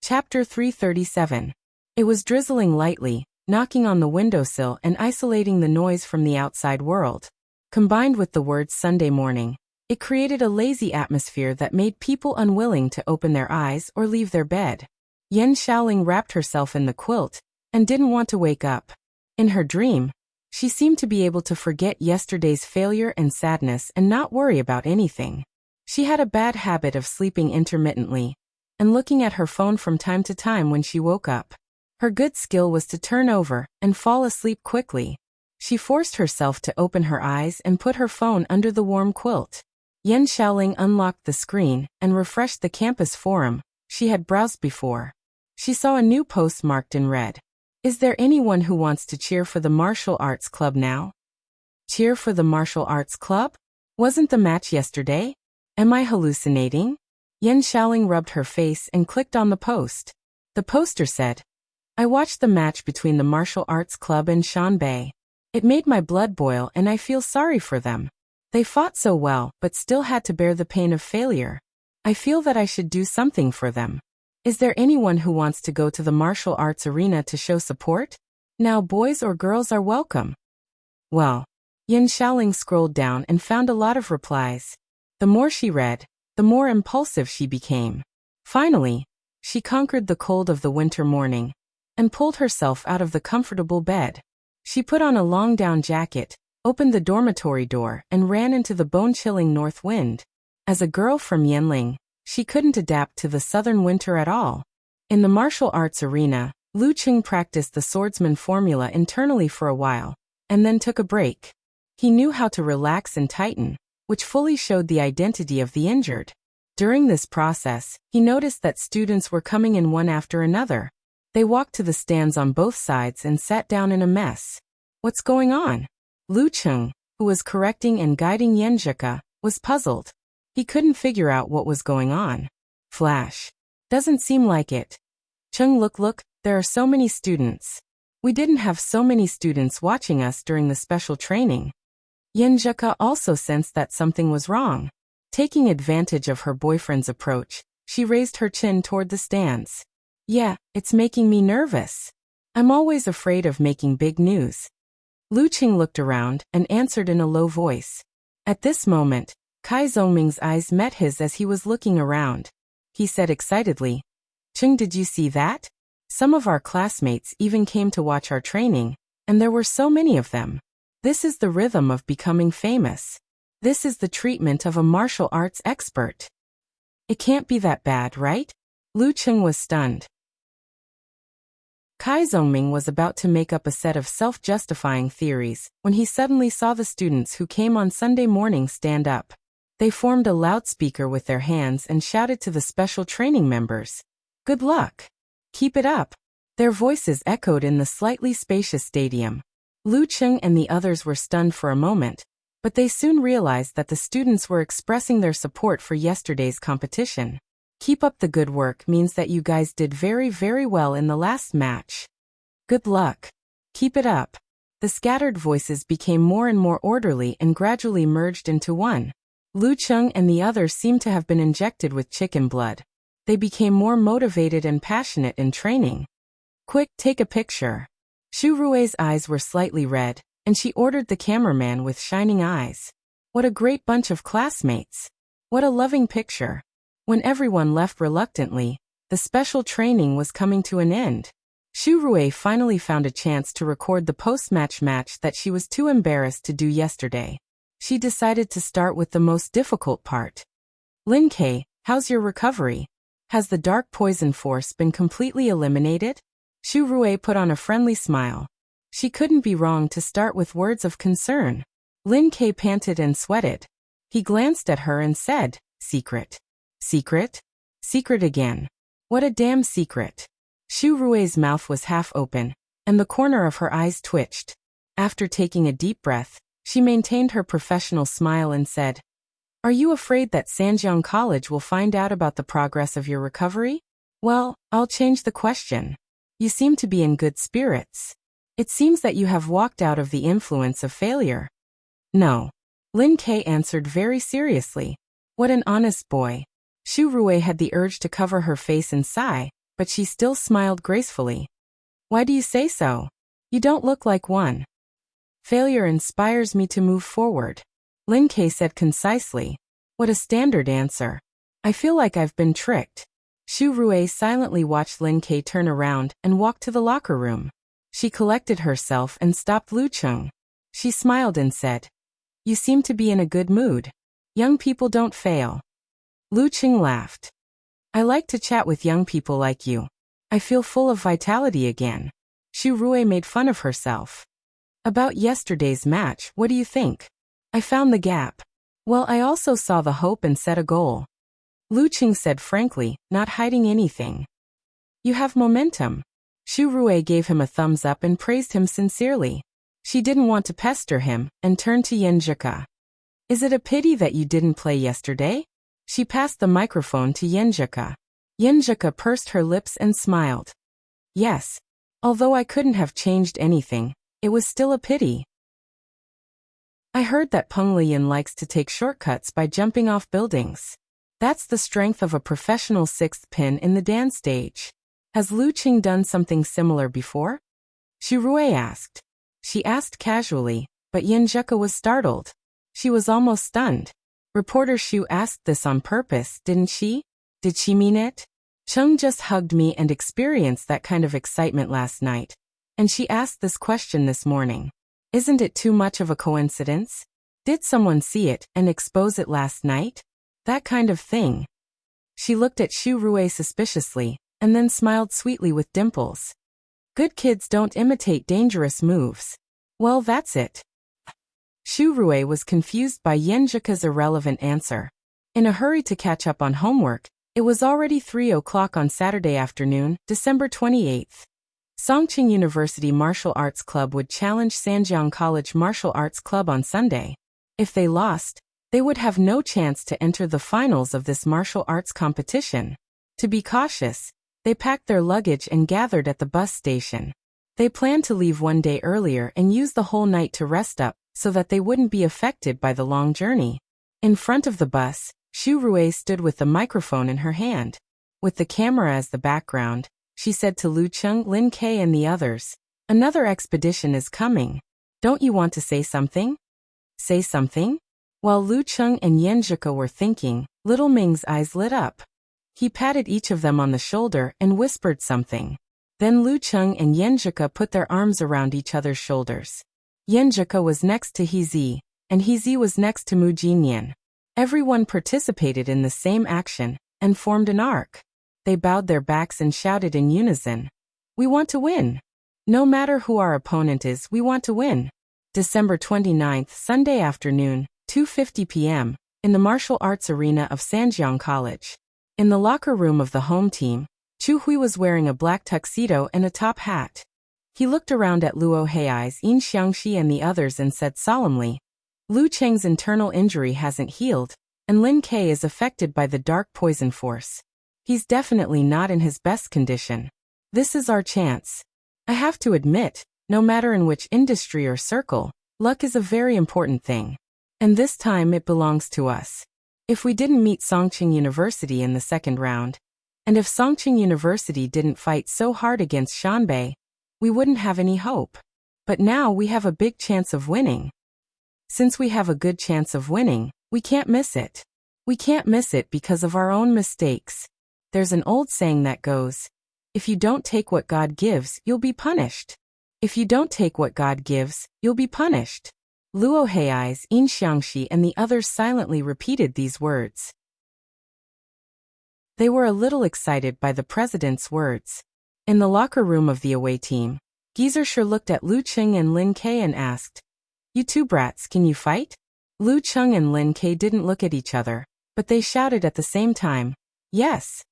Chapter 337. It was drizzling lightly, knocking on the windowsill and isolating the noise from the outside world. Combined with the words Sunday morning, it created a lazy atmosphere that made people unwilling to open their eyes or leave their bed. Yan Xiaoling wrapped herself in the quilt and didn't want to wake up. In her dream, she seemed to be able to forget yesterday's failure and sadness and not worry about anything. She had a bad habit of sleeping intermittently and looking at her phone from time to time when she woke up. Her good skill was to turn over and fall asleep quickly. She forced herself to open her eyes and put her phone under the warm quilt. Yan Xiaoling unlocked the screen and refreshed the campus forum she had browsed before. She saw a new post marked in red. Is there anyone who wants to cheer for the martial arts club now? Cheer for the martial arts club? Wasn't the match yesterday? Am I hallucinating? Yan Xiaoling rubbed her face and clicked on the post. The poster said, I watched the match between the martial arts club and Shanbei. It made my blood boil and I feel sorry for them. They fought so well but still had to bear the pain of failure. I feel that I should do something for them. Is there anyone who wants to go to the martial arts arena to show support? Now boys or girls are welcome. Well, Yan Xiaoling scrolled down and found a lot of replies. The more she read, the more impulsive she became. Finally, she conquered the cold of the winter morning and pulled herself out of the comfortable bed. She put on a long down jacket, opened the dormitory door and ran into the bone-chilling north wind. As a girl from Yanling, she couldn't adapt to the southern winter at all. In the martial arts arena, Lu Qing practiced the swordsman formula internally for a while, and then took a break. He knew how to relax and tighten, which fully showed the identity of the injured. During this process, he noticed that students were coming in one after another. They walked to the stands on both sides and sat down in a mess. What's going on? Lu Qing, who was correcting and guiding Yanjika, was puzzled. He couldn't figure out what was going on. Flash. Doesn't seem like it. Qing, look, there are so many students. We didn't have so many students watching us during the special training. Yanjika also sensed that something was wrong. Taking advantage of her boyfriend's approach, she raised her chin toward the stands. Yeah, it's making me nervous. I'm always afraid of making big news. Lu Qing looked around and answered in a low voice. At this moment, Kai Zongming's eyes met his as he was looking around. He said excitedly, Qing, did you see that? Some of our classmates even came to watch our training, and there were so many of them. This is the rhythm of becoming famous. This is the treatment of a martial arts expert. It can't be that bad, right? Lu Qing was stunned. Kai Zongming was about to make up a set of self-justifying theories when he suddenly saw the students who came on Sunday morning stand up. They formed a loudspeaker with their hands and shouted to the special training members. Good luck. Keep it up. Their voices echoed in the slightly spacious stadium. Lu Qing and the others were stunned for a moment, but they soon realized that the students were expressing their support for yesterday's competition. Keep up the good work means that you guys did very, very well in the last match. Good luck. Keep it up. The scattered voices became more and more orderly and gradually merged into one. Lu Qing and the others seemed to have been injected with chicken blood. They became more motivated and passionate in training. Quick, take a picture. Xu Rui's eyes were slightly red, and she ordered the cameraman with shining eyes. What a great bunch of classmates. What a loving picture. When everyone left reluctantly, the special training was coming to an end. Xu Rui finally found a chance to record the post-match match that she was too embarrassed to do yesterday. She decided to start with the most difficult part. Lin Kei, how's your recovery? Has the dark poison force been completely eliminated? Xu Rui put on a friendly smile. She couldn't be wrong to start with words of concern. Lin Kei panted and sweated. He glanced at her and said, Secret. Secret? Secret again. What a damn secret. Xu Rui's mouth was half open, and the corner of her eyes twitched. After taking a deep breath, she maintained her professional smile and said, Are you afraid that Sanjiang College will find out about the progress of your recovery? Well, I'll change the question. You seem to be in good spirits. It seems that you have walked out of the influence of failure. No. Lin Kei answered very seriously. What an honest boy. Xu Rui had the urge to cover her face and sigh, but she still smiled gracefully. Why do you say so? You don't look like one. Failure inspires me to move forward, Lin Kei said concisely. What a standard answer. I feel like I've been tricked. Xu Rui silently watched Lin Kei turn around and walk to the locker room. She collected herself and stopped Lu Cheng. She smiled and said, You seem to be in a good mood. Young people don't fail. Lu Cheng laughed. I like to chat with young people like you. I feel full of vitality again. Xu Rui made fun of herself. About yesterday's match, what do you think? I found the gap. Well, I also saw the hope and set a goal. Lu Cheng said frankly, not hiding anything. You have momentum. Xu Rui gave him a thumbs up and praised him sincerely. She didn't want to pester him, and turned to Yenjika. Is it a pity that you didn't play yesterday? She passed the microphone to Yenjika. Yenjika pursed her lips and smiled. Yes. Although I couldn't have changed anything, it was still a pity. I heard that Peng Lian likes to take shortcuts by jumping off buildings. That's the strength of a professional sixth pin in the dance stage. Has Lu Cheng done something similar before? Xu Rui asked. She asked casually, but Yenjika was startled. She was almost stunned. Reporter Xu asked this on purpose, didn't she? Did she mean it? Cheng just hugged me and experienced that kind of excitement last night. And she asked this question this morning. Isn't it too much of a coincidence? Did someone see it and expose it last night? That kind of thing. She looked at Xu Rui suspiciously, and then smiled sweetly with dimples. Good kids don't imitate dangerous moves. Well, that's it. Xu Rui was confused by Yenjika's irrelevant answer. In a hurry to catch up on homework, it was already 3 o'clock on Saturday afternoon, December 28th. Songqing University Martial Arts Club would challenge Sanjiang College Martial Arts Club on Sunday. If they lost, they would have no chance to enter the finals of this martial arts competition. To be cautious, they packed their luggage and gathered at the bus station. They planned to leave one day earlier and use the whole night to rest up, so that they wouldn't be affected by the long journey. In front of the bus, Xu Rui stood with the microphone in her hand. With the camera as the background, she said to Lu Cheng, Lin Kei and the others, Another expedition is coming. Don't you want to say something? Say something? While Lu Cheng and Yenjika were thinking, Little Ming's eyes lit up. He patted each of them on the shoulder and whispered something. Then Lu Cheng and Yenjika put their arms around each other's shoulders. Yenjika was next to Hezi, and Hezi was next to Mu Jinyan. Everyone participated in the same action, and formed an arc. They bowed their backs and shouted in unison. We want to win. No matter who our opponent is, we want to win. December 29th, Sunday afternoon, 2:50 p.m., in the martial arts arena of Sanjiang College. In the locker room of the home team, Chu Hui was wearing a black tuxedo and a top hat. He looked around at Luo Hei's, Yin Xiangxi and the others and said solemnly, Lu Cheng's internal injury hasn't healed, and Lin Kei is affected by the dark poison force. He's definitely not in his best condition. This is our chance. I have to admit, no matter in which industry or circle, luck is a very important thing. And this time it belongs to us. If we didn't meet Songqing University in the second round, and if Songqing University didn't fight so hard against Shanbei, we wouldn't have any hope. But now we have a big chance of winning. Since we have a good chance of winning, we can't miss it. We can't miss it because of our own mistakes. There's an old saying that goes, if you don't take what God gives, you'll be punished. If you don't take what God gives, you'll be punished. Luo Hei's, Yin Xiangxi and the others silently repeated these words. They were a little excited by the president's words. In the locker room of the away team, Geezer sure looked at Lu Cheng and Lin Kei and asked, You two brats, can you fight? Lu Cheng and Lin Kei didn't look at each other, but they shouted at the same time, Yes.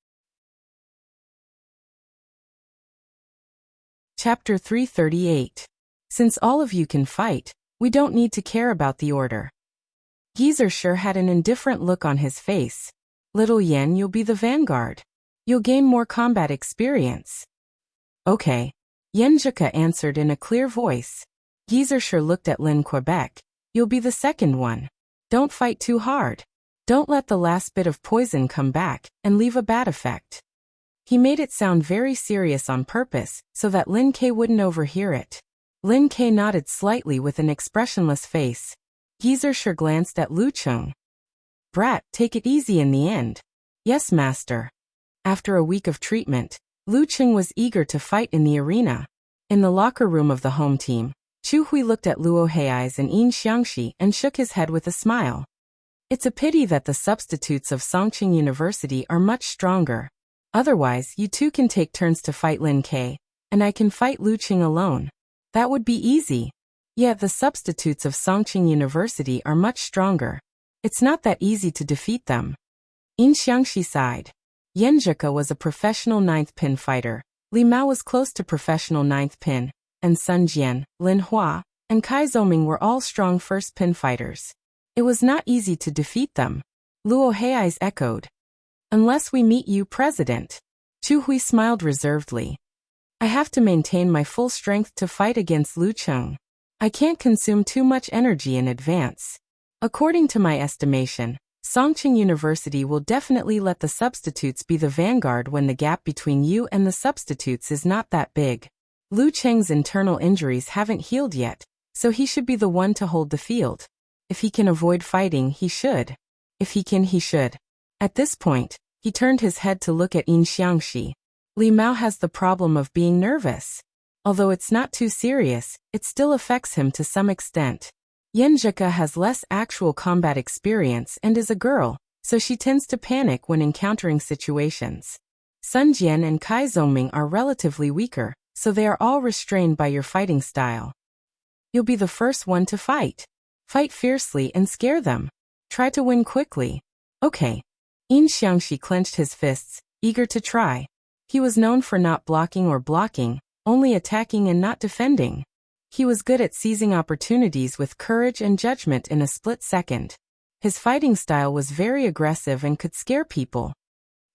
Chapter 338. Since all of you can fight, we don't need to care about the order. Geezer sure had an indifferent look on his face. Little Yen, you'll be the vanguard. You'll gain more combat experience. Okay. Yenjika answered in a clear voice. Geezer sure looked at Lin Quebec. You'll be the second one. Don't fight too hard. Don't let the last bit of poison come back and leave a bad effect. He made it sound very serious on purpose, so that Lin Ke wouldn't overhear it. Lin Ke nodded slightly with an expressionless face. Geezer sure glanced at Lu Cheng. Brat, take it easy in the end. Yes, master. After a week of treatment, Lu Cheng was eager to fight in the arena. In the locker room of the home team, Chu Hui looked at Luo Hei's and Yin Xiangxi and shook his head with a smile. It's a pity that the substitutes of Songqing University are much stronger. Otherwise, you two can take turns to fight Lin Ke, and I can fight Lu Cheng alone. That would be easy. Yet the substitutes of Songqing University are much stronger. It's not that easy to defeat them. Yin Xiangxi sighed. Yan Zhika was a professional 9th pin fighter. Li Mao was close to professional 9th pin, and Sun Jian, Lin Hua, and Kai Zoming were all strong 1st pin fighters. It was not easy to defeat them. Luo Hei's echoed. Unless we meet you, President. Chu Hui smiled reservedly. I have to maintain my full strength to fight against Lu Cheng. I can't consume too much energy in advance. According to my estimation, Songqing University will definitely let the substitutes be the vanguard when the gap between you and the substitutes is not that big. Lu Cheng's internal injuries haven't healed yet, so he should be the one to hold the field. If he can avoid fighting, he should. If he can, he should. At this point, he turned his head to look at Yin Xiangxi. Li Mao has the problem of being nervous. Although it's not too serious, it still affects him to some extent. Yan Zhika has less actual combat experience and is a girl, so she tends to panic when encountering situations. Sun Jian and Kai Zongming are relatively weaker, so they are all restrained by your fighting style. You'll be the first one to fight. Fight fiercely and scare them. Try to win quickly. Okay. Yin Xiangxi clenched his fists, eager to try. He was known for not blocking or blocking, only attacking and not defending. He was good at seizing opportunities with courage and judgment in a split second. His fighting style was very aggressive and could scare people.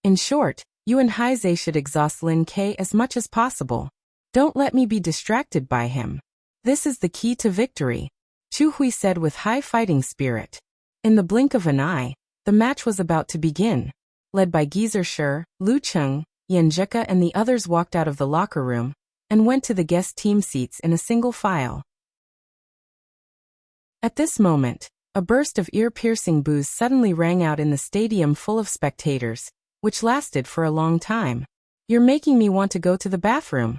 In short, you and Heize should exhaust Lin Ke as much as possible. Don't let me be distracted by him. This is the key to victory, Chu Hui said with high fighting spirit. In the blink of an eye, the match was about to begin. Led by Geezer Shi, Lu Cheng, Yan Zhika and the others walked out of the locker room and went to the guest team seats in a single file. At this moment, a burst of ear-piercing boos suddenly rang out in the stadium full of spectators, which lasted for a long time. You're making me want to go to the bathroom,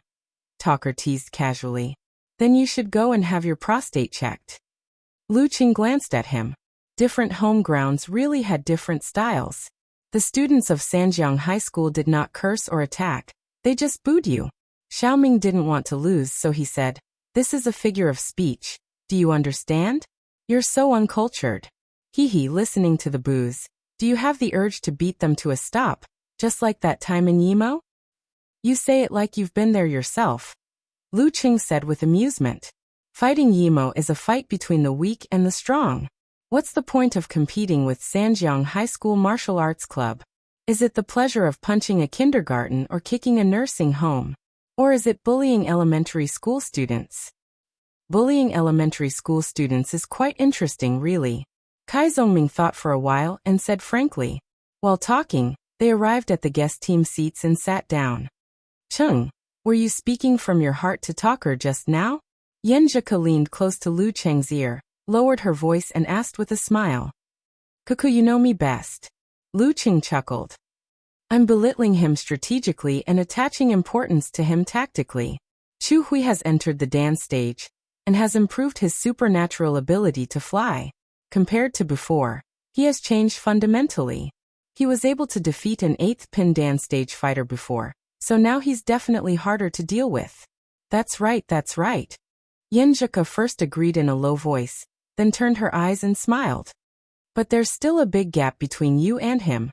Talker teased casually. Then you should go and have your prostate checked. Lu Cheng glanced at him. Different home grounds really had different styles. The students of Sanjiang High School did not curse or attack, they just booed you. Xiaoming didn't want to lose, so he said, "This is a figure of speech. Do you understand? You're so uncultured." Hee, listening to the boos. Do you have the urge to beat them to a stop, just like that time in Yimo? You say it like you've been there yourself. Lu Cheng said with amusement. Fighting Yimo is a fight between the weak and the strong. What's the point of competing with Sanjiang High School Martial Arts Club? Is it the pleasure of punching a kindergarten or kicking a nursing home? Or is it bullying elementary school students? Bullying elementary school students is quite interesting, really. Kai Zongming thought for a while and said frankly. While talking, they arrived at the guest team seats and sat down. Cheng, were you speaking from your heart to Talker just now? Yan Zhika leaned close to Lu Cheng's ear, lowered her voice and asked with a smile. Cuckoo, you know me best. Lu Cheng chuckled. I'm belittling him strategically and attaching importance to him tactically. Chu Hui has entered the dance stage and has improved his supernatural ability to fly. Compared to before, he has changed fundamentally. He was able to defeat an 8th pin dance stage fighter before, so now he's definitely harder to deal with. That's right, that's right. Yan Zhika first agreed in a low voice, then turned her eyes and smiled. But there's still a big gap between you and him.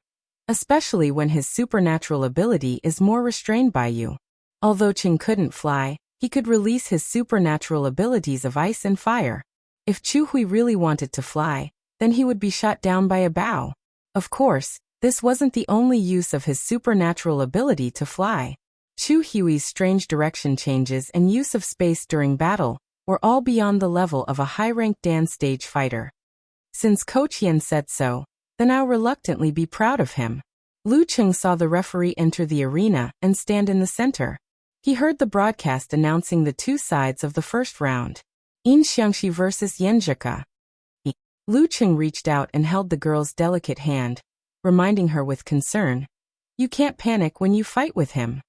Especially when his supernatural ability is more restrained by you. Although Cheng couldn't fly, he could release his supernatural abilities of ice and fire. If Chu Hui really wanted to fly, then he would be shot down by a bow. Of course, this wasn't the only use of his supernatural ability to fly. Chu Hui's strange direction changes and use of space during battle were all beyond the level of a high-ranked dance stage fighter. Since Coach Yan said so, then I'll reluctantly be proud of him. Lu Cheng saw the referee enter the arena and stand in the center. He heard the broadcast announcing the two sides of the first round. In Xiangxi versus Yenjika. Lu Cheng reached out and held the girl's delicate hand, reminding her with concern, "You can't panic when you fight with him."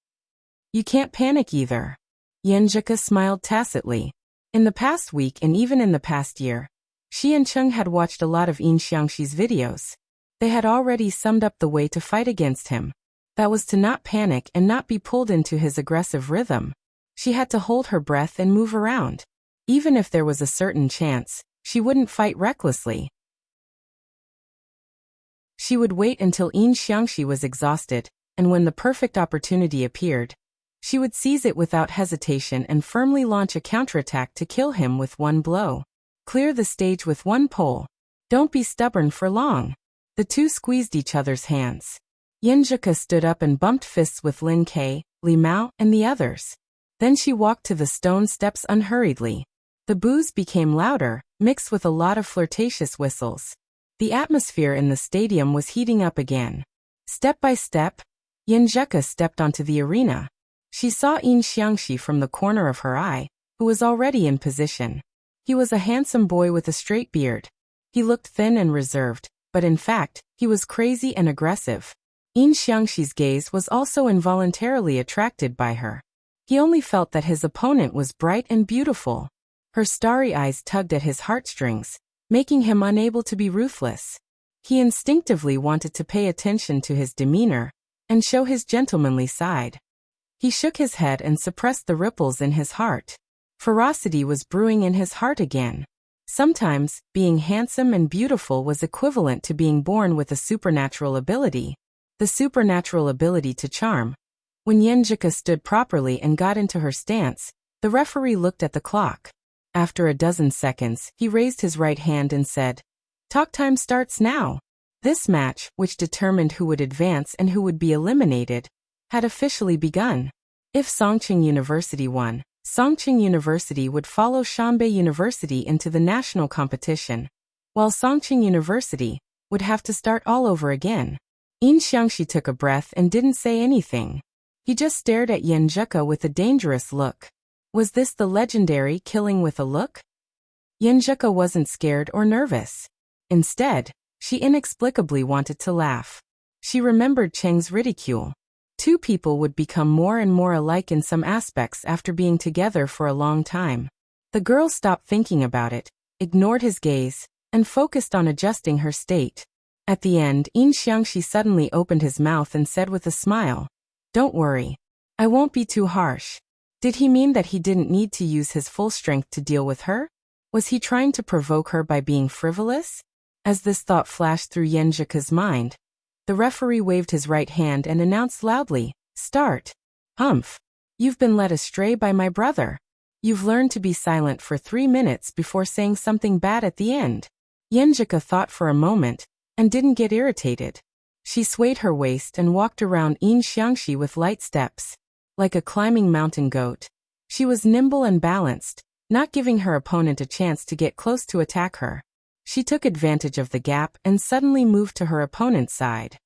"You can't panic either." Yenjika smiled tacitly. In the past week and even in the past year, she and Cheng had watched a lot of In Xiangxi's videos. They had already summed up the way to fight against him. That was to not panic and not be pulled into his aggressive rhythm. She had to hold her breath and move around. Even if there was a certain chance, she wouldn't fight recklessly. She would wait until In Xiangxi was exhausted, and when the perfect opportunity appeared, she would seize it without hesitation and firmly launch a counterattack to kill him with one blow. Clear the stage with one pole. Don't be stubborn for long. The two squeezed each other's hands. Yenjika stood up and bumped fists with Lin Ke, Li Mao, and the others. Then she walked to the stone steps unhurriedly. The boos became louder, mixed with a lot of flirtatious whistles. The atmosphere in the stadium was heating up again. Step by step, Yenjika stepped onto the arena. She saw In Xiangxi from the corner of her eye, who was already in position. He was a handsome boy with a straight beard. He looked thin and reserved, but in fact, he was crazy and aggressive. In Xiangxi's gaze was also involuntarily attracted by her. He only felt that his opponent was bright and beautiful. Her starry eyes tugged at his heartstrings, making him unable to be ruthless. He instinctively wanted to pay attention to his demeanor and show his gentlemanly side. He shook his head and suppressed the ripples in his heart. Ferocity was brewing in his heart again. Sometimes, being handsome and beautiful was equivalent to being born with a supernatural ability. The supernatural ability to charm. When Yenjika stood properly and got into her stance, the referee looked at the clock. After a dozen seconds, he raised his right hand and said, "Talk time starts now." This match, which determined who would advance and who would be eliminated, had officially begun. If Songqing University won, Songqing University would follow Shanbei University into the national competition, while Songqing University would have to start all over again. In Xiangxi took a breath and didn't say anything. He just stared at Yenjika with a dangerous look. Was this the legendary killing with a look? Yenjika wasn't scared or nervous. Instead, she inexplicably wanted to laugh. She remembered Cheng's ridicule. Two people would become more and more alike in some aspects after being together for a long time. The girl stopped thinking about it, ignored his gaze, and focused on adjusting her state. At the end, In Xiangxi suddenly opened his mouth and said with a smile, "Don't worry. I won't be too harsh." Did he mean that he didn't need to use his full strength to deal with her? Was he trying to provoke her by being frivolous? As this thought flashed through Yenjika's mind, the referee waved his right hand and announced loudly, "Start." "Humph. You've been led astray by my brother. You've learned to be silent for 3 minutes before saying something bad at the end." Yenjika thought for a moment, and didn't get irritated. She swayed her waist and walked around In Xiangxi with light steps. Like a climbing mountain goat, she was nimble and balanced, not giving her opponent a chance to get close to attack her. She took advantage of the gap and suddenly moved to her opponent's side.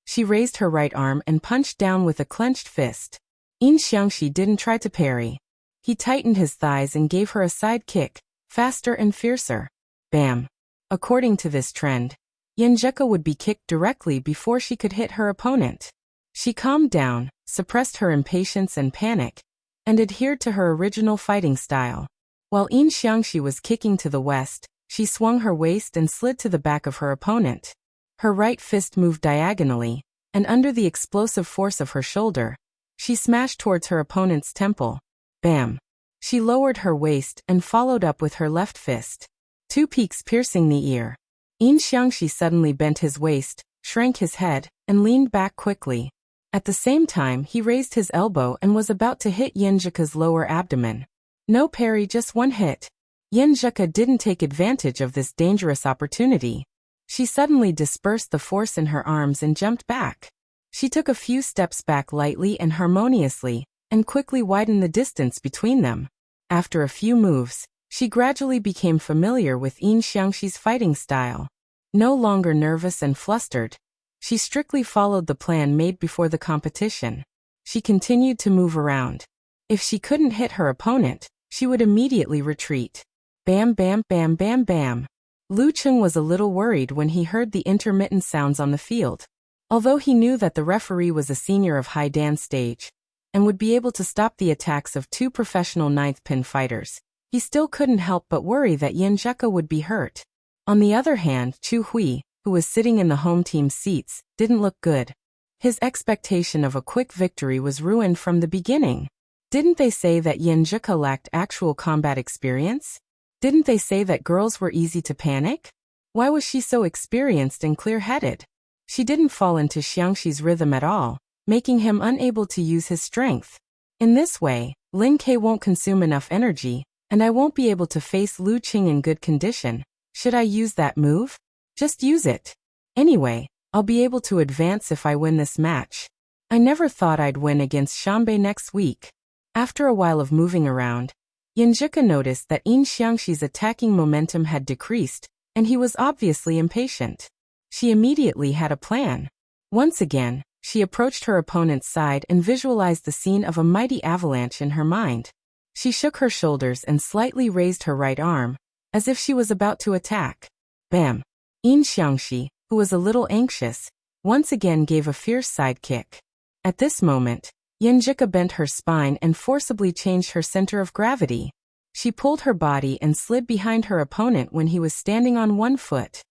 She raised her right arm and punched down with a clenched fist. In Xiangxi didn't try to parry. He tightened his thighs and gave her a side kick, faster and fiercer. Bam. According to this trend, Yenjika would be kicked directly before she could hit her opponent. She calmed down, suppressed her impatience and panic, and adhered to her original fighting style. While In Xiangxi was kicking to the west, she swung her waist and slid to the back of her opponent. Her right fist moved diagonally, and under the explosive force of her shoulder, she smashed towards her opponent's temple. Bam! She lowered her waist and followed up with her left fist. Two peaks piercing the ear. In Xiangxi suddenly bent his waist, shrank his head, and leaned back quickly. At the same time, he raised his elbow and was about to hit Yenjika's lower abdomen. No parry, just one hit. Yenjika didn't take advantage of this dangerous opportunity. She suddenly dispersed the force in her arms and jumped back. She took a few steps back lightly and harmoniously, and quickly widened the distance between them. After a few moves, she gradually became familiar with In Xiangxi's fighting style. No longer nervous and flustered, she strictly followed the plan made before the competition. She continued to move around. If she couldn't hit her opponent, she would immediately retreat. Bam, bam, bam, bam, bam. Lu Cheng was a little worried when he heard the intermittent sounds on the field. Although he knew that the referee was a senior of high dance stage and would be able to stop the attacks of two professional ninth pin fighters, he still couldn't help but worry that Yin Zheka would be hurt. On the other hand, Chu Hui, who was sitting in the home team's seats, didn't look good. His expectation of a quick victory was ruined from the beginning. Didn't they say that Yin Zheka lacked actual combat experience? Didn't they say that girls were easy to panic? Why was she so experienced and clear-headed? She didn't fall into Xiangxi's rhythm at all, making him unable to use his strength. In this way, Lin Ke won't consume enough energy, and I won't be able to face Lu Qing in good condition. Should I use that move? Just use it. Anyway, I'll be able to advance if I win this match. I never thought I'd win against Shanbei next week. After a while of moving around, Yin Zheka noticed that Yin Xiangxi's attacking momentum had decreased, and he was obviously impatient. She immediately had a plan. Once again, she approached her opponent's side and visualized the scene of a mighty avalanche in her mind. She shook her shoulders and slightly raised her right arm, as if she was about to attack. Bam! Yin Xiangxi, who was a little anxious, once again gave a fierce side kick. At this moment, Yin Zheka bent her spine and forcibly changed her center of gravity. She pulled her body and slid behind her opponent when he was standing on one foot.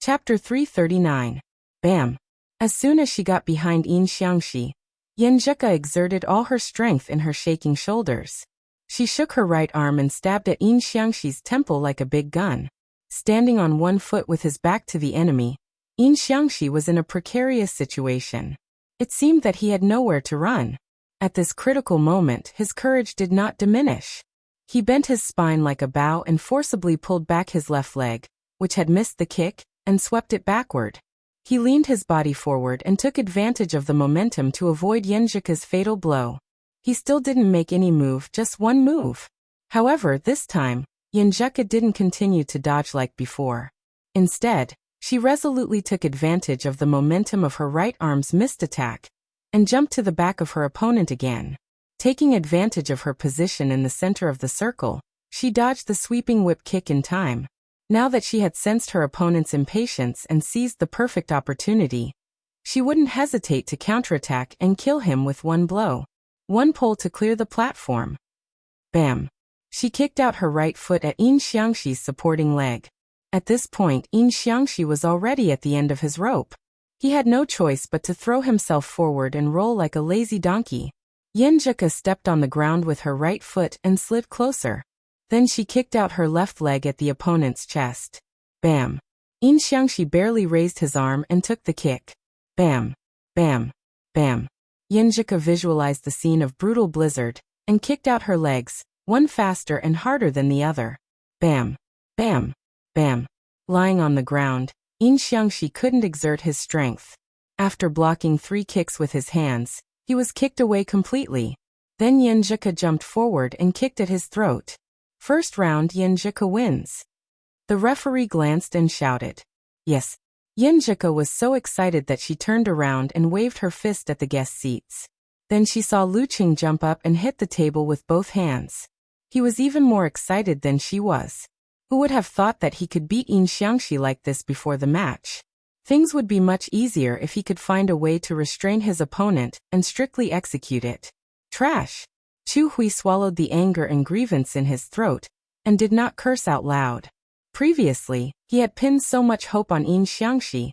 Chapter 339. Bam! As soon as she got behind Yin Xiangxi, Yin Zheka exerted all her strength in her shaking shoulders. She shook her right arm and stabbed at Yin Xiangxi's temple like a big gun. Standing on one foot with his back to the enemy, Yin Xiangxi was in a precarious situation. It seemed that he had nowhere to run. At this critical moment, his courage did not diminish. He bent his spine like a bow and forcibly pulled back his left leg, which had missed the kick, and swept it backward. He leaned his body forward and took advantage of the momentum to avoid Yin Zheka's fatal blow. He still didn't make any move, just one move. However, this time, Yin Zheka didn't continue to dodge like before. Instead, she resolutely took advantage of the momentum of her right arm's missed attack and jumped to the back of her opponent again. Taking advantage of her position in the center of the circle, she dodged the sweeping whip kick in time. Now that she had sensed her opponent's impatience and seized the perfect opportunity, she wouldn't hesitate to counterattack and kill him with one blow. One pull to clear the platform. Bam! She kicked out her right foot at Yin Xiangxi's supporting leg. At this point, Yin Xiangxi was already at the end of his rope. He had no choice but to throw himself forward and roll like a lazy donkey. Yin Zheka stepped on the ground with her right foot and slid closer. Then she kicked out her left leg at the opponent's chest. Bam! Yin Xiangxi barely raised his arm and took the kick. Bam! Bam! Bam! Yin Zheka visualized the scene of brutal blizzard and kicked out her legs, one faster and harder than the other. Bam! Bam! Bam! Lying on the ground, Yin Xiangxi couldn't exert his strength. After blocking 3 kicks with his hands, he was kicked away completely. Then Yin Zheka jumped forward and kicked at his throat. First round, Yin Zheka wins. The referee glanced and shouted. Yes. Yin Zheka was so excited that she turned around and waved her fist at the guest seats. Then she saw Lu Qing jump up and hit the table with both hands. He was even more excited than she was. Who would have thought that he could beat Yin Xiangxi like this before the match? Things would be much easier if he could find a way to restrain his opponent and strictly execute it. Trash! Chu Hui swallowed the anger and grievance in his throat, and did not curse out loud. Previously, he had pinned so much hope on Yin Xiangxi,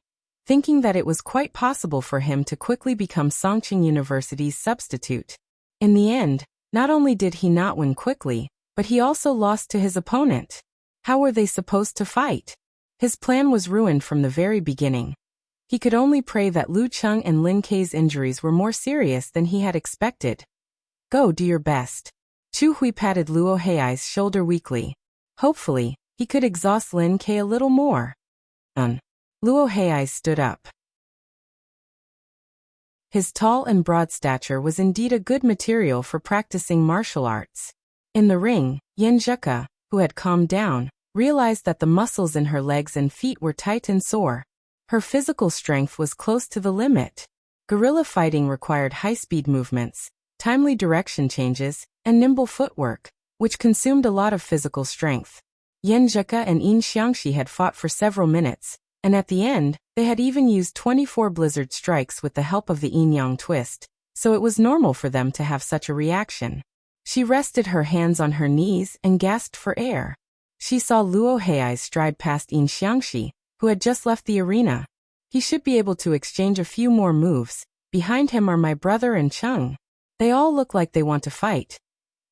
thinking that it was quite possible for him to quickly become Songqing University's substitute. In the end, not only did he not win quickly, but he also lost to his opponent. How were they supposed to fight? His plan was ruined from the very beginning. He could only pray that Lu Cheng and Lin Ke's injuries were more serious than he had expected. Go do your best. Chu Hui patted Luo Hei's shoulder weakly. Hopefully, he could exhaust Lin Ke a little more. Luo Hei stood up. His tall and broad stature was indeed a good material for practicing martial arts. In the ring, Yin Zheka, who had calmed down, realized that the muscles in her legs and feet were tight and sore. Her physical strength was close to the limit. Guerrilla fighting required high-speed movements, timely direction changes, and nimble footwork, which consumed a lot of physical strength. Yan Zheke and Yin Xiangxi had fought for several minutes, and at the end, they had even used 24 blizzard strikes with the help of the yin-yang twist, so it was normal for them to have such a reaction. She rested her hands on her knees and gasped for air. She saw Luo Hei's stride past Yin Xiangxi, who had just left the arena. He should be able to exchange a few more moves. Behind him are my brother and Cheng. They all look like they want to fight.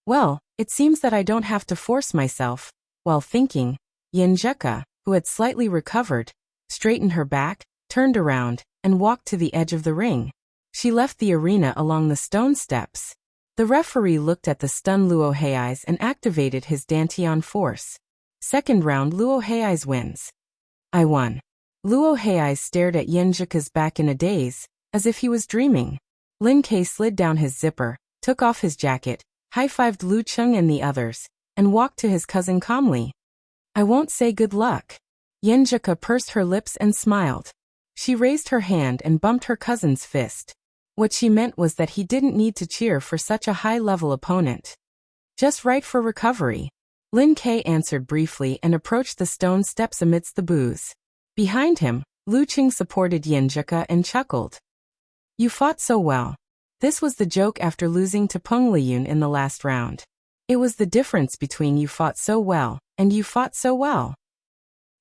Well, it seems that I don't have to force myself. While thinking, Yan Zheke, who had slightly recovered, straightened her back, turned around, and walked to the edge of the ring. She left the arena along the stone steps. The referee looked at the stunned Luo Hei's and activated his Dantian force. Second round, Luo Hei's wins. I won. Luo Hei stared at Yan Zheke's back in a daze, as if he was dreaming. Lin Ke slid down his zipper, took off his jacket, high-fived Lu Cheng and the others, and walked to his cousin calmly. I won't say good luck. Yan Zheke pursed her lips and smiled. She raised her hand and bumped her cousin's fist. What she meant was that he didn't need to cheer for such a high-level opponent. Just right for recovery. Lin Ke answered briefly and approached the stone steps amidst the boos. Behind him, Lu Qing supported Yan Zheke and chuckled. You fought so well. This was the joke after losing to Peng Liyun in the last round. It was the difference between you fought so well and you fought so well.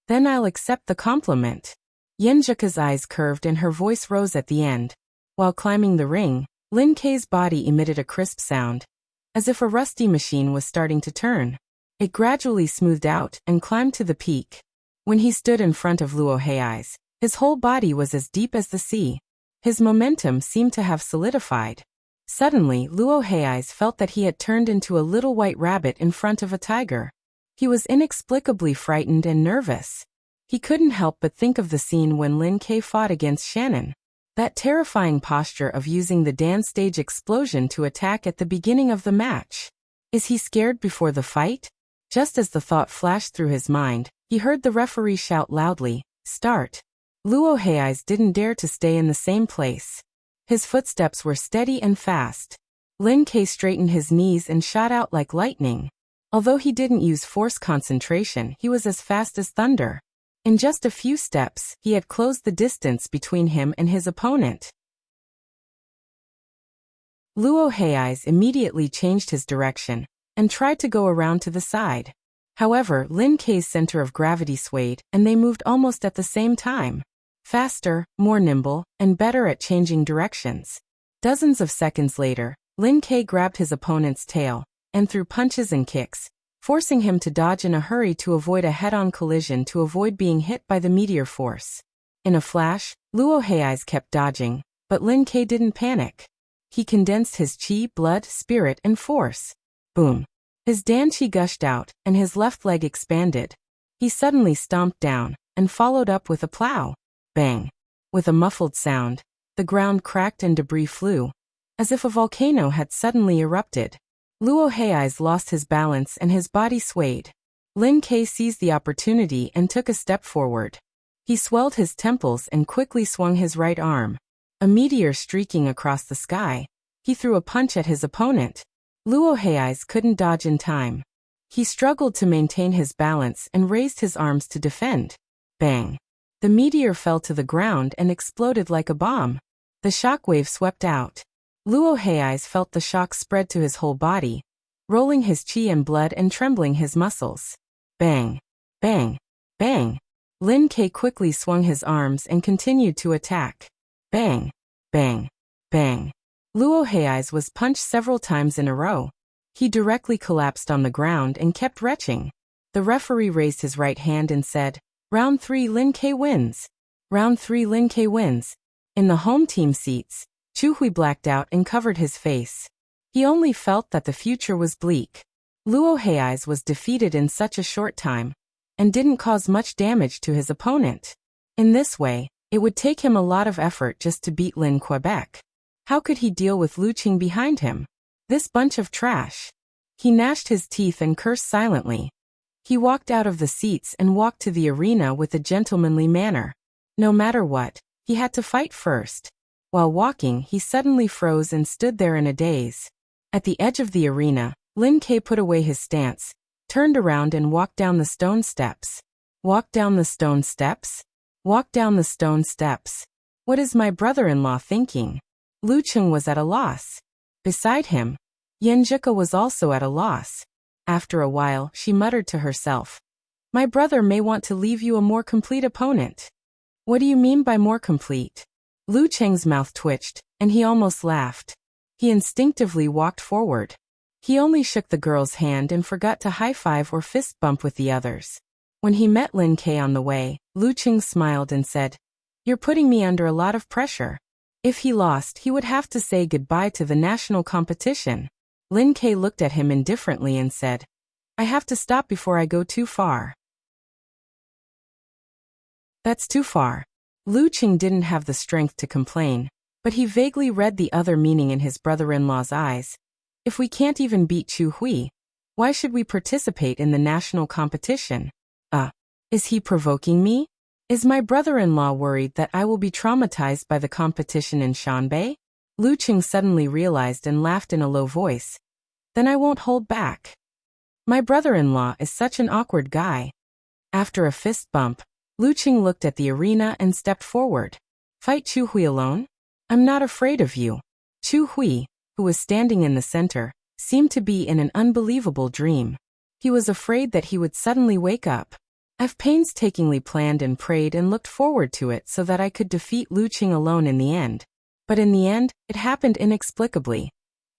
Then I'll accept the compliment. Yan Zheke's eyes curved and her voice rose at the end. While climbing the ring, Lin Ke's body emitted a crisp sound, as if a rusty machine was starting to turn. It gradually smoothed out and climbed to the peak. When he stood in front of Luo Hei's, his whole body was as deep as the sea. His momentum seemed to have solidified. Suddenly, Luo Hei's felt that he had turned into a little white rabbit in front of a tiger. He was inexplicably frightened and nervous. He couldn't help but think of the scene when Lin Ke fought against Shannon. That terrifying posture of using the dance stage explosion to attack at the beginning of the match. Is he scared before the fight? Just as the thought flashed through his mind, he heard the referee shout loudly, "Start." Luo Hei's didn't dare to stay in the same place. His footsteps were steady and fast. Lin Ke straightened his knees and shot out like lightning. Although he didn't use force concentration, he was as fast as thunder. In just a few steps, he had closed the distance between him and his opponent. Luo Hei's immediately changed his direction and tried to go around to the side. However, Lin Ke's center of gravity swayed, and they moved almost at the same time. Faster, more nimble, and better at changing directions. Dozens of seconds later, Lin Ke grabbed his opponent's tail and threw punches and kicks, forcing him to dodge in a hurry to avoid a head-on collision to avoid being hit by the meteor force. In a flash, Luo Hei's kept dodging, but Lin Ke didn't panic. He condensed his qi, blood, spirit, and force. Boom. His dan qi gushed out, and his left leg expanded. He suddenly stomped down, and followed up with a plow. Bang. With a muffled sound, the ground cracked and debris flew, as if a volcano had suddenly erupted. Luo Hei's lost his balance and his body swayed. Lin Ke seized the opportunity and took a step forward. He swelled his temples and quickly swung his right arm. A meteor streaking across the sky, he threw a punch at his opponent. Luo Hei's couldn't dodge in time. He struggled to maintain his balance and raised his arms to defend. Bang. The meteor fell to the ground and exploded like a bomb. The shockwave swept out. Luo Hei's felt the shock spread to his whole body, rolling his qi and blood and trembling his muscles. Bang. Bang. Bang. Lin Ke quickly swung his arms and continued to attack. Bang. Bang. Bang. Luo Hei's was punched several times in a row. He directly collapsed on the ground and kept retching. The referee raised his right hand and said, "Round 3 Lin Ke wins." Round 3 Lin Ke wins. In the home team seats, Chu Hui blacked out and covered his face. He only felt that the future was bleak. Luo Hei's was defeated in such a short time, and didn't cause much damage to his opponent. In this way, it would take him a lot of effort just to beat Lin Quebec. How could he deal with Lu Qing behind him? This bunch of trash. He gnashed his teeth and cursed silently. He walked out of the seats and walked to the arena with a gentlemanly manner. No matter what, he had to fight first. While walking, he suddenly froze and stood there in a daze. At the edge of the arena, Lin Kei put away his stance, turned around and walked down the stone steps. Walk down the stone steps? Walk down the stone steps. What is my brother-in-law thinking? Lu Cheng was at a loss. Beside him, Yan Zhika was also at a loss. After a while, she muttered to herself, "My brother may want to leave you a more complete opponent." "What do you mean by more complete?" Lu Cheng's mouth twitched, and he almost laughed. He instinctively walked forward. He only shook the girl's hand and forgot to high-five or fist bump with the others. When he met Lin Kei on the way, Lu Cheng smiled and said, "You're putting me under a lot of pressure." If he lost, he would have to say goodbye to the national competition. Lin Kei looked at him indifferently and said, "I have to stop before I go too far." "That's too far." Lu Cheng didn't have the strength to complain, but he vaguely read the other meaning in his brother-in-law's eyes. If we can't even beat Chu Hui, why should we participate in the national competition? Is he provoking me? Is my brother-in-law worried that I will be traumatized by the competition in Shanbei? Lu Cheng suddenly realized and laughed in a low voice. Then I won't hold back. My brother-in-law is such an awkward guy. After a fist bump, Lu Cheng looked at the arena and stepped forward. Fight Chu Hui alone? I'm not afraid of you. Chu Hui, who was standing in the center, seemed to be in an unbelievable dream. He was afraid that he would suddenly wake up. I've painstakingly planned and prayed and looked forward to it so that I could defeat Lu Cheng alone in the end. But in the end, it happened inexplicably.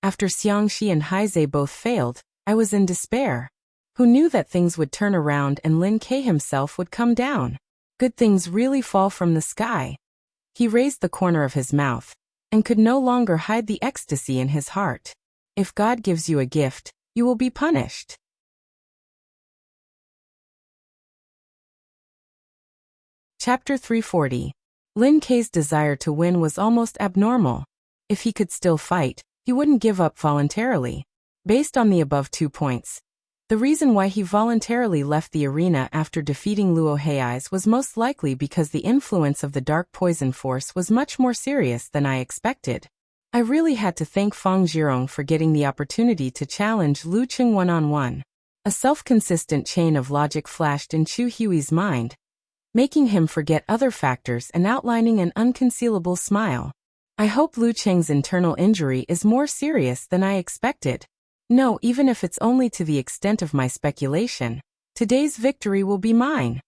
After Xiangxi and Haizhe both failed, I was in despair. Who knew that things would turn around and Lin Kei himself would come down? Good things really fall from the sky. He raised the corner of his mouth, and could no longer hide the ecstasy in his heart. If God gives you a gift, you will be punished. Chapter 340. Lin Kei's desire to win was almost abnormal. If he could still fight, he wouldn't give up voluntarily. Based on the above 2 points, the reason why he voluntarily left the arena after defeating Luo Hei's was most likely because the influence of the dark poison force was much more serious than I expected. I really had to thank Fang Zhirong for getting the opportunity to challenge Lu Cheng one-on-one. A self-consistent chain of logic flashed in Chu Hui's mind, making him forget other factors and outlining an unconcealable smile. I hope Lu Cheng's internal injury is more serious than I expected. No, even if it's only to the extent of my speculation, today's victory will be mine.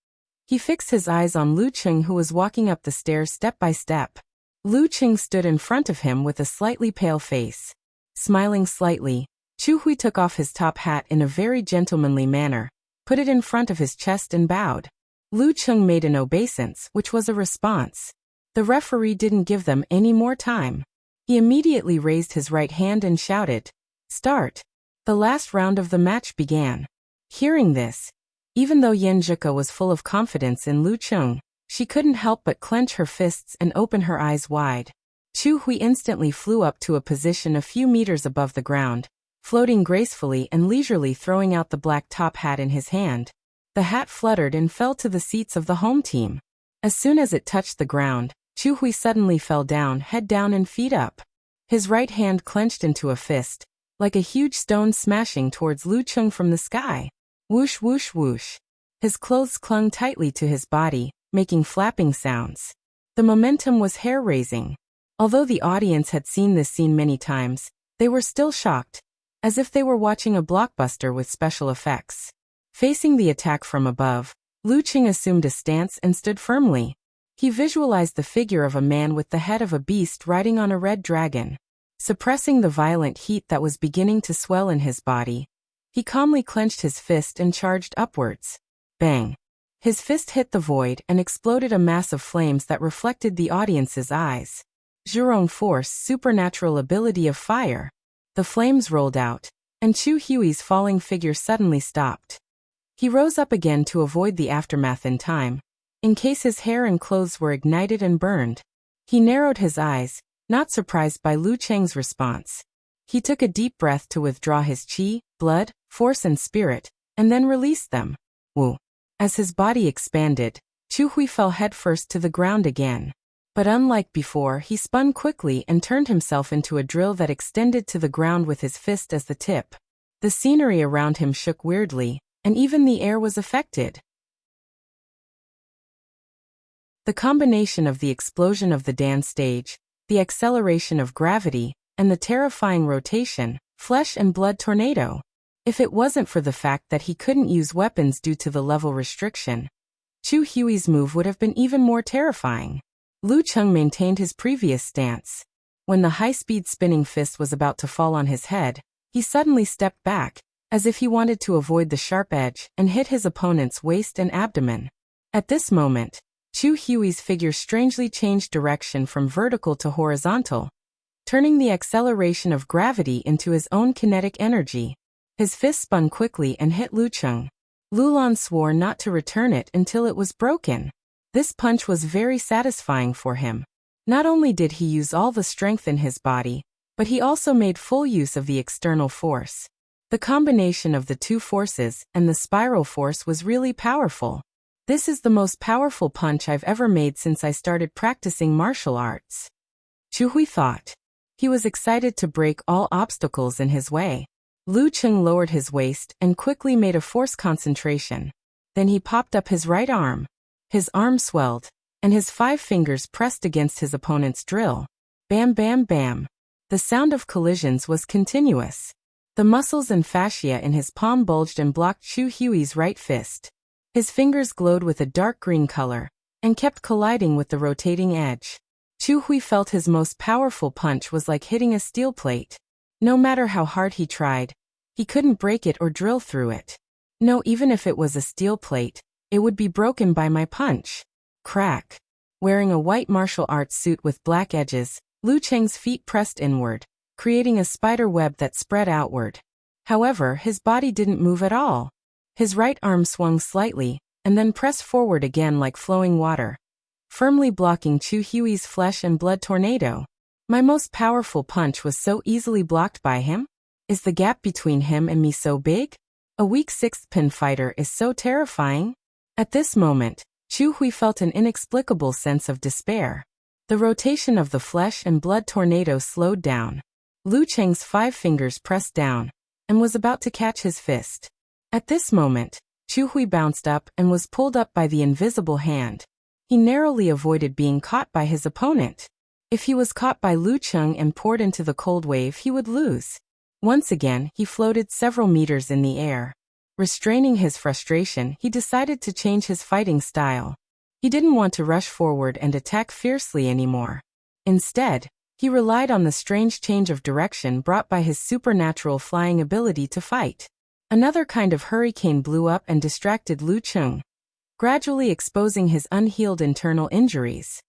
He fixed his eyes on Lu Cheng, who was walking up the stairs step by step. Lu Cheng stood in front of him with a slightly pale face. Smiling slightly, Chu Hui took off his top hat in a very gentlemanly manner, put it in front of his chest and bowed. Lu Cheng made an obeisance, which was a response. The referee didn't give them any more time. He immediately raised his right hand and shouted, "Start." The last round of the match began. Hearing this, even though Yan Zhika was full of confidence in Lu Cheng, she couldn't help but clench her fists and open her eyes wide. Chu Hui instantly flew up to a position a few meters above the ground, floating gracefully and leisurely, throwing out the black top hat in his hand. The hat fluttered and fell to the seats of the home team. As soon as it touched the ground, Chu Hui suddenly fell down, head down and feet up. His right hand clenched into a fist, like a huge stone smashing towards Lu Cheng from the sky. Whoosh whoosh whoosh. His clothes clung tightly to his body, making flapping sounds. The momentum was hair-raising. Although the audience had seen this scene many times, they were still shocked, as if they were watching a blockbuster with special effects. Facing the attack from above, Lu Cheng assumed a stance and stood firmly. He visualized the figure of a man with the head of a beast riding on a red dragon. Suppressing the violent heat that was beginning to swell in his body, he calmly clenched his fist and charged upwards. Bang! His fist hit the void and exploded a mass of flames that reflected the audience's eyes. Zhurong force, supernatural ability of fire. The flames rolled out, and Chu Hui's falling figure suddenly stopped. He rose up again to avoid the aftermath in time, in case his hair and clothes were ignited and burned. He narrowed his eyes, not surprised by Lu Cheng's response. He took a deep breath to withdraw his qi, blood, force and spirit, and then released them. Woo. As his body expanded, Chu Hui fell headfirst to the ground again. But unlike before, he spun quickly and turned himself into a drill that extended to the ground with his fist as the tip. The scenery around him shook weirdly, and even the air was affected. The combination of the explosion of the dance stage, the acceleration of gravity, and the terrifying rotation, flesh and blood tornado. If it wasn't for the fact that he couldn't use weapons due to the level restriction, Chu Hui's move would have been even more terrifying. Lu Cheng maintained his previous stance. When the high-speed spinning fist was about to fall on his head, he suddenly stepped back, as if he wanted to avoid the sharp edge, and hit his opponent's waist and abdomen. At this moment, Chu Hui's figure strangely changed direction from vertical to horizontal, turning the acceleration of gravity into his own kinetic energy. His fist spun quickly and hit Lu Cheng. Lulan swore not to return it until it was broken. This punch was very satisfying for him. Not only did he use all the strength in his body, but he also made full use of the external force. The combination of the two forces and the spiral force was really powerful. This is the most powerful punch I've ever made since I started practicing martial arts. Chu Hui thought. He was excited to break all obstacles in his way. Lu Cheng lowered his waist and quickly made a force concentration. Then he popped up his right arm. His arm swelled, and his 5 fingers pressed against his opponent's drill. Bam, bam, bam. The sound of collisions was continuous. The muscles and fascia in his palm bulged and blocked Chu Hui's right fist. His fingers glowed with a dark green color, and kept colliding with the rotating edge. Chu Hui felt his most powerful punch was like hitting a steel plate. No matter how hard he tried, he couldn't break it or drill through it. No, even if it was a steel plate, it would be broken by my punch. Crack. Wearing a white martial arts suit with black edges, Lu Cheng's feet pressed inward, creating a spider web that spread outward. However, his body didn't move at all. His right arm swung slightly, and then pressed forward again like flowing water, firmly blocking Chu Hui's flesh and blood tornado. My most powerful punch was so easily blocked by him? Is the gap between him and me so big? A weak sixth pin fighter is so terrifying. At this moment, Chu Hui felt an inexplicable sense of despair. The rotation of the flesh and blood tornado slowed down. Lu Cheng's 5 fingers pressed down, and was about to catch his fist. At this moment, Chu Hui bounced up and was pulled up by the invisible hand. He narrowly avoided being caught by his opponent. If he was caught by Lu Cheng and poured into the cold wave, he would lose. Once again, he floated several meters in the air. Restraining his frustration, he decided to change his fighting style. He didn't want to rush forward and attack fiercely anymore. Instead, he relied on the strange change of direction brought by his supernatural flying ability to fight. Another kind of hurricane blew up and distracted Lu Cheng, gradually exposing his unhealed internal injuries.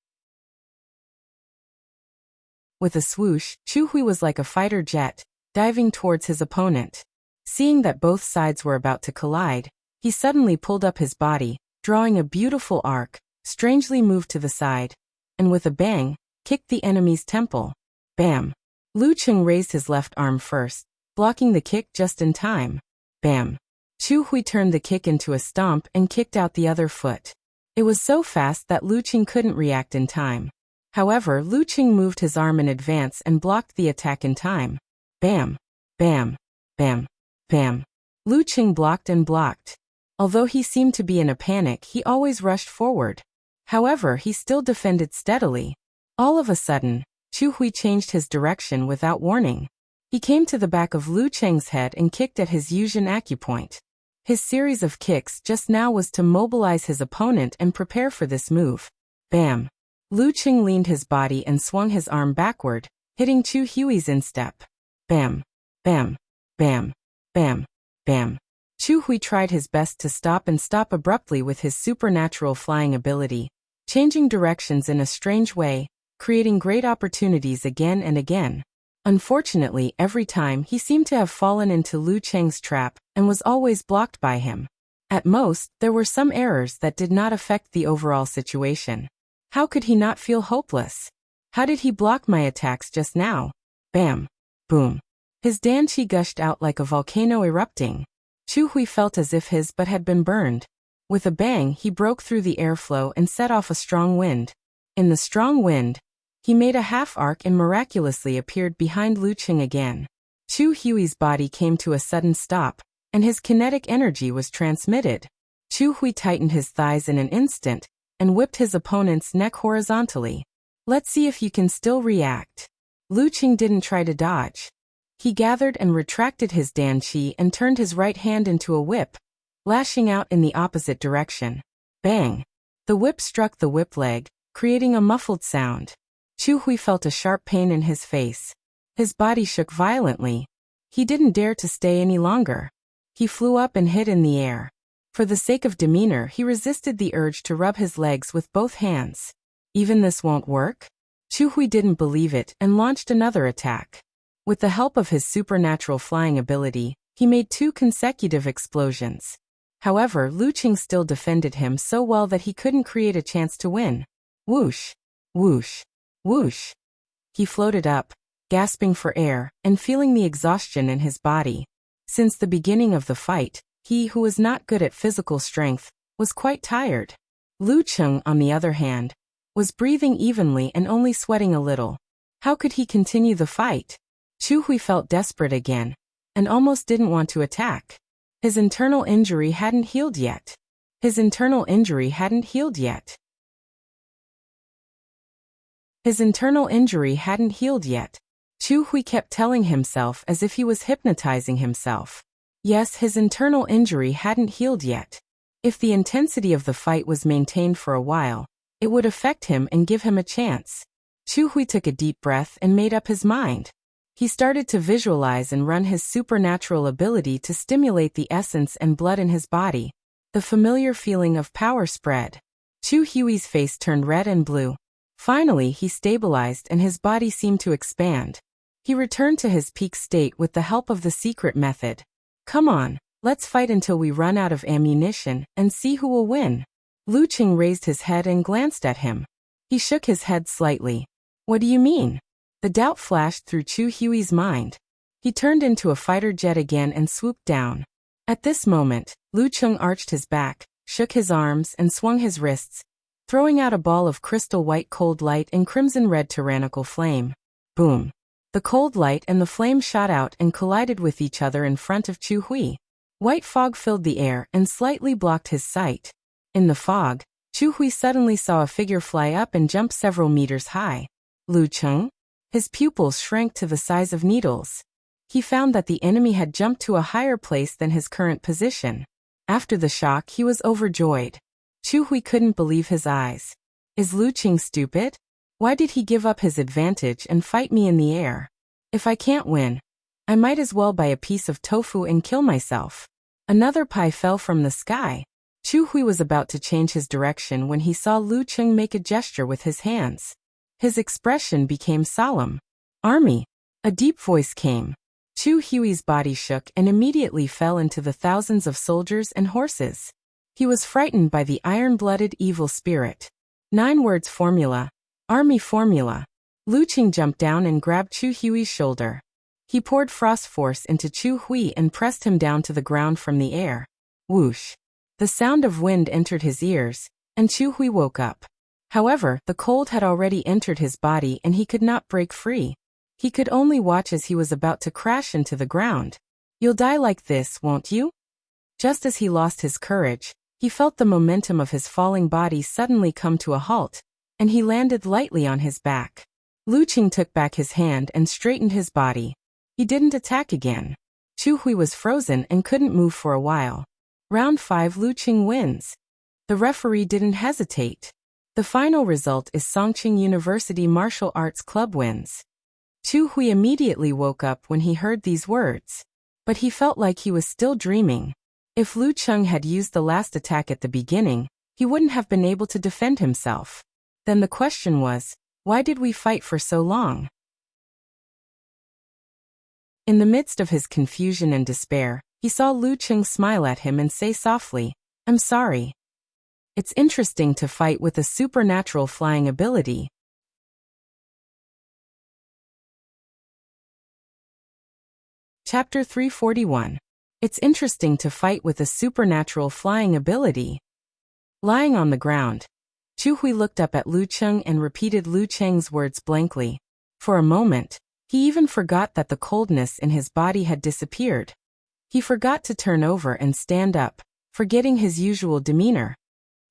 With a swoosh, Chu Hui was like a fighter jet, diving towards his opponent. Seeing that both sides were about to collide, he suddenly pulled up his body, drawing a beautiful arc, strangely moved to the side, and with a bang, kicked the enemy's temple. Bam! Lu Cheng raised his left arm first, blocking the kick just in time. Bam! Chu Hui turned the kick into a stomp and kicked out the other foot. It was so fast that Lu Cheng couldn't react in time. However, Lu Cheng moved his arm in advance and blocked the attack in time. Bam! Bam! Bam! Bam! Lu Cheng blocked and blocked. Although he seemed to be in a panic, he always rushed forward. However, he still defended steadily. All of a sudden, Chu Hui changed his direction without warning. He came to the back of Lu Cheng's head and kicked at his Yuzhen acupoint. His series of kicks just now was to mobilize his opponent and prepare for this move. Bam! Lu Cheng leaned his body and swung his arm backward, hitting Chu Hui's instep. Bam! Bam! Bam! Bam! Bam! Chu Hui tried his best to stop abruptly with his supernatural flying ability, changing directions in a strange way, creating great opportunities again and again. Unfortunately, every time he seemed to have fallen into Lu Cheng's trap and was always blocked by him. At most, there were some errors that did not affect the overall situation. How could he not feel hopeless? How did he block my attacks just now? Bam! Boom! His danqi gushed out like a volcano erupting. Chu Hui felt as if his butt had been burned. With a bang, he broke through the airflow and set off a strong wind. In the strong wind, he made a half-arc and miraculously appeared behind Lu Qing again. Chu Hui's body came to a sudden stop, and his kinetic energy was transmitted. Chu Hui tightened his thighs in an instant, and whipped his opponent's neck horizontally. Let's see if you can still react. Lu Qing didn't try to dodge. He gathered and retracted his Dan Qi and turned his right hand into a whip, lashing out in the opposite direction. Bang! The whip struck the whip leg, creating a muffled sound. Chu Hui felt a sharp pain in his face. His body shook violently. He didn't dare to stay any longer. He flew up and hid in the air. For the sake of demeanor, he resisted the urge to rub his legs with both hands. Even this won't work? Chu Hui didn't believe it and launched another attack. With the help of his supernatural flying ability, he made 2 consecutive explosions. However, Lu Qing still defended him so well that he couldn't create a chance to win. Whoosh! Whoosh! Whoosh! He floated up, gasping for air, and feeling the exhaustion in his body. Since the beginning of the fight, he who was not good at physical strength was quite tired. Lu Qing, on the other hand, was breathing evenly and only sweating a little. How could he continue the fight? Chu Hui felt desperate again, and almost didn't want to attack. His internal injury hadn't healed yet. His internal injury hadn't healed yet. His internal injury hadn't healed yet. Chu Hui kept telling himself as if he was hypnotizing himself. Yes, his internal injury hadn't healed yet. If the intensity of the fight was maintained for a while, it would affect him and give him a chance. Chu Hui took a deep breath and made up his mind. He started to visualize and run his supernatural ability to stimulate the essence and blood in his body. The familiar feeling of power spread. Chu Hui's face turned red and blue. Finally, he stabilized and his body seemed to expand. He returned to his peak state with the help of the secret method. Come on, let's fight until we run out of ammunition and see who will win. Lu Qing raised his head and glanced at him. He shook his head slightly. What do you mean? The doubt flashed through Chu Hui's mind. He turned into a fighter jet again and swooped down. At this moment, Lu Qing arched his back, shook his arms and swung his wrists, throwing out a ball of crystal white cold light and crimson-red tyrannical flame. Boom! The cold light and the flame shot out and collided with each other in front of Chu Hui. White fog filled the air and slightly blocked his sight. In the fog, Chu Hui suddenly saw a figure fly up and jump several meters high. Lu Qing? His pupils shrank to the size of needles. He found that the enemy had jumped to a higher place than his current position. After the shock, he was overjoyed. Chu Hui couldn't believe his eyes. Is Lu Qing stupid? Why did he give up his advantage and fight me in the air? If I can't win, I might as well buy a piece of tofu and kill myself. Another pie fell from the sky. Chu Hui was about to change his direction when he saw Lu Qing make a gesture with his hands. His expression became solemn. Army! A deep voice came. Chu Hui's body shook and immediately fell into the thousands of soldiers and horses. He was frightened by the iron-blooded evil spirit. 9 words formula. Army formula. Lu Qing jumped down and grabbed Chu Hui's shoulder. He poured frost force into Chu Hui and pressed him down to the ground from the air. Whoosh! The sound of wind entered his ears, and Chu Hui woke up. However, the cold had already entered his body and he could not break free. He could only watch as he was about to crash into the ground. You'll die like this, won't you? Just as he lost his courage, he felt the momentum of his falling body suddenly come to a halt, and he landed lightly on his back. Lu Qing took back his hand and straightened his body. He didn't attack again. Chu Hui was frozen and couldn't move for a while. Round 5, Lu Qing wins. The referee didn't hesitate. The final result is Songqing University Martial Arts Club wins. Chu Hui immediately woke up when he heard these words. But he felt like he was still dreaming. If Lu Qing had used the last attack at the beginning, he wouldn't have been able to defend himself. Then the question was, why did we fight for so long? In the midst of his confusion and despair, he saw Lu Qing smile at him and say softly, I'm sorry. It's interesting to fight with a supernatural flying ability. Chapter 341. It's interesting to fight with a supernatural flying ability. Lying on the ground, Chu Hui looked up at Lu Cheng and repeated Lu Cheng's words blankly. For a moment, he even forgot that the coldness in his body had disappeared. He forgot to turn over and stand up, forgetting his usual demeanor.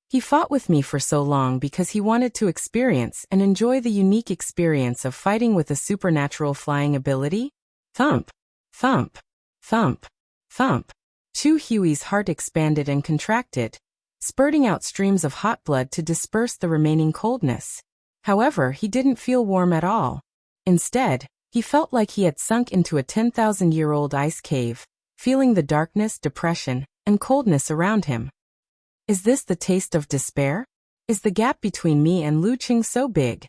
He fought with me for so long because he wanted to experience and enjoy the unique experience of fighting with a supernatural flying ability? Thump, thump, thump, thump. Chu Hui's heart expanded and contracted, spurting out streams of hot blood to disperse the remaining coldness. However, he didn't feel warm at all. Instead, he felt like he had sunk into a 10,000-year-old ice cave, feeling the darkness, depression, and coldness around him. Is this the taste of despair? Is the gap between me and Lu Cheng so big?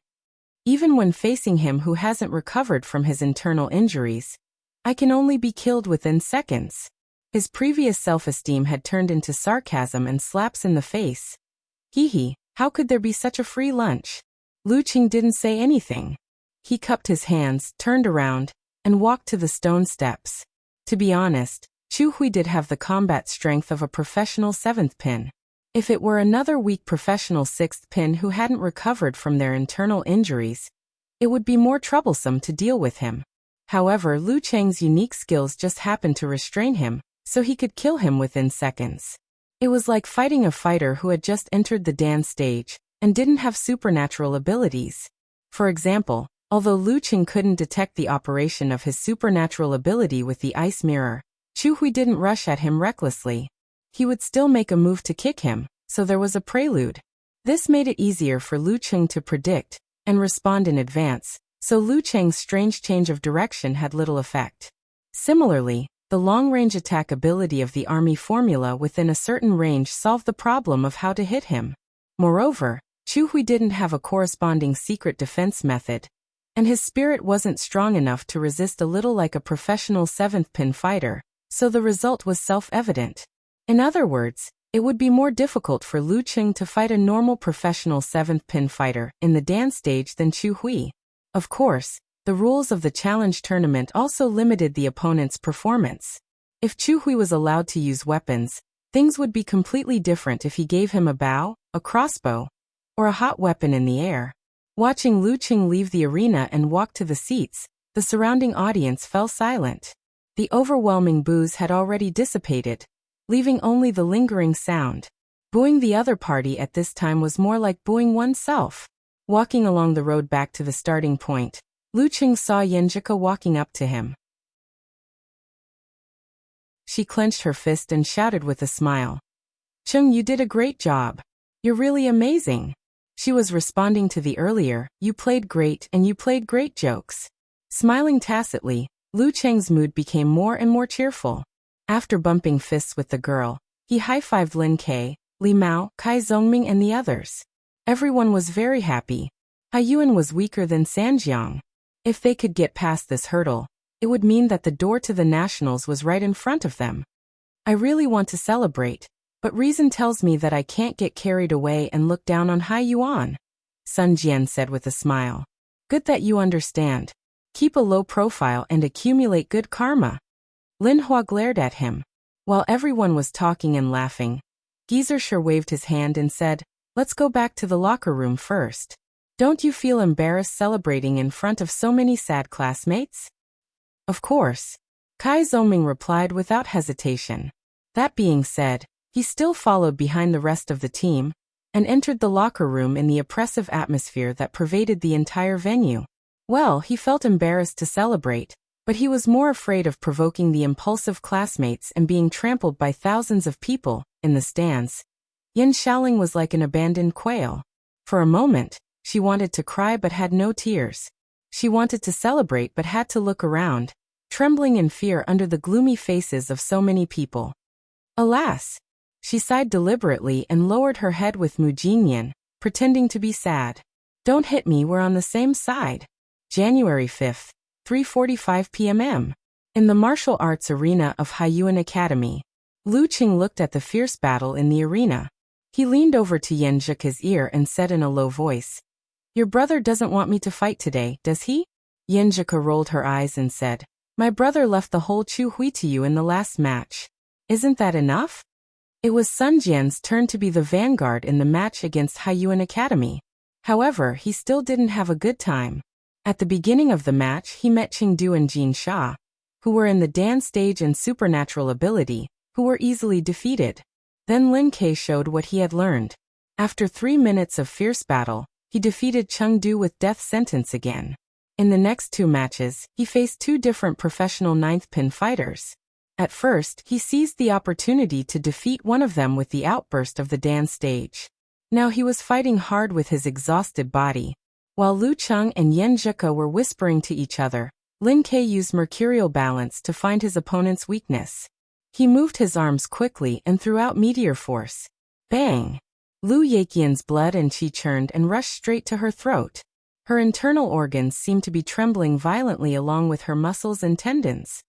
Even when facing him who hasn't recovered from his internal injuries, I can only be killed within seconds. His previous self-esteem had turned into sarcasm and slaps in the face. Hee, how could there be such a free lunch? Lu Cheng didn't say anything. He cupped his hands, turned around, and walked to the stone steps. To be honest, Chu Hui did have the combat strength of a professional 7th pin. If it were another weak professional 6th pin who hadn't recovered from their internal injuries, it would be more troublesome to deal with him. However, Lu Cheng's unique skills just happened to restrain him, so he could kill him within seconds. It was like fighting a fighter who had just entered the dance stage and didn't have supernatural abilities. For example, although Lu Cheng couldn't detect the operation of his supernatural ability with the ice mirror, Chu Hui didn't rush at him recklessly. He would still make a move to kick him, so there was a prelude. This made it easier for Lu Cheng to predict and respond in advance, so Lu Cheng's strange change of direction had little effect. Similarly, the long-range attack ability of the army formula within a certain range solved the problem of how to hit him. Moreover, Chu Hui didn't have a corresponding secret defense method, and his spirit wasn't strong enough to resist a little like a professional 7th pin fighter, so the result was self-evident. In other words, it would be more difficult for Lu Cheng to fight a normal professional 7th pin fighter in the dance stage than Chu Hui. Of course, the rules of the challenge tournament also limited the opponent's performance. If Chu Hui was allowed to use weapons, things would be completely different if he gave him a bow, a crossbow, or a hot weapon in the air. Watching Lu Cheng leave the arena and walk to the seats, the surrounding audience fell silent. The overwhelming boos had already dissipated, leaving only the lingering sound. Booing the other party at this time was more like booing oneself. Walking along the road back to the starting point, Lu Cheng saw Yenjika walking up to him. She clenched her fist and shouted with a smile. "Cheng, you did a great job. You're really amazing." She was responding to the earlier, "You played great and you played great" jokes. Smiling tacitly, Lu Cheng's mood became more and more cheerful. After bumping fists with the girl, he high-fived Lin Ke, Li Mao, Kai Zongming and the others. Everyone was very happy. Haiyuan was weaker than Sanjiang. If they could get past this hurdle, it would mean that the door to the nationals was right in front of them. I really want to celebrate, but reason tells me that I can't get carried away and look down on Haiyuan, Sun Jian said with a smile. Good that you understand. Keep a low profile and accumulate good karma. Lin Hua glared at him. While everyone was talking and laughing, Geyser waved his hand and said, "Let's go back to the locker room first. Don't you feel embarrassed celebrating in front of so many sad classmates?" "Of course," Kai Zongming replied without hesitation. That being said, he still followed behind the rest of the team and entered the locker room in the oppressive atmosphere that pervaded the entire venue. Well, he felt embarrassed to celebrate, but he was more afraid of provoking the impulsive classmates and being trampled by thousands of people in the stands. Yin Xiaoling was like an abandoned quail. For a moment, she wanted to cry but had no tears. She wanted to celebrate but had to look around, trembling in fear under the gloomy faces of so many people. Alas! She sighed deliberately and lowered her head with Mujinyan, pretending to be sad. "Don't hit me, we're on the same side." January 5th, 3:45 p.m. In the martial arts arena of Haiyuan Academy, Lu Cheng looked at the fierce battle in the arena. He leaned over to Yenjika's ear and said in a low voice, "Your brother doesn't want me to fight today, does he?" Yenjika rolled her eyes and said, "My brother left the whole Chu Hui to you in the last match. Isn't that enough? It was Sun Jian's turn to be the vanguard in the match against Haiyuan Academy. However, he still didn't have a good time. At the beginning of the match, he met Qingdu and Jin Sha, who were in the Dan stage and supernatural ability, who were easily defeated. Then Lin Ke showed what he had learned. After 3 minutes of fierce battle, he defeated Chengdu with death sentence again. In the next 2 matches, he faced 2 different professional 9th pin fighters. At first, he seized the opportunity to defeat one of them with the outburst of the Dan stage. Now he was fighting hard with his exhausted body. While Lu Cheng and Yan Zhike were whispering to each other, Lin Ke used mercurial balance to find his opponent's weakness. He moved his arms quickly and threw out meteor force. Bang! Lu Yeqian's blood and qi churned and rushed straight to her throat. Her internal organs seemed to be trembling violently along with her muscles and tendons.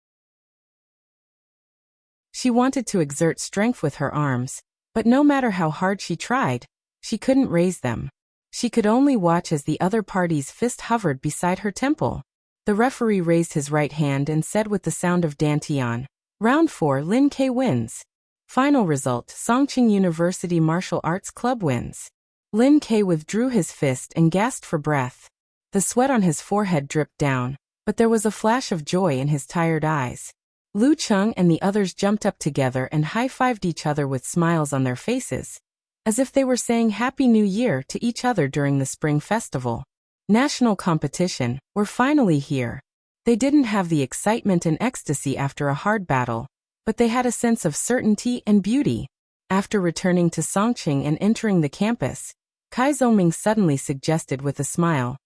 She wanted to exert strength with her arms, but no matter how hard she tried, she couldn't raise them. She could only watch as the other party's fist hovered beside her temple. The referee raised his right hand and said with the sound of dantian, Round 4, Lin Ke wins. Final result, Songqing University Martial Arts Club wins. Lin Ke withdrew his fist and gasped for breath. The sweat on his forehead dripped down, but there was a flash of joy in his tired eyes. Lu Cheng and the others jumped up together and high-fived each other with smiles on their faces, as if they were saying Happy New Year to each other during the Spring Festival. National competition, we're finally here. They didn't have the excitement and ecstasy after a hard battle, but they had a sense of certainty and beauty. After returning to Songqing and entering the campus, Kai Zhongming suddenly suggested with a smile,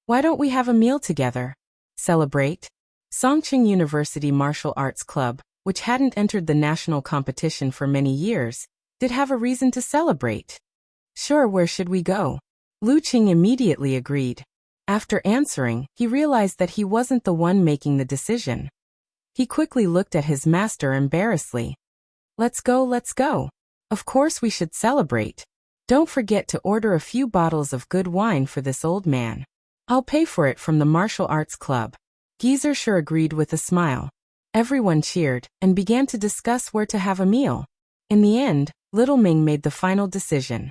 Why don't we have a meal together? Celebrate? Songqing University Martial Arts Club, which hadn't entered the national competition for many years, did have a reason to celebrate. Sure, where should we go? Lu Qing immediately agreed. After answering, he realized that he wasn't the one making the decision. He quickly looked at his master embarrassedly. Let's go, let's go. Of course we should celebrate. Don't forget to order a few bottles of good wine for this old man. I'll pay for it from the martial arts club. Geezer sure agreed with a smile. Everyone cheered and began to discuss where to have a meal. In the end, Little Ming made the final decision.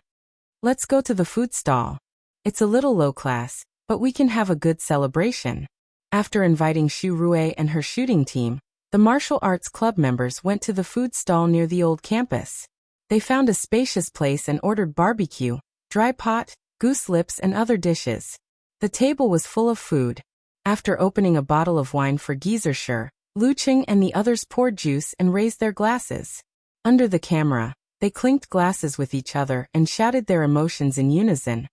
Let's go to the food stall. It's a little low class, but we can have a good celebration. After inviting Xu Rui and her shooting team, the martial arts club members went to the food stall near the old campus. They found a spacious place and ordered barbecue, dry pot, goose lips and other dishes. The table was full of food. After opening a bottle of wine for Geezershire, Lu Qing and the others poured juice and raised their glasses. Under the camera, they clinked glasses with each other and shouted their emotions in unison.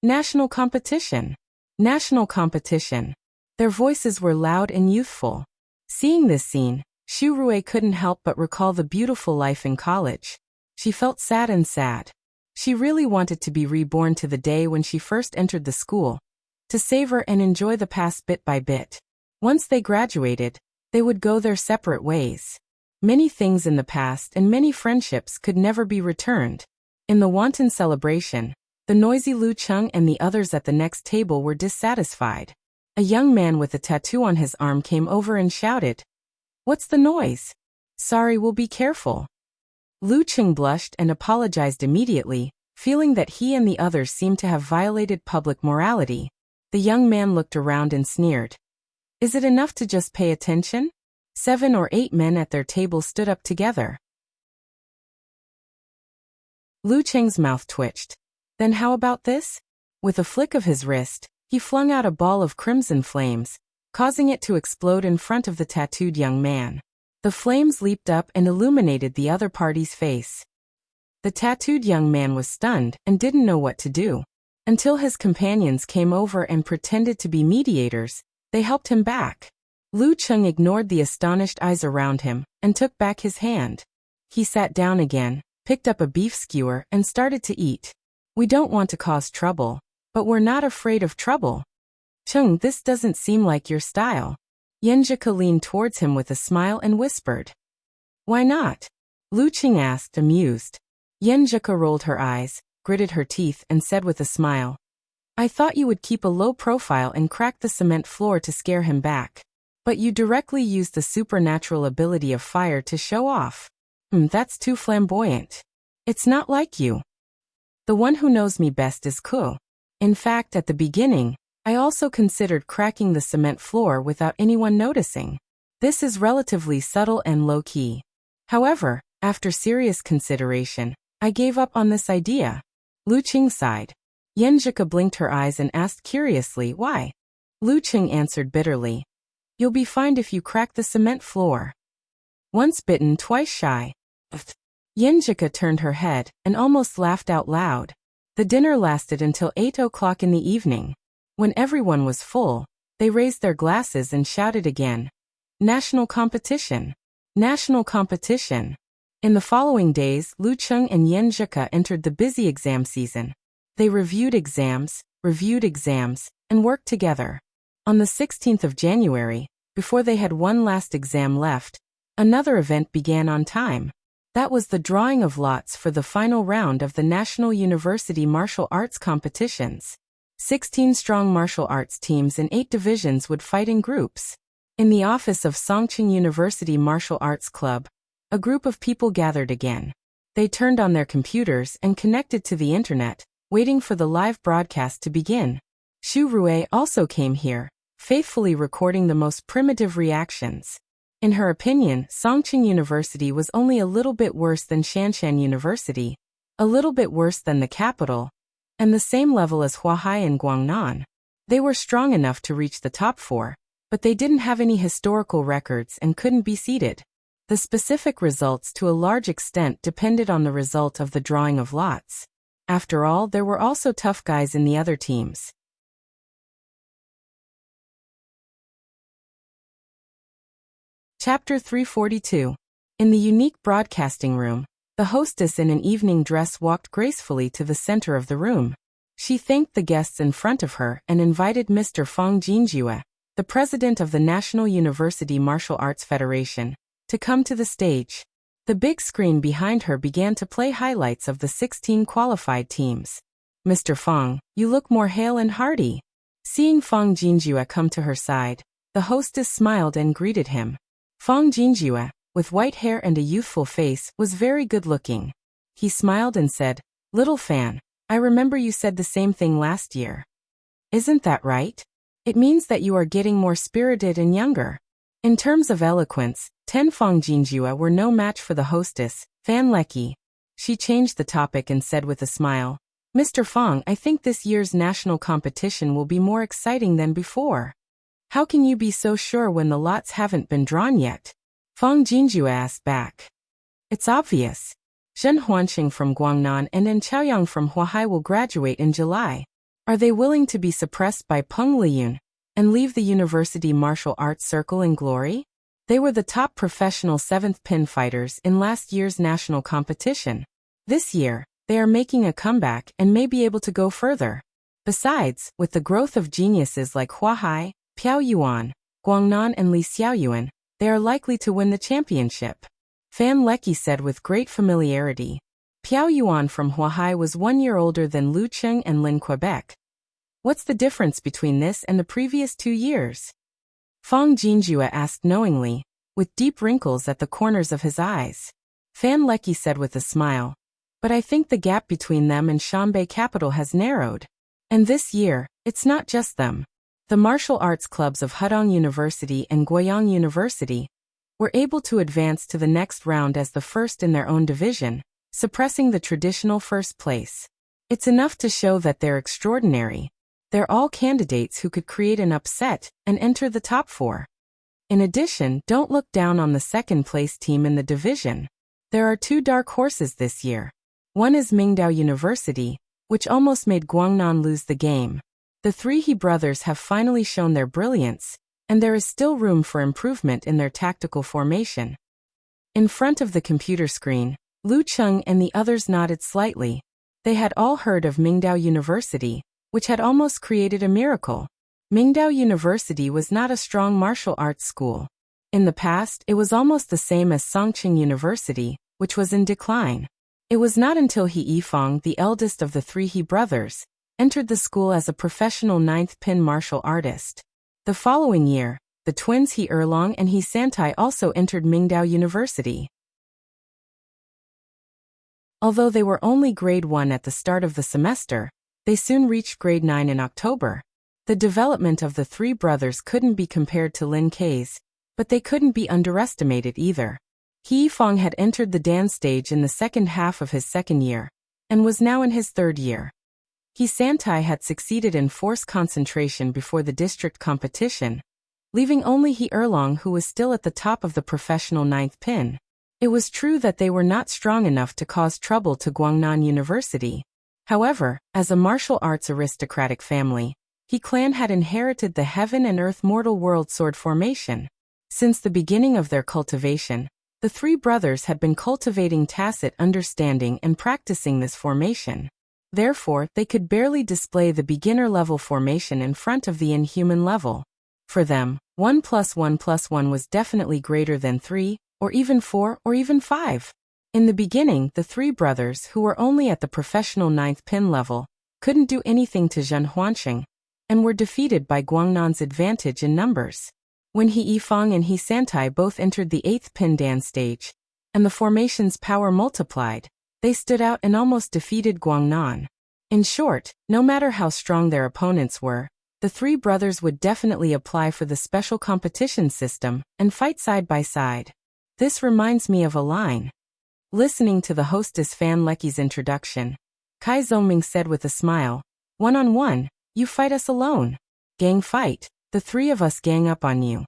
National competition! National competition! Their voices were loud and youthful. Seeing this scene, Xu Rui couldn't help but recall the beautiful life in college. She felt sad and sad. She really wanted to be reborn to the day when she first entered the school, to savor and enjoy the past bit by bit. Once they graduated, they would go their separate ways. Many things in the past and many friendships could never be returned. In the wanton celebration, the noisy Lu Cheng and the others at the next table were dissatisfied. A young man with a tattoo on his arm came over and shouted, What's the noise? Sorry, we'll be careful. Lu Cheng blushed and apologized immediately, feeling that he and the others seemed to have violated public morality. The young man looked around and sneered. Is it enough to just pay attention? 7 or 8 men at their table stood up together. Lu Cheng's mouth twitched. Then how about this? With a flick of his wrist, he flung out a ball of crimson flames, causing it to explode in front of the tattooed young man. The flames leaped up and illuminated the other party's face. The tattooed young man was stunned and didn't know what to do. Until his companions came over and pretended to be mediators, they helped him back. Lu Cheng ignored the astonished eyes around him and took back his hand. He sat down again, picked up a beef skewer and started to eat. We don't want to cause trouble, but we're not afraid of trouble. Cheng, this doesn't seem like your style. Yanjika leaned towards him with a smile and whispered. Why not? Lu Cheng asked, amused. Yanjika rolled her eyes, gritted her teeth and said with a smile. I thought you would keep a low profile and crack the cement floor to scare him back. But you directly used the supernatural ability of fire to show off. That's too flamboyant. It's not like you. The one who knows me best is Ko. In fact, at the beginning, I also considered cracking the cement floor without anyone noticing. This is relatively subtle and low-key. However, after serious consideration, I gave up on this idea. Lu Qing sighed. Yenjika blinked her eyes and asked curiously why. Lu Qing answered bitterly. You'll be fined if you crack the cement floor. Once bitten, twice shy. Yenjika turned her head and almost laughed out loud. The dinner lasted until 8 o'clock in the evening. When everyone was full, they raised their glasses and shouted again. National competition! National competition! In the following days, Lu Qing and Yenjika entered the busy exam season. They reviewed exams, and worked together. On the 16th of January, before they had one last exam left, another event began on time. That was the drawing of lots for the final round of the National University Martial Arts competitions. 16 strong martial arts teams in 8 divisions would fight in groups. In the office of Songqing University Martial Arts Club, a group of people gathered again. They turned on their computers and connected to the internet, waiting for the live broadcast to begin. Xu Rui also came here, faithfully recording the most primitive reactions. In her opinion, Songqing University was only a little bit worse than Shanshan University, a little bit worse than the capital, and the same level as Huahai and Guangnan. They were strong enough to reach the top 4, but they didn't have any historical records and couldn't be seeded. The specific results to a large extent depended on the result of the drawing of lots. After all, there were also tough guys in the other teams. Chapter 342. In the unique broadcasting room, the hostess in an evening dress walked gracefully to the center of the room. She thanked the guests in front of her and invited Mr. Fang Jinjue, the president of the National University Martial Arts Federation, to come to the stage. The big screen behind her began to play highlights of the 16 qualified teams. Mr. Fang, you look more hale and hearty. Seeing Fang Jinjue come to her side, the hostess smiled and greeted him. Fang Jinjue, with white hair and a youthful face, was very good-looking. He smiled and said, Little fan, I remember you said the same thing last year. Isn't that right? It means that you are getting more spirited and younger. In terms of eloquence, 10 Fang Jinjue were no match for the hostess, Fan Leki. She changed the topic and said with a smile, Mr. Fang, I think this year's national competition will be more exciting than before. How can you be so sure when the lots haven't been drawn yet? Fang Jinjue asked back. It's obvious. Zhen Huanqing from Guangnan and En Chaoyang from Huahai will graduate in July. Are they willing to be suppressed by Peng Liyun and leave the university martial arts circle in glory? They were the top professional 7th pin fighters in last year's national competition. This year, they are making a comeback and may be able to go further. Besides, with the growth of geniuses like Huahai, Piao Yuan, Guangnan and Li Xiaoyuan, they are likely to win the championship. Fan Leki said with great familiarity. Piao Yuan from Huahai was 1 year older than Lu Qing and Lin Quebec. What's the difference between this and the previous 2 years? Fang Jinjue asked knowingly, with deep wrinkles at the corners of his eyes. Fan Leki said with a smile. But I think the gap between them and Shanbei capital has narrowed. And this year, it's not just them. The martial arts clubs of Hudong University and Guiyang University were able to advance to the next round as the first in their own division, suppressing the traditional first place. It's enough to show that they're extraordinary. They're all candidates who could create an upset and enter the top 4. In addition, don't look down on the second place team in the division. There are 2 dark horses this year. One is Mingdao University, which almost made Guangnan lose the game. The 3 He brothers have finally shown their brilliance, and there is still room for improvement in their tactical formation. In front of the computer screen, Lu Qing and the others nodded slightly. They had all heard of Mingdao University, which had almost created a miracle. Mingdao University was not a strong martial arts school. In the past, it was almost the same as Songqing University, which was in decline. It was not until He Yifang, the eldest of the 3 He brothers, entered the school as a professional 9th pin martial artist. The following year, the twins He Erlong and He Santai also entered Mingdao University. Although they were only grade 1 at the start of the semester, they soon reached grade 9 in October. The development of the three brothers couldn't be compared to Lin Kei's, but they couldn't be underestimated either. He Yifeng had entered the dance stage in the second half of his second year, and was now in his third year. He Santai had succeeded in force concentration before the district competition, leaving only He Erlong, who was still at the top of the professional 9th pin. It was true that they were not strong enough to cause trouble to Guangnan University. However, as a martial arts aristocratic family, He clan had inherited the heaven and earth mortal world sword formation. Since the beginning of their cultivation, the three brothers had been cultivating tacit understanding and practicing this formation. Therefore, they could barely display the beginner-level formation in front of the inhuman level. For them, 1 + 1 + 1 was definitely greater than 3, or even 4, or even 5. In the beginning, the three brothers, who were only at the professional 9th pin level, couldn't do anything to Zhen Huanqing, and were defeated by Guangnan's advantage in numbers. When He Yifeng and He Santai both entered the 8th pin dance stage, and the formation's power multiplied, they stood out and almost defeated Guangnan. In short, no matter how strong their opponents were, the three brothers would definitely apply for the special competition system and fight side by side. This reminds me of a line. Listening to the hostess Fan Leki's introduction, Kai Zhongming said with a smile, "One-on-one, you fight us alone. Gang fight, the three of us gang up on you."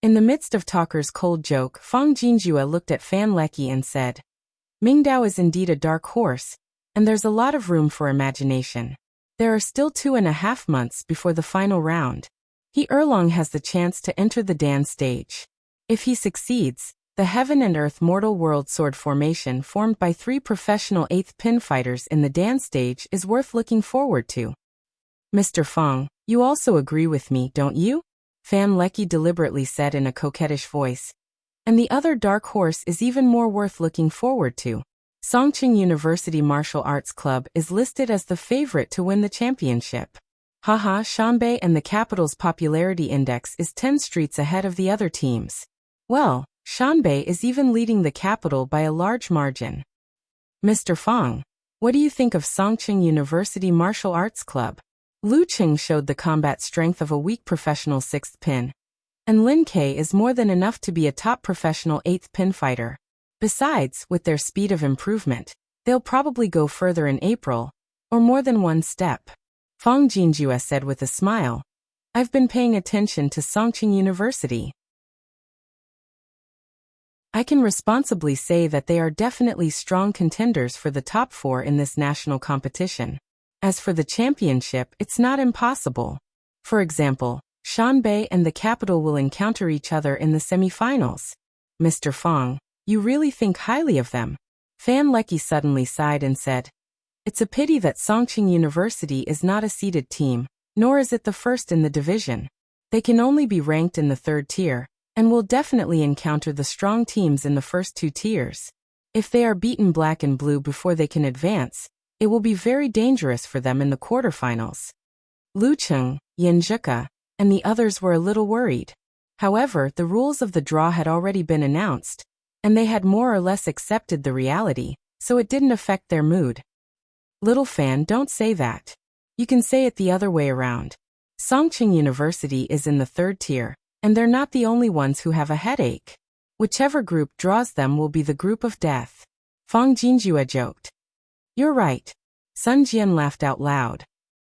In the midst of talkers' cold joke, Fang Jinjue looked at Fan Leki and said, "Mingdao is indeed a dark horse, and there's a lot of room for imagination. There are still 2.5 months before the final round. He Erlong has the chance to enter the Dan stage. If he succeeds, the Heaven and Earth Mortal World Sword formation formed by 3 professional 8th pin fighters in the Dan stage is worth looking forward to." "Mr. Fang, you also agree with me, don't you?" Fan Leki deliberately said in a coquettish voice. "And the other dark horse is even more worth looking forward to. Songqing University Martial Arts Club is listed as the favorite to win the championship. Haha, Shanbei and the capital's popularity index is 10 streets ahead of the other teams. Well, Shanbei is even leading the capital by a large margin. Mr. Fang, what do you think of Songqing University Martial Arts Club? Lu Qing showed the combat strength of a weak professional 6th pin, and Lin Kei is more than enough to be a top professional 8th pin fighter. Besides, with their speed of improvement, they'll probably go further in April, or more than one step." Fang Jinjue said with a smile, "I've been paying attention to Songqing University. I can responsibly say that they are definitely strong contenders for the top 4 in this national competition. As for the championship, it's not impossible. For example, Shanbei and the capital will encounter each other in the semifinals. Mr. Fang, you really think highly of them." Fan Leki suddenly sighed and said, "It's a pity that Songqing University is not a seeded team, nor is it the first in the division. They can only be ranked in the 3rd tier, and will definitely encounter the strong teams in the first 2 tiers. If they are beaten black and blue before they can advance, it will be very dangerous for them in the quarterfinals." Lu Qing, Yin Zhika, and the others were a little worried. However, the rules of the draw had already been announced, and they had more or less accepted the reality, so it didn't affect their mood. "Little Fan, don't say that. You can say it the other way around. Songqing University is in the 3rd tier, and they're not the only ones who have a headache. Whichever group draws them will be the group of death." Fang Jinjue joked. "You're right." Sun Jian laughed out loud.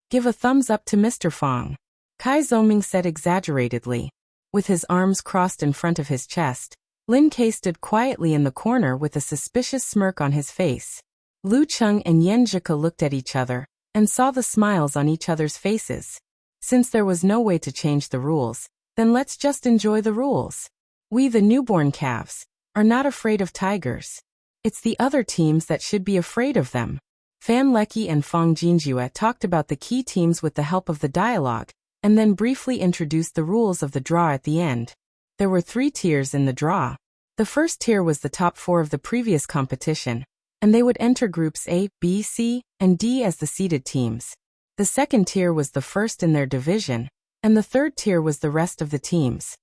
"Give a thumbs up to Mr. Fang," Kai Zhongming said exaggeratedly. With his arms crossed in front of his chest, Lin Kei stood quietly in the corner with a suspicious smirk on his face. Lu Qing and Yen Zhika looked at each other, and saw the smiles on each other's faces. Since there was no way to change the rules, then let's just enjoy the rules. We, the newborn calves, are not afraid of tigers. It's the other teams that should be afraid of them. Fan Leki and Fang Jinjue talked about the key teams with the help of the dialogue, and then briefly introduced the rules of the draw at the end. There were 3 tiers in the draw. The first tier was the top 4 of the previous competition, and they would enter groups A, B, C, and D as the seeded teams. The second tier was the first in their division, and the third tier was the rest of the teams.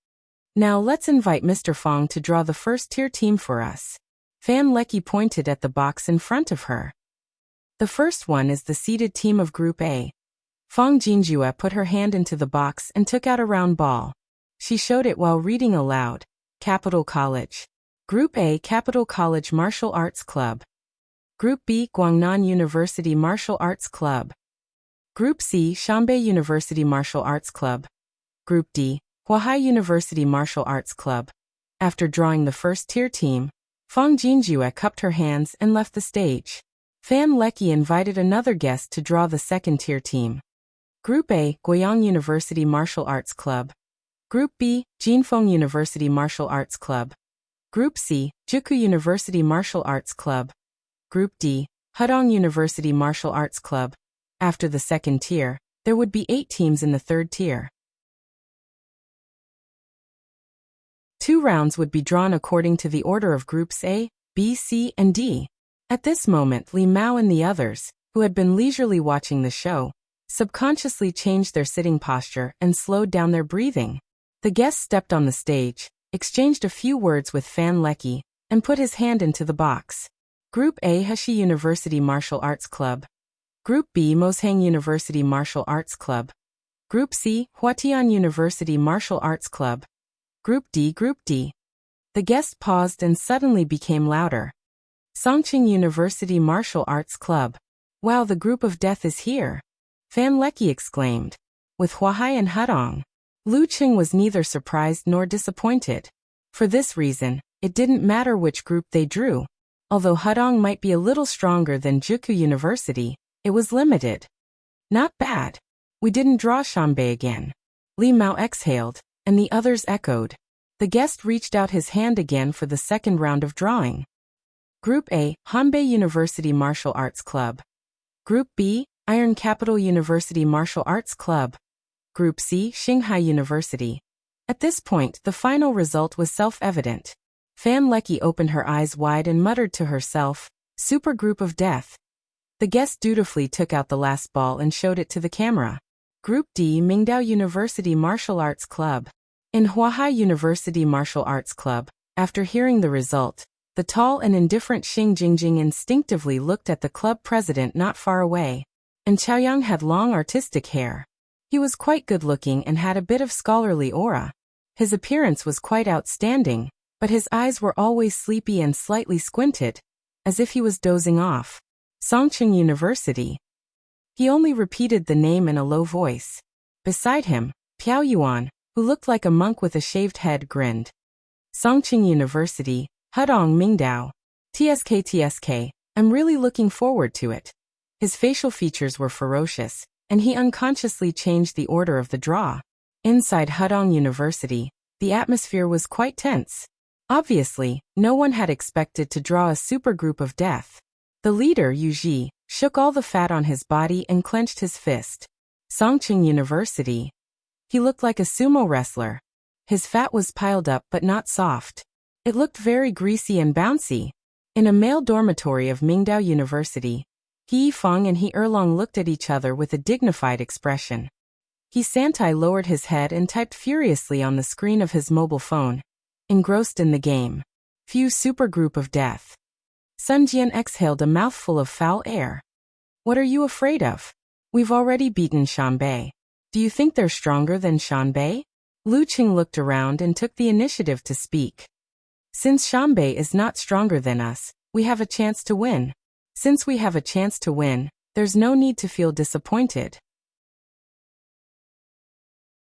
Now let's invite Mr. Fang to draw the first tier team for us. Fan Leki pointed at the box in front of her. The first one is the seeded team of Group A. Fang Jinjue put her hand into the box and took out a round ball. She showed it while reading aloud. Capital College. Group A, Capital College Martial Arts Club. Group B, Guangnan University Martial Arts Club. Group C, Shanbei University Martial Arts Club. Group D, Huahai University Martial Arts Club. After drawing the first-tier team, Fang Jinjue cupped her hands and left the stage. Fan Leki invited another guest to draw the second-tier team. Group A, Guiyang University Martial Arts Club. Group B, Jinfeng University Martial Arts Club. Group C, Juku University Martial Arts Club. Group D, Hudong University Martial Arts Club. After the second tier, there would be 8 teams in the third tier. 2 rounds would be drawn according to the order of Groups A, B, C, and D. At this moment, Li Mao and the others, who had been leisurely watching the show, subconsciously changed their sitting posture and slowed down their breathing. The guest stepped on the stage, exchanged a few words with Fan Leki, and put his hand into the box. Group A, Heshi University Martial Arts Club. Group B, Moshang University Martial Arts Club. Group C, Huatian University Martial Arts Club. Group D. The guest paused and suddenly became louder. Songqing University Martial Arts Club. Wow, the group of death is here! Fan Leki exclaimed. With Huahai and Hudong. Lu Qing was neither surprised nor disappointed. For this reason, it didn't matter which group they drew. Although Hudong might be a little stronger than Juku University, it was limited. Not bad. We didn't draw Shanbei again. Li Mao exhaled, and the others echoed. The guest reached out his hand again for the second round of drawing. Group A, Hanbei University Martial Arts Club. Group B, Iron Capital University Martial Arts Club. Group C, Xinghai University. At this point, the final result was self-evident. Fan Leki opened her eyes wide and muttered to herself, Super Group of Death. The guest dutifully took out the last ball and showed it to the camera. Group D, Mingdao University Martial Arts Club. In Huahai University Martial Arts Club, after hearing the result, the tall and indifferent Xing Jingjing instinctively looked at the club president not far away. And Chaoyang had long artistic hair. He was quite good-looking and had a bit of scholarly aura. His appearance was quite outstanding, but his eyes were always sleepy and slightly squinted, as if he was dozing off. Songqing University. He only repeated the name in a low voice. Beside him, Piao Yuan, who looked like a monk with a shaved head, grinned. Songqing University, Hudong Mingdao. TSK, I'm really looking forward to it. His facial features were ferocious, and he unconsciously changed the order of the draw. Inside Hudong University, the atmosphere was quite tense. Obviously, no one had expected to draw a supergroup of death. The leader, Yu Ji, shook all the fat on his body and clenched his fist. Songqing University. He looked like a sumo wrestler. His fat was piled up but not soft. It looked very greasy and bouncy. In a male dormitory of Mingdao University, He Yifeng and He Erlong looked at each other with a dignified expression. He Santai lowered his head and typed furiously on the screen of his mobile phone. Engrossed in the game. Few supergroup of death. Sun Jian exhaled a mouthful of foul air. What are you afraid of? We've already beaten Shanbei. Do you think they're stronger than Shanbei? Lu Qing looked around and took the initiative to speak. Since Shanbei is not stronger than us, we have a chance to win. Since we have a chance to win, there's no need to feel disappointed.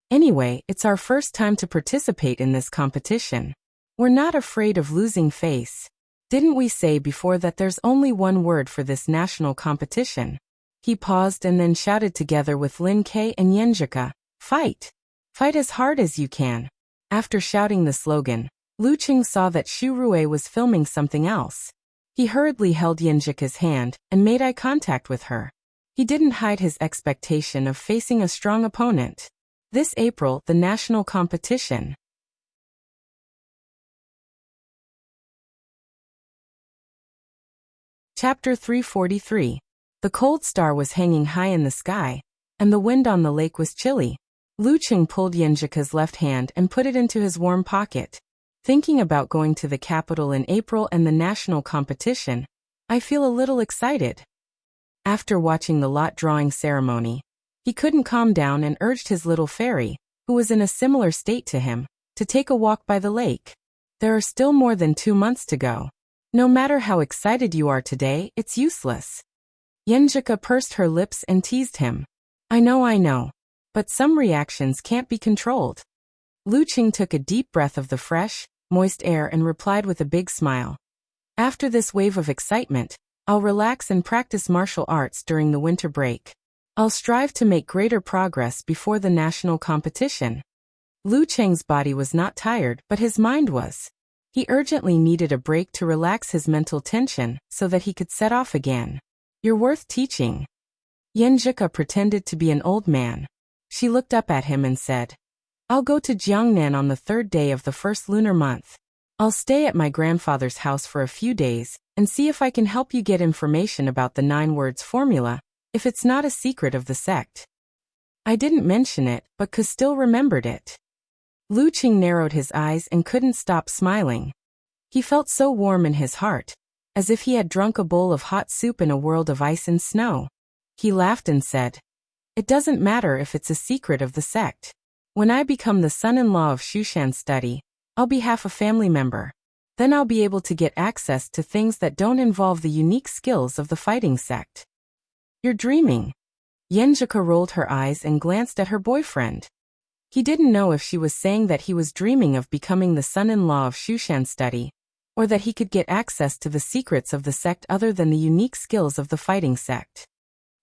Anyway, it's our first time to participate in this competition. We're not afraid of losing face. Didn't we say before that there's only one word for this national competition? He paused and then shouted together with Lin Kei and Yenjika, fight! Fight as hard as you can. After shouting the slogan, Lu Qing saw that Xu Rui was filming something else. He hurriedly held Yenjika's hand and made eye contact with her. He didn't hide his expectation of facing a strong opponent. This April, the national competition. Chapter 343. The cold star was hanging high in the sky, and the wind on the lake was chilly. Lu Qing pulled Yenjika's left hand and put it into his warm pocket. Thinking about going to the capital in April and the national competition, I feel a little excited. After watching the lot drawing ceremony, he couldn't calm down and urged his little fairy, who was in a similar state to him, to take a walk by the lake. There are still more than 2 months to go. No matter how excited you are today, it's useless. Yenjika pursed her lips and teased him. I know. But some reactions can't be controlled. Lu Qing took a deep breath of the fresh, moist air and replied with a big smile. After this wave of excitement, I'll relax and practice martial arts during the winter break. I'll strive to make greater progress before the national competition. Lu Cheng's body was not tired, but his mind was. He urgently needed a break to relax his mental tension so that he could set off again. You're worth teaching. Yenjika pretended to be an old man. She looked up at him and said, I'll go to Jiangnan on the 3rd day of the 1st lunar month. I'll stay at my grandfather's house for a few days and see if I can help you get information about the 9 words formula, if it's not a secret of the sect. I didn't mention it, but Ke still remembered it. Lu Qing narrowed his eyes and couldn't stop smiling. He felt so warm in his heart, as if he had drunk a bowl of hot soup in a world of ice and snow. He laughed and said, It doesn't matter if it's a secret of the sect. When I become the son-in-law of Shushan's study, I'll be half a family member. Then I'll be able to get access to things that don't involve the unique skills of the fighting sect. You're dreaming. Yenjika rolled her eyes and glanced at her boyfriend. He didn't know if she was saying that he was dreaming of becoming the son-in-law of Shushan's study, or that he could get access to the secrets of the sect other than the unique skills of the fighting sect.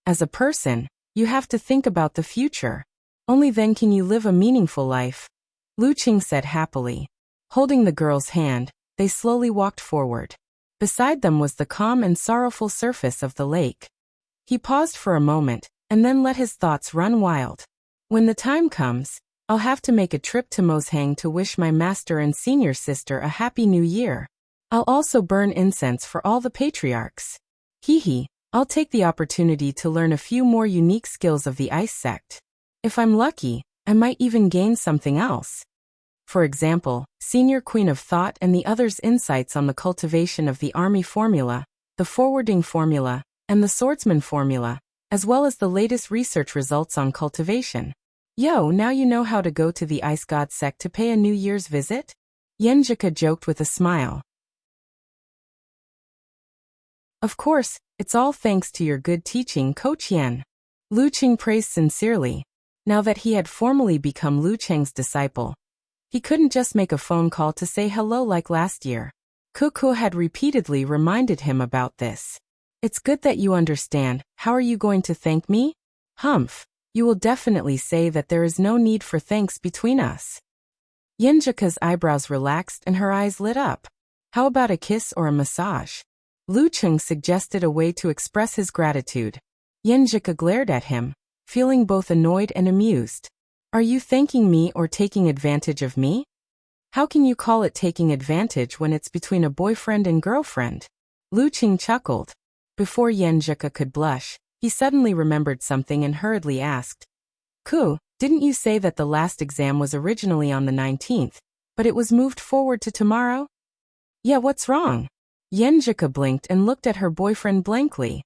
As a person, you have to think about the future. Only then can you live a meaningful life, Lu Qing said happily. Holding the girl's hand, they slowly walked forward. Beside them was the calm and sorrowful surface of the lake. He paused for a moment, and then let his thoughts run wild. When the time comes, I'll have to make a trip to Moshang to wish my master and senior sister a happy new year. I'll also burn incense for all the patriarchs. I'll take the opportunity to learn a few more unique skills of the ice sect. If I'm lucky, I might even gain something else. For example, Senior Queen of Thought and the others' insights on the cultivation of the army formula, the forwarding formula, and the swordsman formula, as well as the latest research results on cultivation. Now you know how to go to the Ice God sect to pay a New Year's visit? Yenjika joked with a smile. Of course, it's all thanks to your good teaching, Coach Yen. Lu Qing praised sincerely. Now that he had formally become Lu Cheng's disciple, he couldn't just make a phone call to say hello like last year. Kuku had repeatedly reminded him about this. It's good that you understand. How are you going to thank me? Humph. You will definitely say that there is no need for thanks between us. Yenjika's eyebrows relaxed and her eyes lit up. How about a kiss or a massage? Lu Qing suggested a way to express his gratitude. Yenjika glared at him, feeling both annoyed and amused. Are you thanking me or taking advantage of me? How can you call it taking advantage when it's between a boyfriend and girlfriend? Lu Qing chuckled. Before Yenjika could blush, he suddenly remembered something and hurriedly asked, Ku, didn't you say that the last exam was originally on the 19th, but it was moved forward to tomorrow? Yeah, what's wrong? Yenjika blinked and looked at her boyfriend blankly.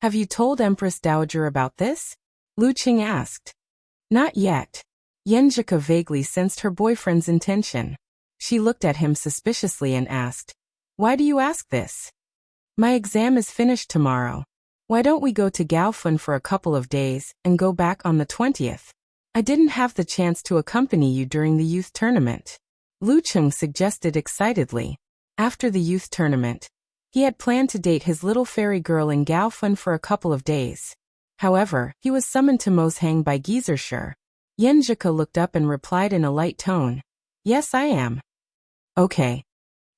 Have you told Empress Dowager about this? Lu Qing asked. Not yet. Yenjika vaguely sensed her boyfriend's intention. She looked at him suspiciously and asked, Why do you ask this? My exam is finished tomorrow. Why don't we go to Gaofun for a couple of days and go back on the 20th? I didn't have the chance to accompany you during the youth tournament. Lu Qing suggested excitedly. After the youth tournament, he had planned to date his little fairy girl in Gaofun for a couple of days. However, he was summoned to Moshang by Gizershur. Yenjika looked up and replied in a light tone, Yes, I am. Okay.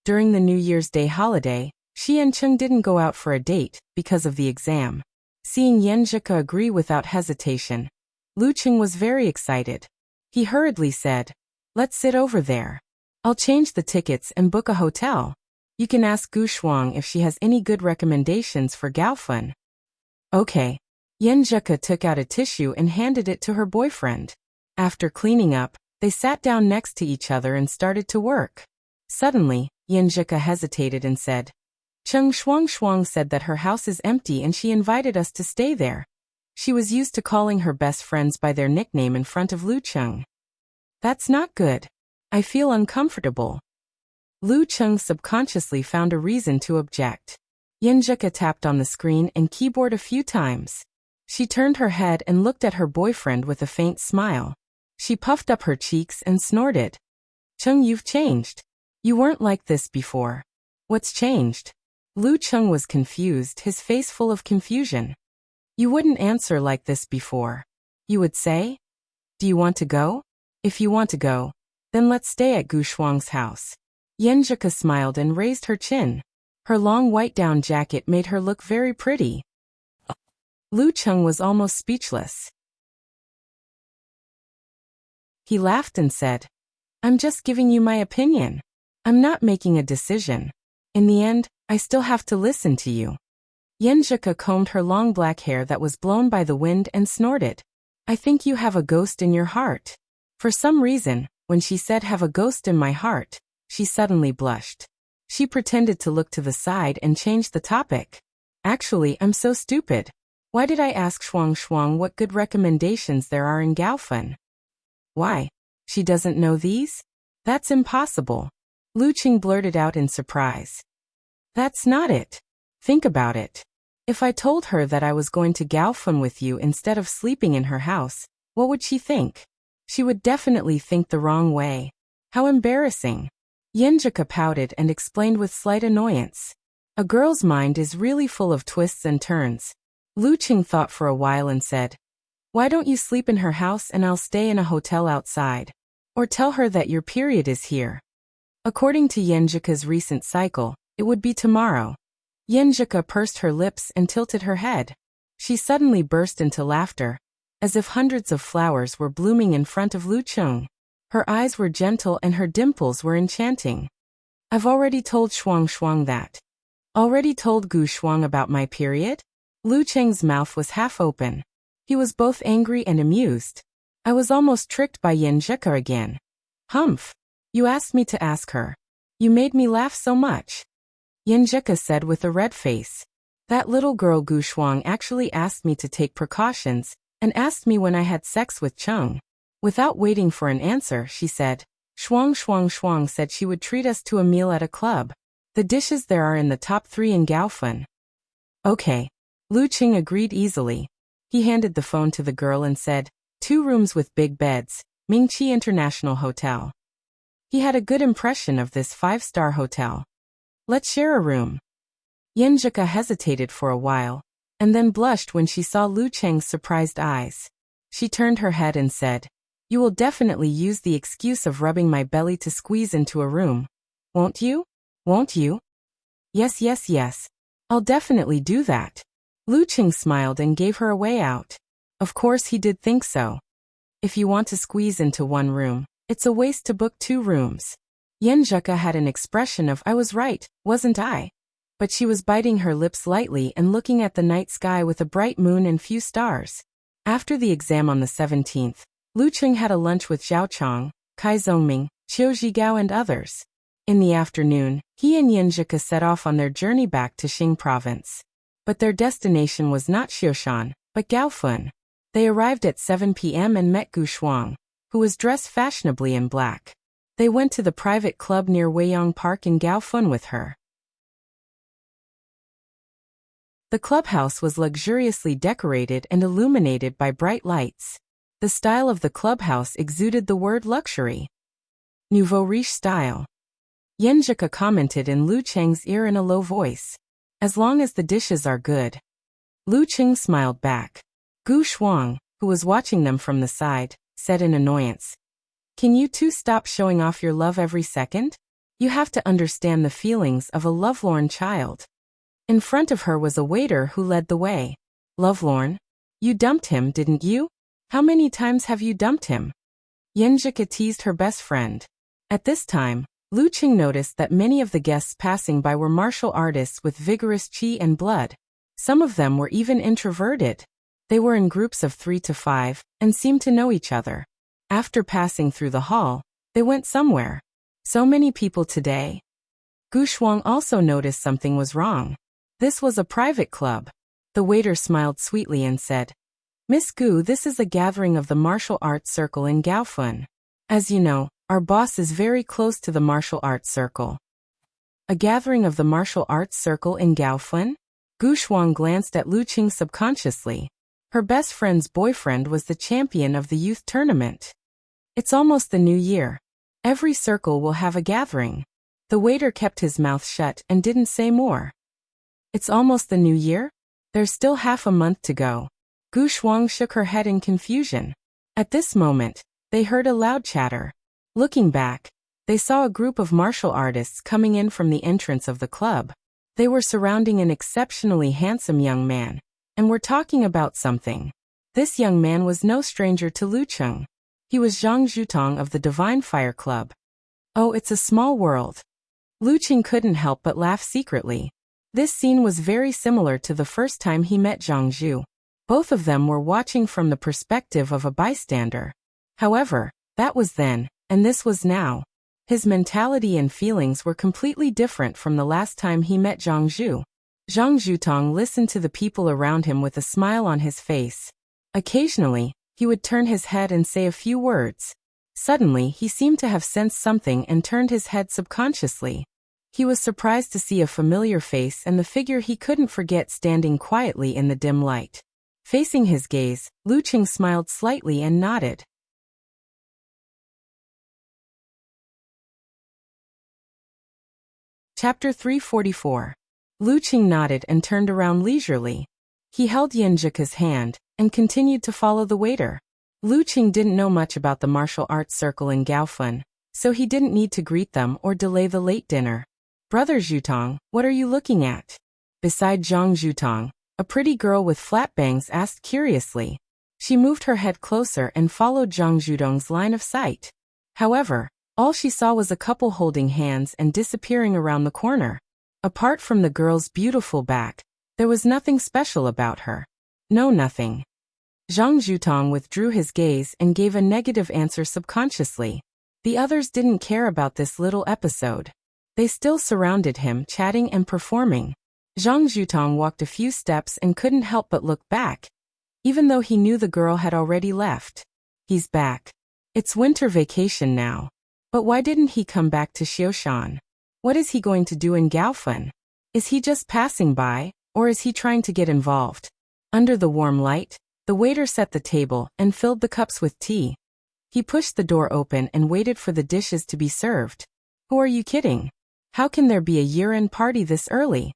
During the New Year's Day holiday, she and Chung didn't go out for a date because of the exam. Seeing Yenjika agree without hesitation, Lu Qing was very excited. He hurriedly said, Let's sit over there. I'll change the tickets and book a hotel. You can ask Gu Shuang if she has any good recommendations for Gaofun. Okay. Yenjika took out a tissue and handed it to her boyfriend. After cleaning up, they sat down next to each other and started to work. Suddenly, Yinjika hesitated and said, Cheng Shuang said that her house is empty and she invited us to stay there. She was used to calling her best friends by their nickname in front of Lu Cheng. That's not good. I feel uncomfortable. Lu Cheng subconsciously found a reason to object. Yinjika tapped on the screen and keyboard a few times. She turned her head and looked at her boyfriend with a faint smile. She puffed up her cheeks and snorted. Cheng, you've changed. You weren't like this before. What's changed? Lu Cheng was confused, his face full of confusion. You wouldn't answer like this before. You would say, do you want to go? If you want to go, then let's stay at Gu Shuang's house. Yinjika smiled and raised her chin. Her long white down jacket made her look very pretty. Lu Cheng was almost speechless. He laughed and said, I'm just giving you my opinion. I'm not making a decision. In the end, I still have to listen to you. Yinjika combed her long black hair that was blown by the wind and snorted. I think you have a ghost in your heart. For some reason, when she said have a ghost in my heart, she suddenly blushed. She pretended to look to the side and changed the topic. Actually, I'm so stupid. Why did I ask Shuang what good recommendations there are in Gaofan? Why? She doesn't know these? That's impossible. Lu Qing blurted out in surprise. That's not it. Think about it. If I told her that I was going to Gaofan with you instead of sleeping in her house, what would she think? She would definitely think the wrong way. How embarrassing. Yinjika pouted and explained with slight annoyance. A girl's mind is really full of twists and turns. Lu Qing thought for a while and said, why don't you sleep in her house and I'll stay in a hotel outside? Or tell her that your period is here. According to Yinjika's recent cycle, it would be tomorrow. Yinjika pursed her lips and tilted her head. She suddenly burst into laughter, as if hundreds of flowers were blooming in front of Lu Qing. Her eyes were gentle and her dimples were enchanting. I've already told Shuang that. Already told Gu Shuang about my period? Lu Cheng's mouth was half open. He was both angry and amused. I was almost tricked by Yinjika again. Humph. You asked me to ask her. You made me laugh so much. Yinjika said with a red face. That little girl Gu Shuang actually asked me to take precautions, and asked me when I had sex with Cheng. Without waiting for an answer, she said, Shuang said she would treat us to a meal at a club. The dishes there are in the top 3 in Gaofan. Okay. Lu Qing agreed easily. He handed the phone to the girl and said, 2 rooms with big beds, Mingqi International Hotel. He had a good impression of this 5-star hotel. Let's share a room. Yinjika hesitated for a while, and then blushed when she saw Lu Cheng's surprised eyes. She turned her head and said, you will definitely use the excuse of rubbing my belly to squeeze into a room. Won't you? Won't you? Yes. I'll definitely do that. Lu Qing smiled and gave her a way out. Of course he did think so. If you want to squeeze into one room, it's a waste to book 2 rooms. Yinjika had an expression of I was right, wasn't I? But she was biting her lips lightly and looking at the night sky with a bright moon and few stars. After the exam on the 17th, Lu Qing had a lunch with Zhao Chong, Kai Zongming, Qiu Zhigao and others. In the afternoon, he and Yinjika set off on their journey back to Xing province. But their destination was not Xiushan, but Gaofan. They arrived at 7 p.m. and met Gu Shuang, who was dressed fashionably in black. They went to the private club near Weiyang Park in Gaofan with her. The clubhouse was luxuriously decorated and illuminated by bright lights. The style of the clubhouse exuded the word luxury. Nouveau riche style. Yinjika commented in Lu Cheng's ear in a low voice. As long as the dishes are good. Lu Qing smiled back. Gu Shuang, who was watching them from the side, said in annoyance. Can you 2 stop showing off your love every second? You have to understand the feelings of a lovelorn child. In front of her was a waiter who led the way. Lovelorn? You dumped him, didn't you? How many times have you dumped him? Yinjika teased her best friend. At this time, Lu Qing noticed that many of the guests passing by were martial artists with vigorous qi and blood. Some of them were even introverted. They were in groups of 3 to 5, and seemed to know each other. After passing through the hall, they went somewhere. So many people today. Gu Shuang also noticed something was wrong. This was a private club. The waiter smiled sweetly and said, Miss Gu, this is a gathering of the martial arts circle in Gaofun. As you know, our boss is very close to the martial arts circle. A gathering of the martial arts circle in Gaofun? Gu Shuang glanced at Lu Qing subconsciously. Her best friend's boyfriend was the champion of the youth tournament. It's almost the new year. Every circle will have a gathering. The waiter kept his mouth shut and didn't say more. It's almost the new year? There's still half a month to go. Gu Shuang shook her head in confusion. At this moment, they heard a loud chatter. Looking back, they saw a group of martial artists coming in from the entrance of the club. They were surrounding an exceptionally handsome young man, and were talking about something. This young man was no stranger to Lu Cheng. He was Zhang Zhutong of the Divine Fire Club. Oh, it's a small world. Lu Qing couldn't help but laugh secretly. This scene was very similar to the first time he met Zhang Zhu. Both of them were watching from the perspective of a bystander. However, that was then, and this was now. His mentality and feelings were completely different from the last time he met Zhang Zhu. Zhang Zhutong listened to the people around him with a smile on his face. Occasionally, he would turn his head and say a few words. Suddenly, he seemed to have sensed something and turned his head subconsciously. He was surprised to see a familiar face and the figure he couldn't forget standing quietly in the dim light. Facing his gaze, Lu Qing smiled slightly and nodded. Chapter 344. Lu Qing nodded and turned around leisurely. He held Yanjika's hand and continued to follow the waiter. Lu Qing didn't know much about the martial arts circle in Gaofun, so he didn't need to greet them or delay the late dinner. Brother Zhutong, what are you looking at? Beside Zhang Zhutong, a pretty girl with flat bangs asked curiously. She moved her head closer and followed Zhang Zhutong's line of sight. However, all she saw was a couple holding hands and disappearing around the corner. Apart from the girl's beautiful back, there was nothing special about her. No, nothing. Zhang Zhutong withdrew his gaze and gave a negative answer subconsciously. The others didn't care about this little episode. They still surrounded him, chatting and performing. Zhang Zhutong walked a few steps and couldn't help but look back, even though he knew the girl had already left. He's back. It's winter vacation now. But why didn't he come back to Xiaoshan? What is he going to do in Gaofun? Is he just passing by, or is he trying to get involved? Under the warm light, the waiter set the table and filled the cups with tea. He pushed the door open and waited for the dishes to be served. Who are you kidding? How can there be a year-end party this early?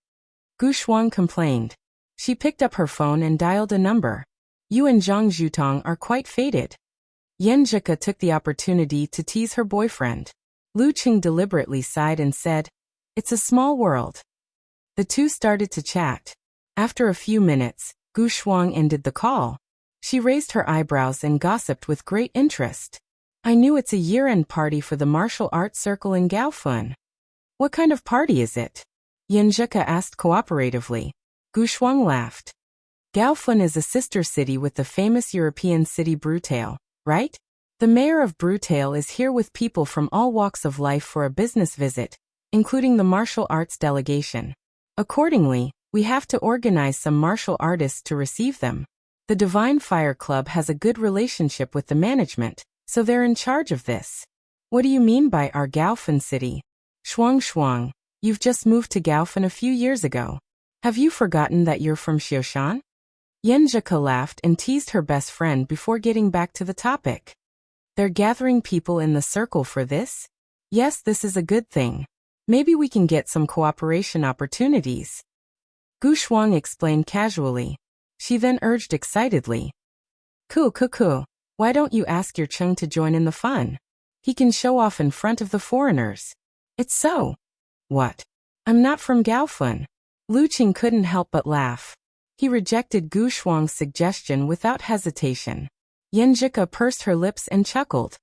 Gu Shuang complained. She picked up her phone and dialed a number. You and Zhang Zhutong are quite faded. Yan Zhika took the opportunity to tease her boyfriend. Lu Qing deliberately sighed and said, It's a small world. The two started to chat. After a few minutes, Gu Shuang ended the call. She raised her eyebrows and gossiped with great interest. I knew it's a year-end party for the martial arts circle in Gaofun. What kind of party is it? Yan Zhika asked cooperatively. Gu Shuang laughed. Gaofun is a sister city with the famous European city Brutale, right? The mayor of Brutale is here with people from all walks of life for a business visit, including the martial arts delegation. Accordingly, we have to organize some martial artists to receive them. The Divine Fire Club has a good relationship with the management, so they're in charge of this. What do you mean by our Gaofun city? Shuang, you've just moved to Gaofun a few years ago. Have you forgotten that you're from Xiaoshan? Yan Zhika laughed and teased her best friend before getting back to the topic. They're gathering people in the circle for this? Yes, this is a good thing. Maybe we can get some cooperation opportunities. Gu Shuang explained casually. She then urged excitedly. Cool. Why don't you ask your Cheng to join in the fun? He can show off in front of the foreigners. It's so. What? I'm not from Gaofun. Lu Qing couldn't help but laugh. He rejected Gu Shuang's suggestion without hesitation. Yan Zhika pursed her lips and chuckled.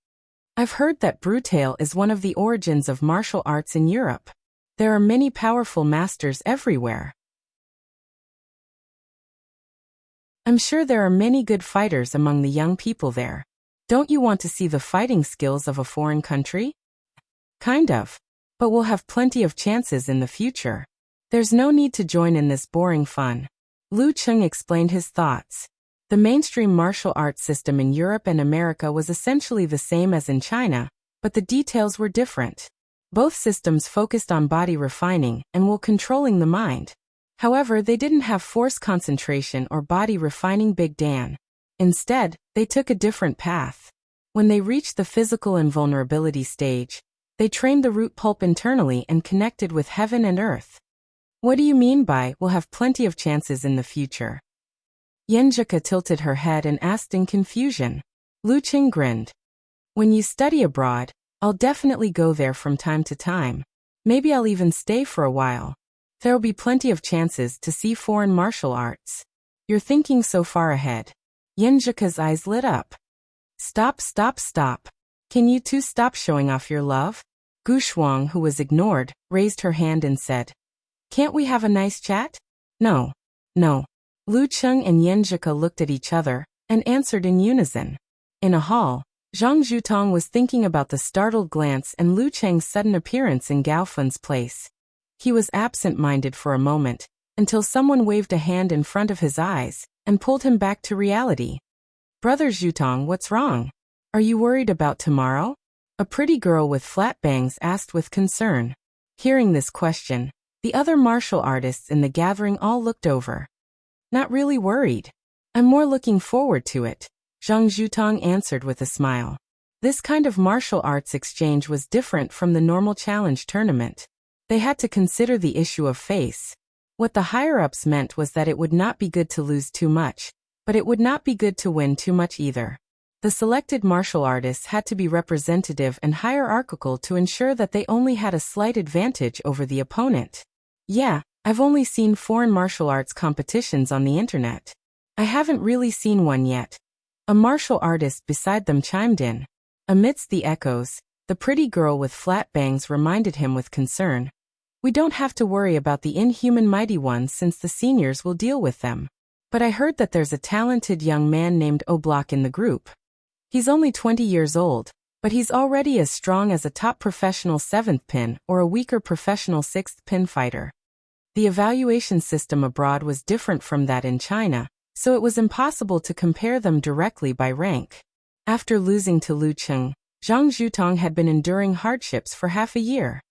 I've heard that Brutale is one of the origins of martial arts in Europe. There are many powerful masters everywhere. I'm sure there are many good fighters among the young people there. Don't you want to see the fighting skills of a foreign country? Kind of. But we'll have plenty of chances in the future. There's no need to join in this boring fun. Lu Cheng explained his thoughts. The mainstream martial arts system in Europe and America was essentially the same as in China, but the details were different. Both systems focused on body refining and will controlling the mind. However, they didn't have force concentration or body refining Big Dan. Instead, they took a different path. When they reached the physical invulnerability stage, they trained the root pulp internally and connected with heaven and earth. What do you mean by, we'll have plenty of chances in the future? Yenjika tilted her head and asked in confusion. Lu Qing grinned. When you study abroad, I'll definitely go there from time to time. Maybe I'll even stay for a while. There'll be plenty of chances to see foreign martial arts. You're thinking so far ahead. Yenjika's eyes lit up. Stop. Can you two stop showing off your love? Gu Shuang, who was ignored, raised her hand and said, Can't we have a nice chat? No. Lu Cheng and Yenjika looked at each other and answered in unison. In a hall, Zhang Zhutong was thinking about the startled glance and Lu Cheng's sudden appearance in Gao Fun's place. He was absent-minded for a moment, until someone waved a hand in front of his eyes and pulled him back to reality. Brother Zhutong, what's wrong? Are you worried about tomorrow? A pretty girl with flat bangs asked with concern. Hearing this question, the other martial artists in the gathering all looked over. Not really worried. I'm more looking forward to it, Zhang Zhutong answered with a smile. This kind of martial arts exchange was different from the normal challenge tournament. They had to consider the issue of face. What the higher-ups meant was that it would not be good to lose too much, but it would not be good to win too much either. The selected martial artists had to be representative and hierarchical to ensure that they only had a slight advantage over the opponent. Yeah, I've only seen foreign martial arts competitions on the internet. I haven't really seen one yet. A martial artist beside them chimed in. Amidst the echoes, the pretty girl with flat bangs reminded him with concern. We don't have to worry about the inhuman mighty ones since the seniors will deal with them. But I heard that there's a talented young man named Oblak in the group. He's only 20 years old, but he's already as strong as a top professional 7th pin or a weaker professional 6th pin fighter. The evaluation system abroad was different from that in China, so it was impossible to compare them directly by rank. After losing to Lu Cheng, Zhang Zhutong had been enduring hardships for half a year.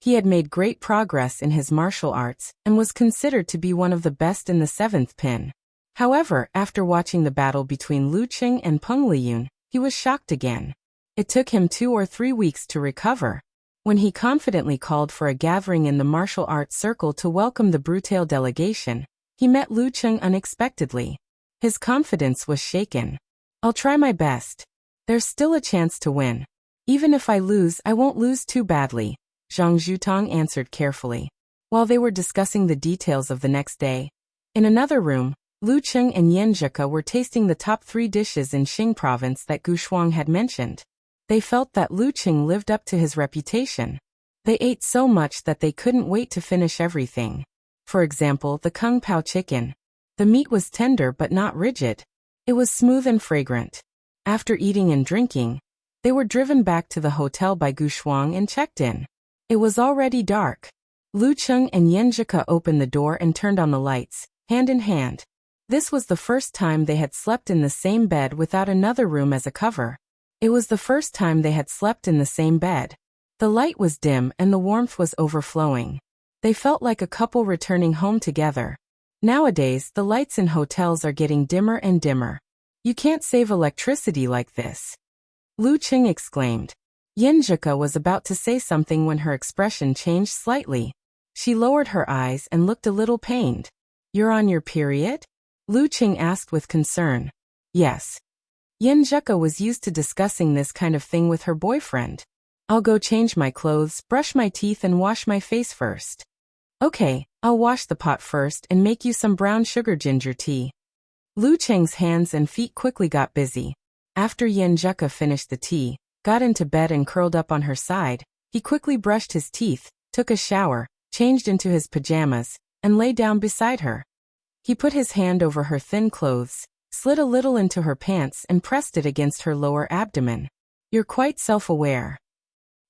He had made great progress in his martial arts and was considered to be one of the best in the 7th pin. However, after watching the battle between Lu Cheng and Peng Liyun, he was shocked again. It took him 2 or 3 weeks to recover. When he confidently called for a gathering in the martial arts circle to welcome the Brutale delegation, he met Lu Cheng unexpectedly. His confidence was shaken. I'll try my best. There's still a chance to win. Even if I lose, I won't lose too badly, Zhang Zhutong answered carefully. While they were discussing the details of the next day, in another room, Lu Cheng and Yenjika were tasting the top 3 dishes in Xing province that Gu Shuang had mentioned. They felt that Lu Cheng lived up to his reputation. They ate so much that they couldn't wait to finish everything. For example, the Kung Pao chicken. The meat was tender but not rigid. It was smooth and fragrant. After eating and drinking, they were driven back to the hotel by Gu Shuang and checked in. It was already dark. Lu Cheng and Yenjika opened the door and turned on the lights, hand in hand. This was the first time they had slept in the same bed without another room as a cover. It was the first time they had slept in the same bed. The light was dim and the warmth was overflowing. They felt like a couple returning home together. Nowadays, the lights in hotels are getting dimmer and dimmer. You can't save electricity like this. Lu Cheng exclaimed. Yenjika was about to say something when her expression changed slightly. She lowered her eyes and looked a little pained. You're on your period? Lu Cheng asked with concern. Yes. Yenjika was used to discussing this kind of thing with her boyfriend. I'll go change my clothes, brush my teeth and wash my face first. Okay, I'll wash the pot first and make you some brown sugar ginger tea. Lu Cheng's hands and feet quickly got busy. After Yenjika finished the tea, got into bed and curled up on her side, he quickly brushed his teeth, took a shower, changed into his pajamas, and lay down beside her. He put his hand over her thin clothes, slid a little into her pants and pressed it against her lower abdomen. You're quite self-aware.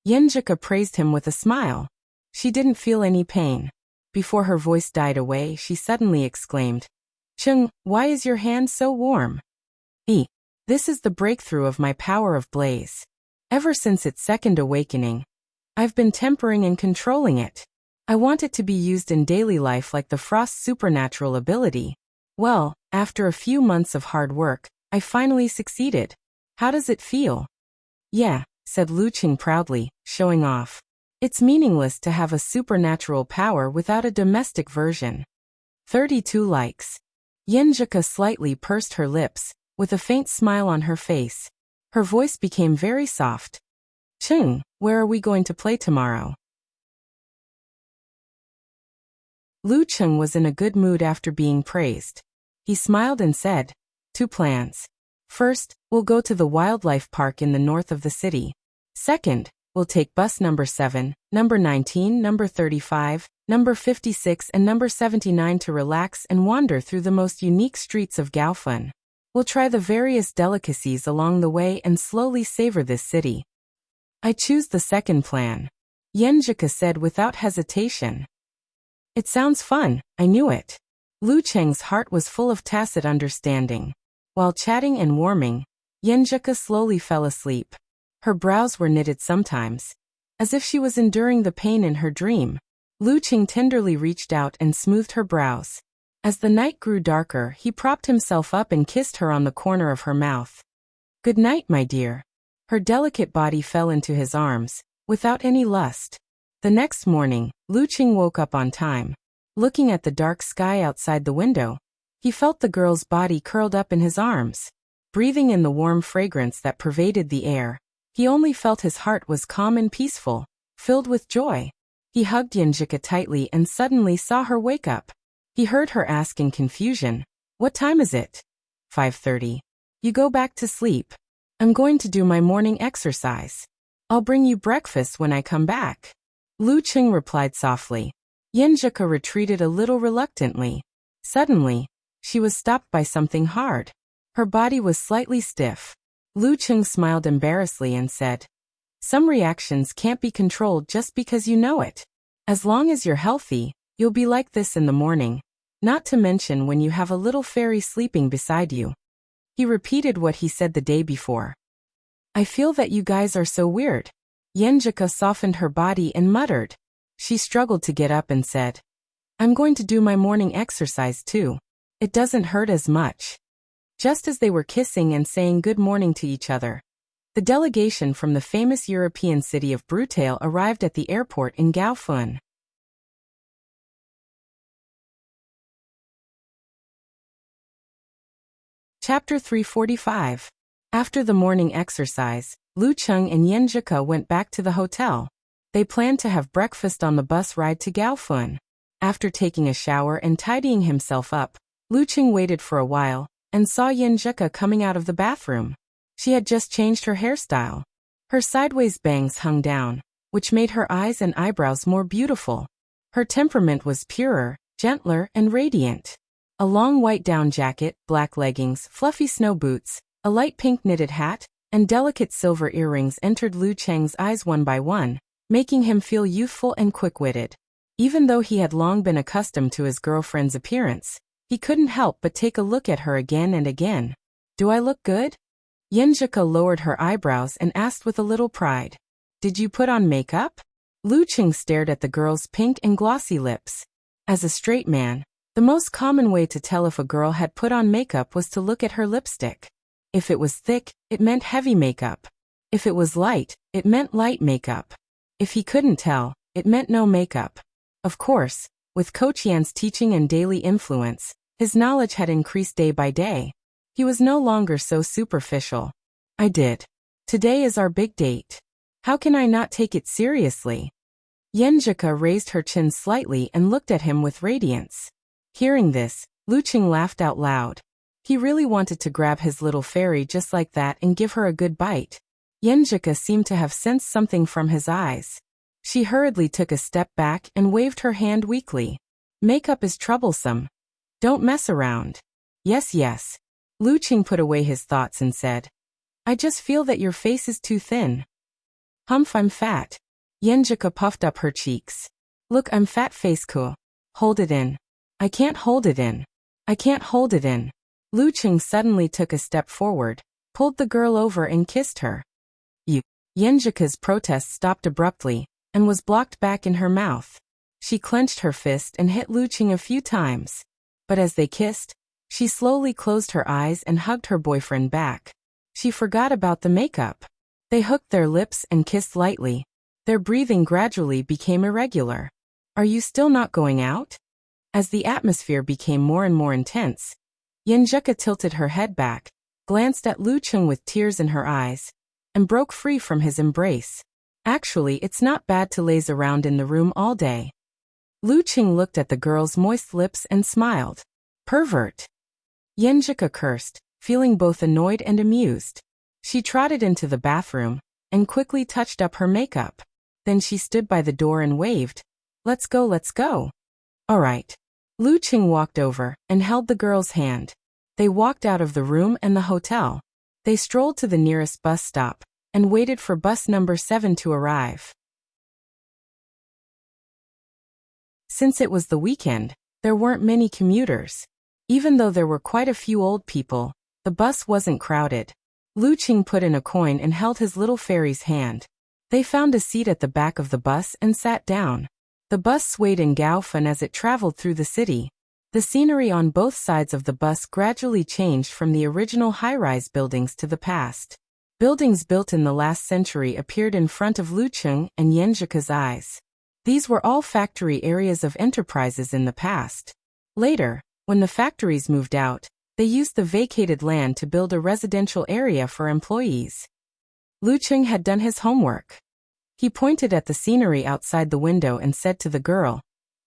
Yenjika praised him with a smile. She didn't feel any pain. Before her voice died away, she suddenly exclaimed, Chung, why is your hand so warm? This is the breakthrough of my power of blaze. Ever since its second awakening, I've been tempering and controlling it. I want it to be used in daily life like the frost's supernatural ability. Well, after a few months of hard work, I finally succeeded. How does it feel? Yeah, said Lu Qing proudly, showing off. It's meaningless to have a supernatural power without a domestic version. 32 likes. Yenjika slightly pursed her lips, with a faint smile on her face. Her voice became very soft. Chung, where are we going to play tomorrow? Lu Chung was in a good mood after being praised. He smiled and said, 2 plans. First, we'll go to the wildlife park in the north of the city. Second, we'll take bus number 7, number 19, number 35, number 56 and number 79 to relax and wander through the most unique streets of Gaofun. We'll try the various delicacies along the way and slowly savor this city. I choose the second plan, Yenjika said without hesitation. It sounds fun, I knew it. Lu Cheng's heart was full of tacit understanding. While chatting and warming, Yenjika slowly fell asleep. Her brows were knitted sometimes, as if she was enduring the pain in her dream. Lu Qing tenderly reached out and smoothed her brows. As the night grew darker, he propped himself up and kissed her on the corner of her mouth. Good night, my dear. Her delicate body fell into his arms, without any lust. The next morning, Lu Qing woke up on time. Looking at the dark sky outside the window, he felt the girl's body curled up in his arms. Breathing in the warm fragrance that pervaded the air, he only felt his heart was calm and peaceful, filled with joy. He hugged Yenjika tightly and suddenly saw her wake up. He heard her ask in confusion, What time is it? 5:30. You go back to sleep. I'm going to do my morning exercise. I'll bring you breakfast when I come back. Lu Qing replied softly. Yenjika retreated a little reluctantly. Suddenly, she was stopped by something hard. Her body was slightly stiff. Lu Qing smiled embarrassedly and said, Some reactions can't be controlled just because you know it. As long as you're healthy, you'll be like this in the morning. Not to mention when you have a little fairy sleeping beside you. He repeated what he said the day before. I feel that you guys are so weird. Yenjika softened her body and muttered. She struggled to get up and said, I'm going to do my morning exercise too. It doesn't hurt as much. Just as they were kissing and saying good morning to each other, the delegation from the famous European city of Brutale arrived at the airport in Gaofun. Chapter 345. After the morning exercise, Lu Cheng and Yenjika went back to the hotel. They planned to have breakfast on the bus ride to Gaofun. After taking a shower and tidying himself up, Lu Cheng waited for a while and saw Yenjika coming out of the bathroom. She had just changed her hairstyle. Her sideways bangs hung down, which made her eyes and eyebrows more beautiful. Her temperament was purer, gentler, and radiant. A long white down jacket, black leggings, fluffy snow boots, a light pink knitted hat, and delicate silver earrings entered Lu Cheng's eyes one by one, making him feel youthful and quick-witted. Even though he had long been accustomed to his girlfriend's appearance, he couldn't help but take a look at her again and again. Do I look good? Yenjika lowered her eyebrows and asked with a little pride. Did you put on makeup? Lu Cheng stared at the girl's pink and glossy lips. As a straight man, the most common way to tell if a girl had put on makeup was to look at her lipstick. If it was thick, it meant heavy makeup. If it was light, it meant light makeup. If he couldn't tell, it meant no makeup. Of course, with Coach Yan's teaching and daily influence, his knowledge had increased day by day. He was no longer so superficial. I did. Today is our big date. How can I not take it seriously? Yenjika raised her chin slightly and looked at him with radiance. Hearing this, Lu Cheng laughed out loud. He really wanted to grab his little fairy just like that and give her a good bite. Yenjika seemed to have sensed something from his eyes. She hurriedly took a step back and waved her hand weakly. Makeup is troublesome. Don't mess around. Yes, yes. Lu Cheng put away his thoughts and said, I just feel that your face is too thin. Humph, I'm fat. Yenjika puffed up her cheeks. Look, I'm fat face cool. Hold it in. I can't hold it in. I can't hold it in. Lu Qing suddenly took a step forward, pulled the girl over and kissed her. You. Yenjika's protest stopped abruptly, and was blocked back in her mouth. She clenched her fist and hit Lu Qing a few times. But as they kissed, she slowly closed her eyes and hugged her boyfriend back. She forgot about the makeup. They hooked their lips and kissed lightly. Their breathing gradually became irregular. Are you still not going out? As the atmosphere became more and more intense, Yenjika tilted her head back, glanced at Lu Qing with tears in her eyes, and broke free from his embrace. Actually, it's not bad to laze around in the room all day. Lu Qing looked at the girl's moist lips and smiled. Pervert. Yenjika cursed, feeling both annoyed and amused. She trotted into the bathroom and quickly touched up her makeup. Then she stood by the door and waved. Let's go, let's go. All right. Lu Qing walked over and held the girl's hand. They walked out of the room and the hotel. They strolled to the nearest bus stop and waited for bus number 7 to arrive. Since it was the weekend, there weren't many commuters. Even though there were quite a few old people, the bus wasn't crowded. Lu Qing put in a coin and held his little fairy's hand. They found a seat at the back of the bus and sat down. The bus swayed in Gaofan as it traveled through the city. The scenery on both sides of the bus gradually changed from the original high-rise buildings to the past. Buildings built in the last century appeared in front of Lu Qing and Yenjika's eyes. These were all factory areas of enterprises in the past. Later, when the factories moved out, they used the vacated land to build a residential area for employees. Lu Qing had done his homework. He pointed at the scenery outside the window and said to the girl,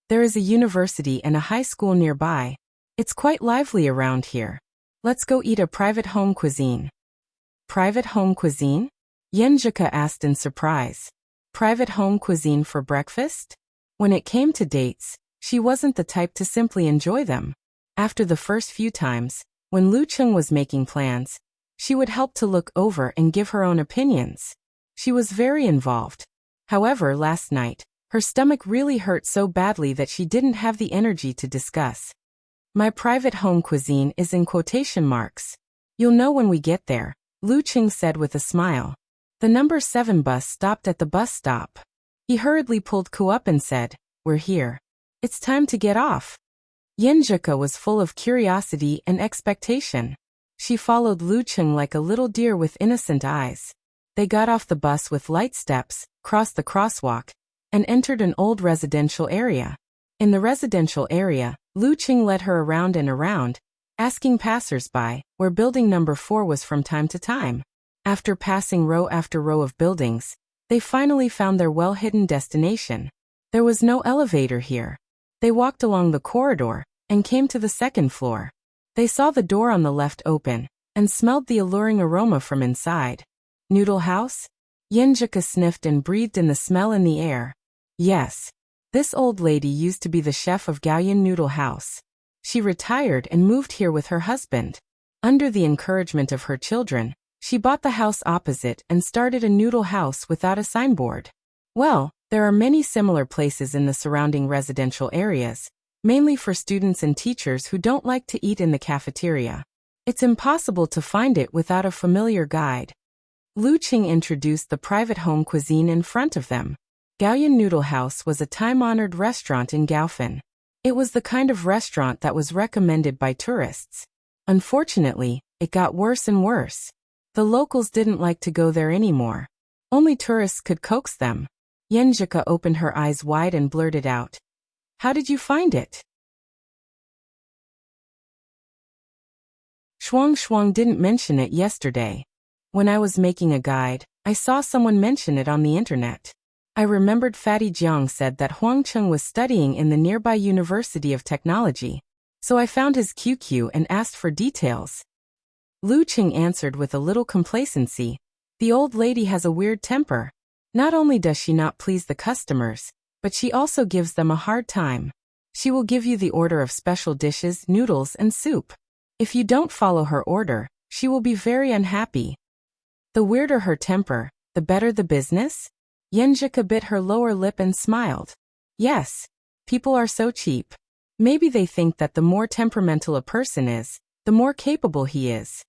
There is a university and a high school nearby. It's quite lively around here. Let's go eat a private home cuisine. Private home cuisine? Yenjika asked in surprise. Private home cuisine for breakfast? When it came to dates, she wasn't the type to simply enjoy them. After the first few times, when Lu Qing was making plans, she would help to look over and give her own opinions. She was very involved. However, last night, her stomach really hurt so badly that she didn't have the energy to discuss. My private home cuisine is in quotation marks. You'll know when we get there, Lu Qing said with a smile. The number 7 bus stopped at the bus stop. He hurriedly pulled Ku up and said, We're here. It's time to get off. Yenjika was full of curiosity and expectation. She followed Lu Qing like a little deer with innocent eyes. They got off the bus with light steps, crossed the crosswalk, and entered an old residential area. In the residential area, Lu Qing led her around and around, asking passers-by where building number 4 was from time to time. After passing row after row of buildings, they finally found their well-hidden destination. There was no elevator here. They walked along the corridor and came to the second floor. They saw the door on the left open and smelled the alluring aroma from inside. Noodle house? Yenjika sniffed and breathed in the smell in the air. Yes. This old lady used to be the chef of Gaoyan Noodle House. She retired and moved here with her husband. Under the encouragement of her children, she bought the house opposite and started a noodle house without a signboard. Well, there are many similar places in the surrounding residential areas, mainly for students and teachers who don't like to eat in the cafeteria. It's impossible to find it without a familiar guide. Lu Qing introduced the private home cuisine in front of them. Gaoyan Noodle House was a time-honored restaurant in Gaofan. It was the kind of restaurant that was recommended by tourists. Unfortunately, it got worse and worse. The locals didn't like to go there anymore. Only tourists could coax them. Yenjika opened her eyes wide and blurted out, How did you find it? Shuang didn't mention it yesterday. When I was making a guide, I saw someone mention it on the internet. I remembered Fatty Jiang said that Huang Cheng was studying in the nearby University of Technology, so I found his QQ and asked for details. Lu Qing answered with a little complacency. The old lady has a weird temper. Not only does she not please the customers, but she also gives them a hard time. She will give you the order of special dishes, noodles, and soup. If you don't follow her order, she will be very unhappy. The weirder her temper, the better the business? Yenjika bit her lower lip and smiled. Yes. People are so cheap. Maybe they think that the more temperamental a person is, the more capable he is.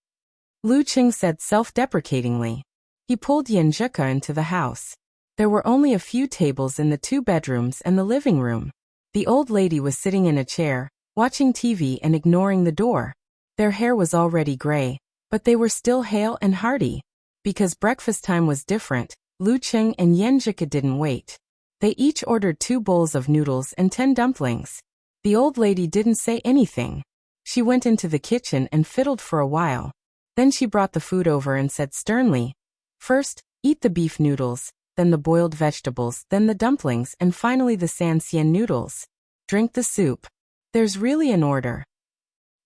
Lu Qing said self-deprecatingly. He pulled Yenjika into the house. There were only a few tables in the 2 bedrooms and the living room. The old lady was sitting in a chair, watching TV and ignoring the door. Their hair was already gray, but they were still hale and hearty. Because breakfast time was different, Lu Qing and Yenjika didn't wait. They each ordered 2 bowls of noodles and 10 dumplings. The old lady didn't say anything. She went into the kitchen and fiddled for a while. Then she brought the food over and said sternly, "First, eat the beef noodles, then the boiled vegetables, then the dumplings, and finally the san-xian noodles. Drink the soup. There's really an order."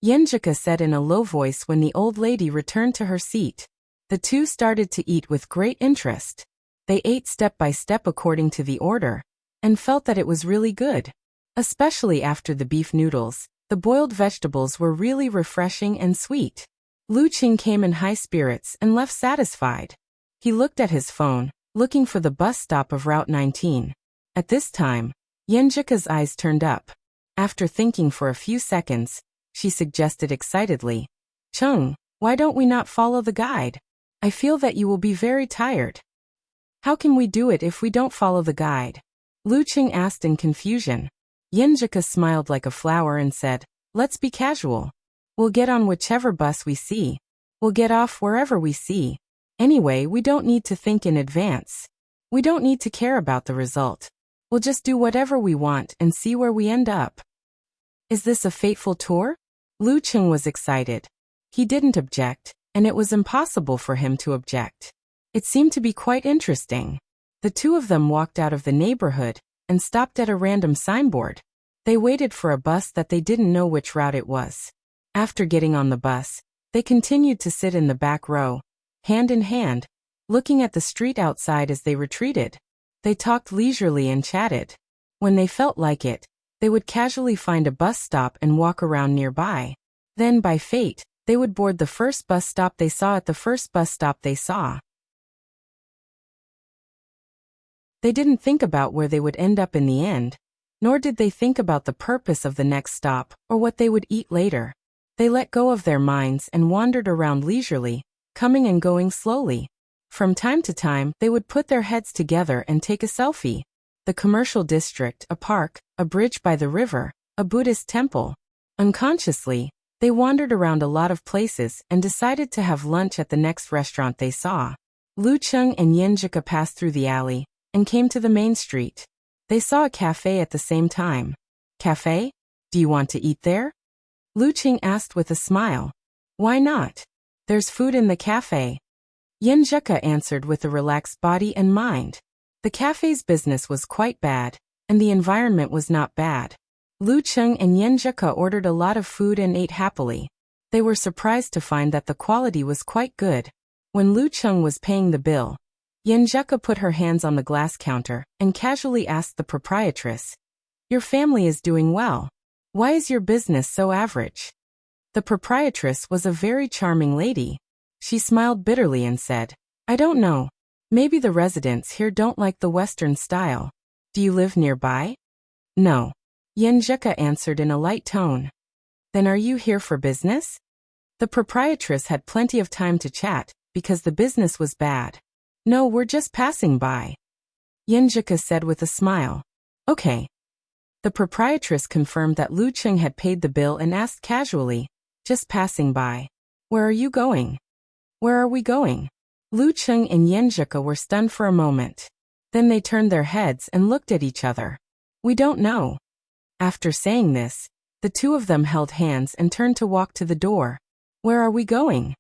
Yenjika said in a low voice when the old lady returned to her seat. The 2 started to eat with great interest. They ate step by step according to the order, and felt that it was really good. Especially after the beef noodles, the boiled vegetables were really refreshing and sweet. Lu Qing came in high spirits and left satisfied. He looked at his phone, looking for the bus stop of Route 19. At this time, Yenjika's eyes turned up. After thinking for a few seconds, she suggested excitedly, "Chung, why don't we not follow the guide? I feel that you will be very tired." "How can we do it if we don't follow the guide?" Lu Qing asked in confusion. Yenjika smiled like a flower and said, "Let's be casual. We'll get on whichever bus we see. We'll get off wherever we see. Anyway, we don't need to think in advance. We don't need to care about the result. We'll just do whatever we want and see where we end up." "Is this a fateful tour?" Lu Qing was excited. He didn't object, and it was impossible for him to object. It seemed to be quite interesting. The 2 of them walked out of the neighborhood and stopped at a random signboard. They waited for a bus that they didn't know which route it was. After getting on the bus, they continued to sit in the back row, hand in hand, looking at the street outside as they retreated. They talked leisurely and chatted. When they felt like it, they would casually find a bus stop and walk around nearby. Then, by fate, they would board the first bus stop they saw at the first bus stop they saw. They didn't think about where they would end up in the end, nor did they think about the purpose of the next stop or what they would eat later. They let go of their minds and wandered around leisurely, coming and going slowly. From time to time, they would put their heads together and take a selfie. The commercial district, a park, a bridge by the river, a Buddhist temple. Unconsciously, they wandered around a lot of places and decided to have lunch at the next restaurant they saw. Lu Qing and Yenjika passed through the alley and came to the main street. They saw a cafe at the same time. "Cafe? Do you want to eat there?" Lu Qing asked with a smile. "Why not? There's food in the cafe." Yenjika answered with a relaxed body and mind. The cafe's business was quite bad, and the environment was not bad. Lu Qing and Yenjika ordered a lot of food and ate happily. They were surprised to find that the quality was quite good. When Lu Qing was paying the bill, Yenjika put her hands on the glass counter and casually asked the proprietress, "Your family is doing well. Why is your business so average?" The proprietress was a very charming lady. She smiled bitterly and said, "I don't know. Maybe the residents here don't like the Western style. Do you live nearby?" "No." Yenjika answered in a light tone. "Then are you here for business?" The proprietress had plenty of time to chat, because the business was bad. "No, we're just passing by," Yenjika said with a smile. "Okay." The proprietress confirmed that Lu Qing had paid the bill and asked casually, "Just passing by. Where are you going?" "Where are we going?" Lu Qing and Yenjika were stunned for a moment. Then they turned their heads and looked at each other. "We don't know." After saying this, the 2 of them held hands and turned to walk to the door. "Where are we going?"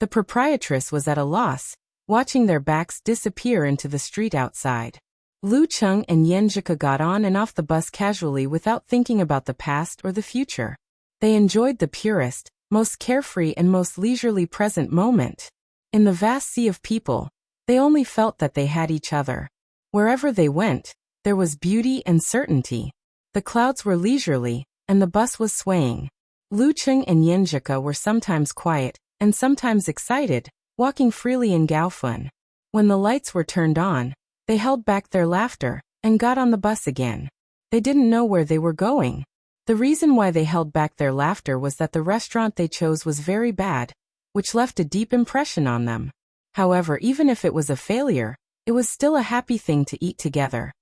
The proprietress was at a loss, watching their backs disappear into the street outside. Lu Qing and Yenjika got on and off the bus casually without thinking about the past or the future. They enjoyed the purest, most carefree and most leisurely present moment. In the vast sea of people, they only felt that they had each other. Wherever they went, there was beauty and certainty. The clouds were leisurely, and the bus was swaying. Lu Qing and Yenjika were sometimes quiet, and sometimes excited, walking freely in Gaofun. When the lights were turned on, they held back their laughter and got on the bus again. They didn't know where they were going. The reason why they held back their laughter was that the restaurant they chose was very bad, which left a deep impression on them. However, even if it was a failure, it was still a happy thing to eat together.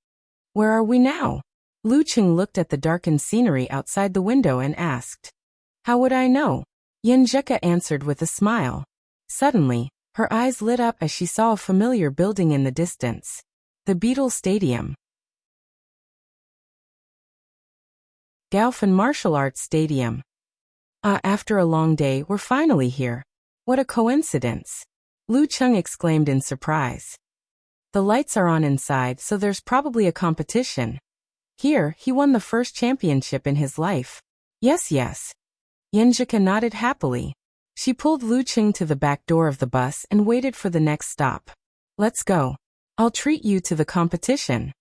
Where are we now? Lu Qing looked at the darkened scenery outside the window and asked. How would I know? Yenjika answered with a smile. Suddenly, her eyes lit up as she saw a familiar building in the distance. The Beetle Stadium. Gaofun Martial Arts Stadium. Ah, after a long day, we're finally here. What a coincidence. Lu Qing exclaimed in surprise. The lights are on inside, so there's probably a competition. Here, he won the first championship in his life. Yes. Yenjika nodded happily. She pulled Lu Qing to the back door of the bus and waited for the next stop. Let's go. I'll treat you to the competition,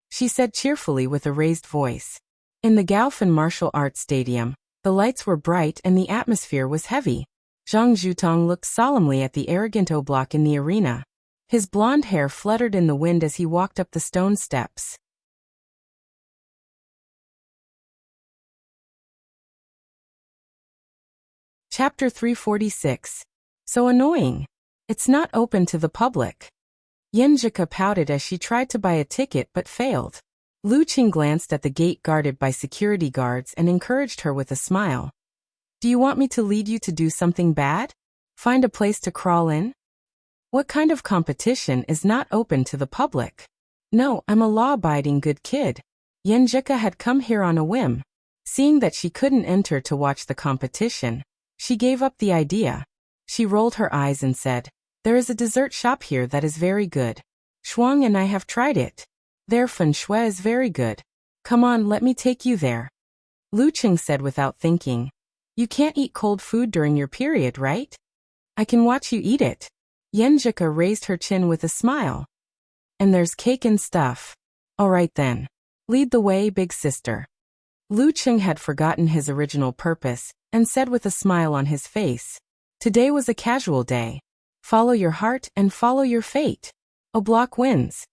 she said cheerfully with a raised voice. In the Gaofun Martial Arts Stadium, the lights were bright and the atmosphere was heavy. Zhang Zhutong looked solemnly at the arrogant Oblak in the arena. His blonde hair fluttered in the wind as he walked up the stone steps. Chapter 346. So annoying. It's not open to the public. Yenjika pouted as she tried to buy a ticket but failed. Lu Qing glanced at the gate guarded by security guards and encouraged her with a smile. Do you want me to lead you to do something bad? Find a place to crawl in? What kind of competition is not open to the public? No, I'm a law-abiding good kid. Yenjika had come here on a whim. Seeing that she couldn't enter to watch the competition, she gave up the idea. She rolled her eyes and said, There is a dessert shop here that is very good. Shuang and I have tried it. Their feng shui is very good. Come on, let me take you there. Lu Qing said without thinking. You can't eat cold food during your period, right? I can watch you eat it. Yenjika raised her chin with a smile. And there's cake and stuff. All right then. Lead the way, big sister. Lu Qing had forgotten his original purpose and said with a smile on his face. Today was a casual day. Follow your heart and follow your fate. Oblak wins.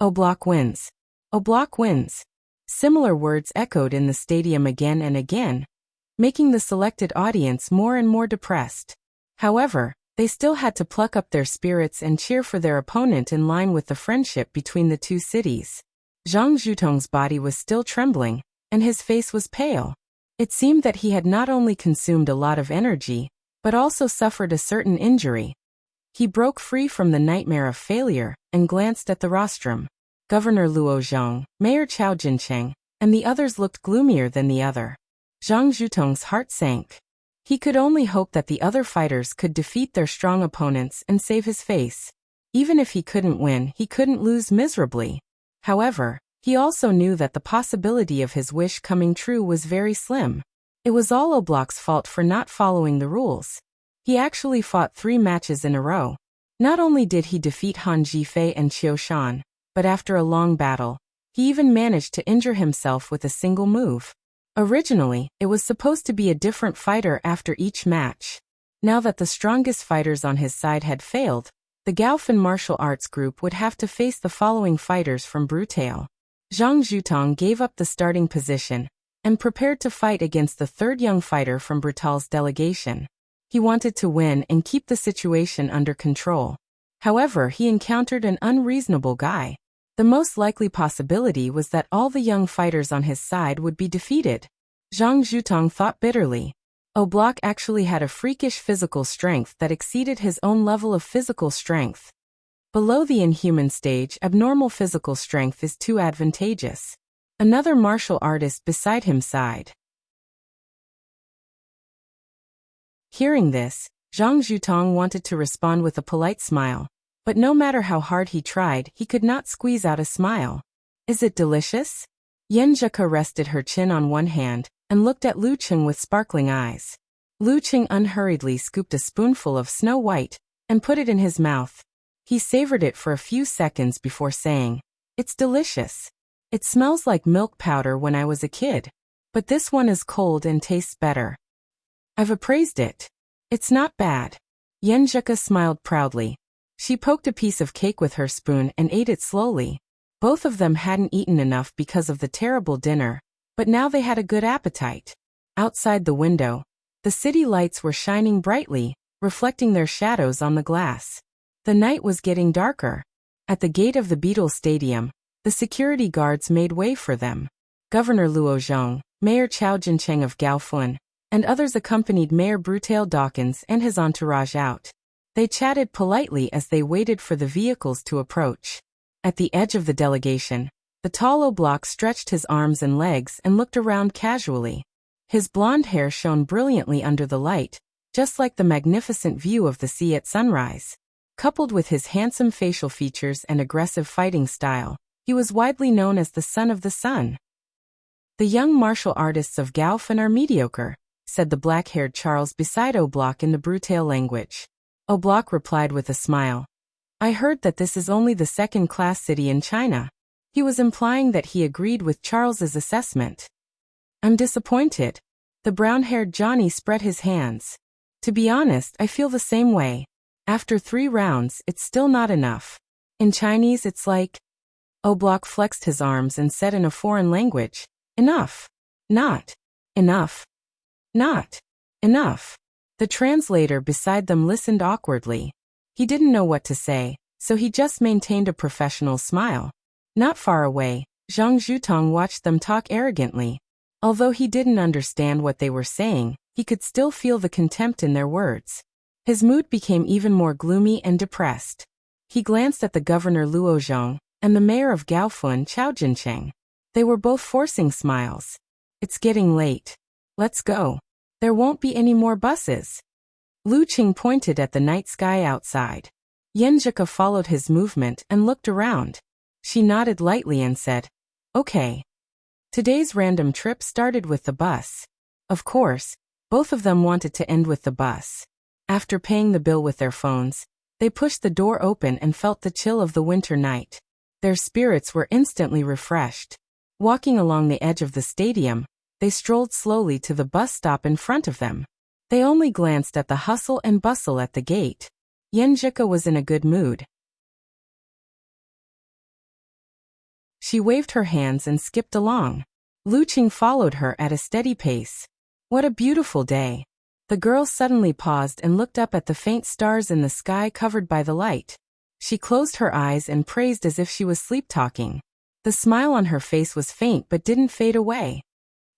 Oblak wins. Oblak wins. Similar words echoed in the stadium again and again, making the selected audience more and more depressed. However, they still had to pluck up their spirits and cheer for their opponent in line with the friendship between the two cities. Zhang Zhutong's body was still trembling, and his face was pale. It seemed that he had not only consumed a lot of energy, but also suffered a certain injury. He broke free from the nightmare of failure and glanced at the rostrum. Governor Luo Zhong, Mayor Chao Jincheng, and the others looked gloomier than the other. Zhang Zhutong's heart sank. He could only hope that the other fighters could defeat their strong opponents and save his face. Even if he couldn't win, he couldn't lose miserably. However, he also knew that the possibility of his wish coming true was very slim. It was all Oblak's fault for not following the rules. He actually fought 3 matches in a row. Not only did he defeat Han Jifei and Qiu Shan, but after a long battle, he even managed to injure himself with a single move. Originally, it was supposed to be a different fighter after each match. Now that the strongest fighters on his side had failed, the Gaofun Martial Arts Group would have to face the following fighters from Brutale. Zhang Zhutong gave up the starting position and prepared to fight against the third young fighter from Brutale's delegation. He wanted to win and keep the situation under control. However, he encountered an unreasonable guy. The most likely possibility was that all the young fighters on his side would be defeated. Zhang Zhutong thought bitterly. Oblak actually had a freakish physical strength that exceeded his own level of physical strength. Below the inhuman stage, abnormal physical strength is too advantageous. Another martial artist beside him sighed. Hearing this, Zhang Zhutong wanted to respond with a polite smile. But no matter how hard he tried, he could not squeeze out a smile. Is it delicious? Yenjika rested her chin on one hand and looked at Lu Qing with sparkling eyes. Lu Qing unhurriedly scooped a spoonful of Snow White and put it in his mouth. He savored it for a few seconds before saying, It's delicious. It smells like milk powder when I was a kid. But this one is cold and tastes better. I've appraised it. It's not bad. Yenjuka smiled proudly. She poked a piece of cake with her spoon and ate it slowly. Both of them hadn't eaten enough because of the terrible dinner, but now they had a good appetite. Outside the window, the city lights were shining brightly, reflecting their shadows on the glass. The night was getting darker. At the gate of the Beetle Stadium, the security guards made way for them. Governor Luo Zhong, Mayor Chao Jincheng of Gaofun, and others accompanied Mayor Brutale Dawkins and his entourage out. They chatted politely as they waited for the vehicles to approach. At the edge of the delegation, the tall Oblak stretched his arms and legs and looked around casually. His blonde hair shone brilliantly under the light, just like the magnificent view of the sea at sunrise. Coupled with his handsome facial features and aggressive fighting style, he was widely known as the Son of the Sun. The young martial artists of Gaofun are mediocre, said the black-haired Charles beside Oblak in the Brutale language. Oblak replied with a smile. I heard that this is only the second-class city in China. He was implying that he agreed with Charles's assessment. I'm disappointed. The brown-haired Johnny spread his hands. To be honest, I feel the same way. After 3 rounds, it's still not enough. In Chinese, it's like... Oblak flexed his arms and said in a foreign language, enough. Not. Enough. Not. Enough. The translator beside them listened awkwardly. He didn't know what to say, so he just maintained a professional smile. Not far away, Zhang Zhutong watched them talk arrogantly. Although he didn't understand what they were saying, he could still feel the contempt in their words. His mood became even more gloomy and depressed. He glanced at the governor Luo Zhong and the mayor of Gaofun Chao Jincheng. They were both forcing smiles. It's getting late. Let's go. There won't be any more buses. Lu Qing pointed at the night sky outside. Yenjuka followed his movement and looked around. She nodded lightly and said, okay. Today's random trip started with the bus. Of course, both of them wanted to end with the bus. After paying the bill with their phones, they pushed the door open and felt the chill of the winter night. Their spirits were instantly refreshed. Walking along the edge of the stadium, they strolled slowly to the bus stop in front of them. They only glanced at the hustle and bustle at the gate. Yenjuka was in a good mood. She waved her hands and skipped along. Lu Qing followed her at a steady pace. What a beautiful day. The girl suddenly paused and looked up at the faint stars in the sky covered by the light. She closed her eyes and praised as if she was sleep-talking. The smile on her face was faint but didn't fade away.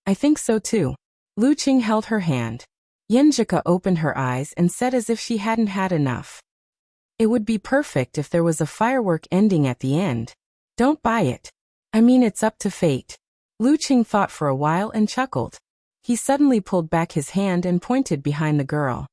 I think so too. Lu Qing held her hand. Yenjuka opened her eyes and said as if she hadn't had enough. It would be perfect if there was a firework ending at the end. Don't buy it. I mean, it's up to fate. Lu Qing thought for a while and chuckled. He suddenly pulled back his hand and pointed behind the girl.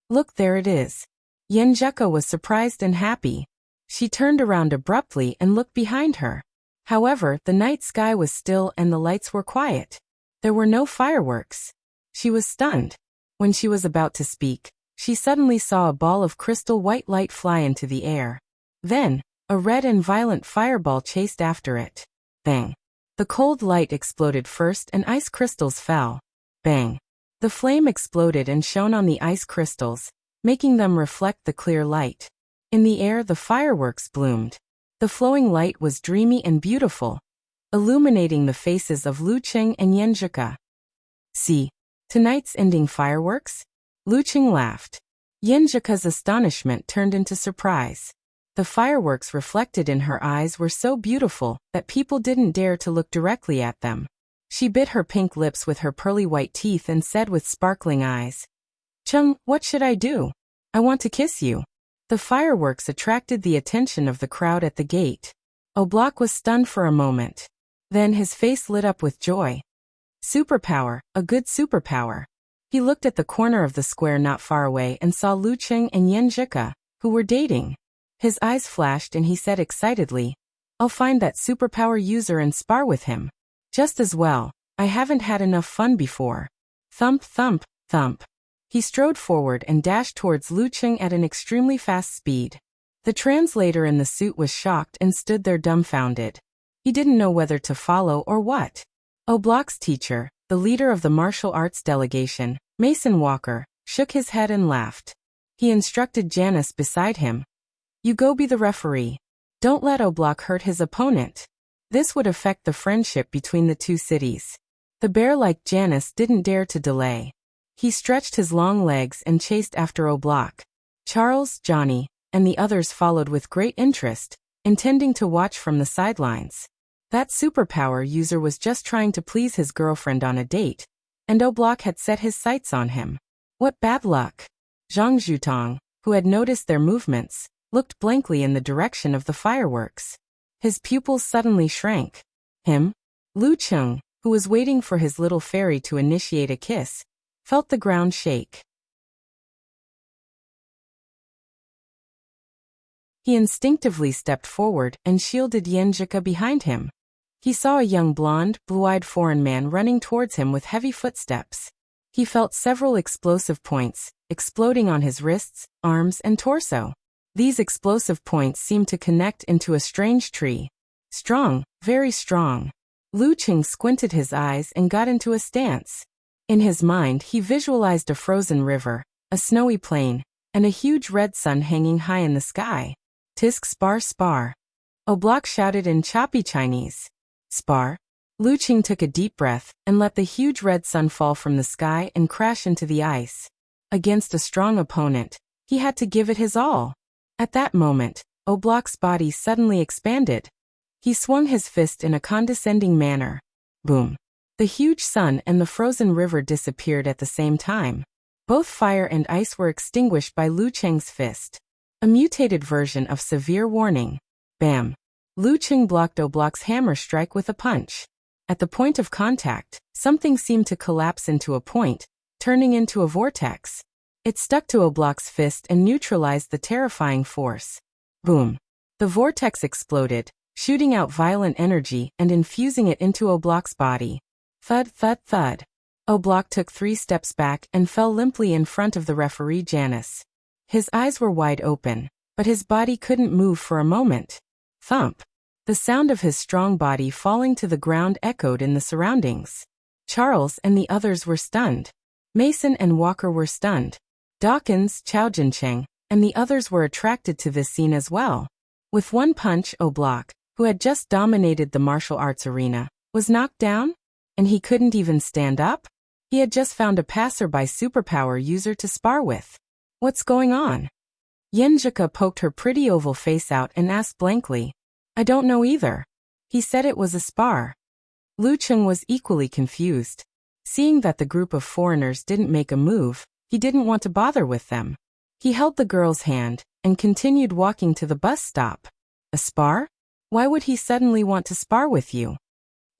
Look, there it is. Yenjuka was surprised and happy. She turned around abruptly and looked behind her. However, the night sky was still and the lights were quiet. There were no fireworks. She was stunned. When she was about to speak, she suddenly saw a ball of crystal white light fly into the air. Then, a red and violent fireball chased after it. Bang! The cold light exploded first and ice crystals fell. Bang! The flame exploded and shone on the ice crystals, making them reflect the clear light. In the air, the fireworks bloomed. The flowing light was dreamy and beautiful, illuminating the faces of Lu Qing and Yenjuka. See, tonight's ending fireworks? Lu Qing laughed. Yenjuka's astonishment turned into surprise. The fireworks reflected in her eyes were so beautiful that people didn't dare to look directly at them. She bit her pink lips with her pearly white teeth and said with sparkling eyes, Chung, what should I do? I want to kiss you. The fireworks attracted the attention of the crowd at the gate. Oblak was stunned for a moment. Then his face lit up with joy. Superpower, a good superpower. He looked at the corner of the square not far away and saw Lu Qing and Yenjuka, who were dating. His eyes flashed and he said excitedly, I'll find that superpower user and spar with him. Just as well, I haven't had enough fun before. Thump, thump, thump. He strode forward and dashed towards Lu Qing at an extremely fast speed. The translator in the suit was shocked and stood there dumbfounded. He didn't know whether to follow or what. Oblak's teacher, the leader of the martial arts delegation, Mason Walker, shook his head and laughed. He instructed Janice beside him. You go be the referee. Don't let O'Block hurt his opponent. This would affect the friendship between the two cities. The bear-like Janice didn't dare to delay. He stretched his long legs and chased after O'Block. Charles, Johnny, and the others followed with great interest, intending to watch from the sidelines. That superpower user was just trying to please his girlfriend on a date, and O'Block had set his sights on him. What bad luck! Zhang Zhutong, who had noticed their movements, looked blankly in the direction of the fireworks. His pupils suddenly shrank. Him? Lu Cheng, who was waiting for his little fairy to initiate a kiss, felt the ground shake. He instinctively stepped forward and shielded Yenjika behind him. He saw a young blonde, blue-eyed foreign man running towards him with heavy footsteps. He felt several explosive points, exploding on his wrists, arms, and torso. These explosive points seemed to connect into a strange tree. Strong, very strong. Lu Cheng squinted his eyes and got into a stance. In his mind, he visualized a frozen river, a snowy plain, and a huge red sun hanging high in the sky. Tisk spar spar. O'Block shouted in choppy Chinese. Spar. Lu Cheng took a deep breath and let the huge red sun fall from the sky and crash into the ice. Against a strong opponent, he had to give it his all. At that moment, O'Block's body suddenly expanded. He swung his fist in a condescending manner. Boom. The huge sun and the frozen river disappeared at the same time. Both fire and ice were extinguished by Lu Cheng's fist. A mutated version of severe warning. Bam. Lu Cheng blocked O'Block's hammer strike with a punch. At the point of contact, something seemed to collapse into a point, turning into a vortex. It stuck to O'Block's fist and neutralized the terrifying force. Boom. The vortex exploded, shooting out violent energy and infusing it into O'Block's body. Thud, thud, thud. O'Block took 3 steps back and fell limply in front of the referee Janice. His eyes were wide open, but his body couldn't move for a moment. Thump. The sound of his strong body falling to the ground echoed in the surroundings. Charles and the others were stunned. Mason and Walker were stunned. Dawkins, Chao Jincheng, and the others were attracted to this scene as well. With one punch, O'Block, who had just dominated the martial arts arena, was knocked down? And he couldn't even stand up? He had just found a passerby superpower user to spar with. What's going on? Yenjika poked her pretty oval face out and asked blankly. I don't know either. He said it was a spar. Lu Cheng was equally confused. Seeing that the group of foreigners didn't make a move, he didn't want to bother with them. He held the girl's hand and continued walking to the bus stop. A spar? Why would he suddenly want to spar with you?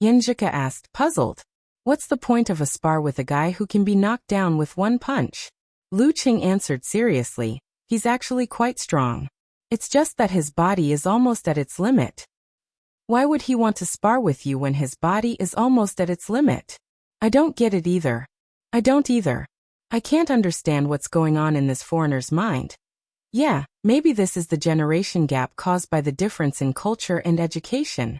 Yenjika asked, puzzled. What's the point of a spar with a guy who can be knocked down with one punch? Lu Cheng answered seriously, he's actually quite strong. It's just that his body is almost at its limit. Why would he want to spar with you when his body is almost at its limit? I don't get it either. I don't either. I can't understand what's going on in this foreigner's mind. Yeah, maybe this is the generation gap caused by the difference in culture and education.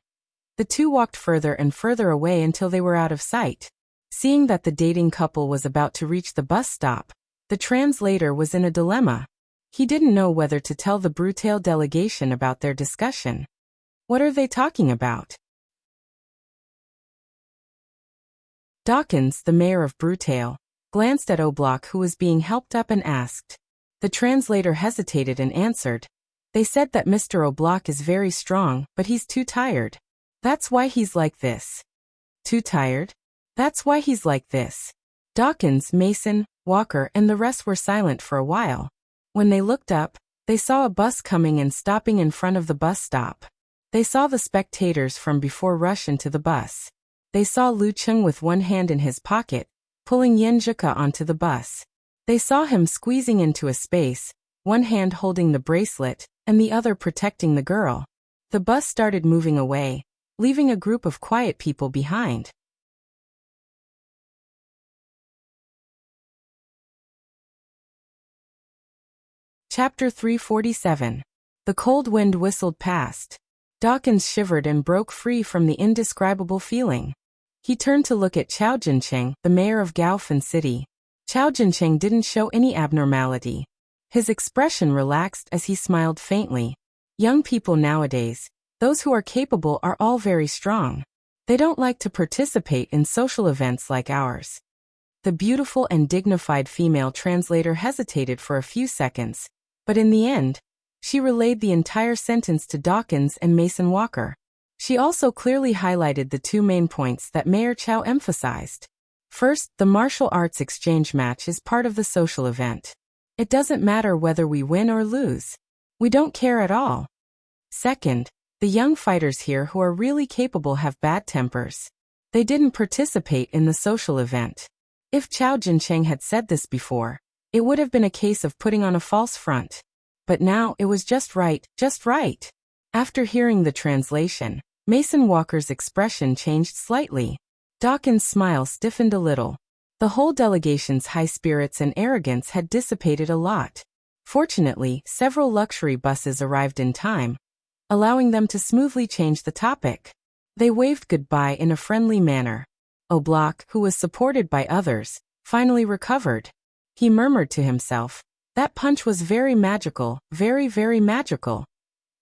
The two walked further and further away until they were out of sight. Seeing that the dating couple was about to reach the bus stop, the translator was in a dilemma. He didn't know whether to tell the Brutale delegation about their discussion. What are they talking about? Dawkins, the mayor of Brutale, glanced at O'Block who was being helped up and asked. The translator hesitated and answered. They said that Mr. O'Block is very strong, but he's too tired. That's why he's like this. Too tired? That's why he's like this. Dawkins, Mason, Walker, and the rest were silent for a while. When they looked up, they saw a bus coming and stopping in front of the bus stop. They saw the spectators from before rush into the bus. They saw Lu Cheng with one hand in his pocket, pulling Yenjika onto the bus. They saw him squeezing into a space, one hand holding the bracelet, and the other protecting the girl. The bus started moving away, leaving a group of quiet people behind. Chapter 347. The cold wind whistled past. Dawkins shivered and broke free from the indescribable feeling. He turned to look at Chao Jincheng, the mayor of Gaofan City. Chao Jincheng didn't show any abnormality. His expression relaxed as he smiled faintly. Young people nowadays, those who are capable, are all very strong. They don't like to participate in social events like ours. The beautiful and dignified female translator hesitated for a few seconds, but in the end, she relayed the entire sentence to Dawkins and Mason Walker. She also clearly highlighted the two main points that Mayor Chow emphasized. First, the martial arts exchange match is part of the social event. It doesn't matter whether we win or lose. We don't care at all. Second, the young fighters here who are really capable have bad tempers. They didn't participate in the social event. If Chao Jincheng had said this before, it would have been a case of putting on a false front. But now it was just right, just right. After hearing the translation, Mason Walker's expression changed slightly. Dawkins' smile stiffened a little. The whole delegation's high spirits and arrogance had dissipated a lot. Fortunately, several luxury buses arrived in time, allowing them to smoothly change the topic. They waved goodbye in a friendly manner. Oblak, who was supported by others, finally recovered. He murmured to himself, "That punch was very magical, very, very magical."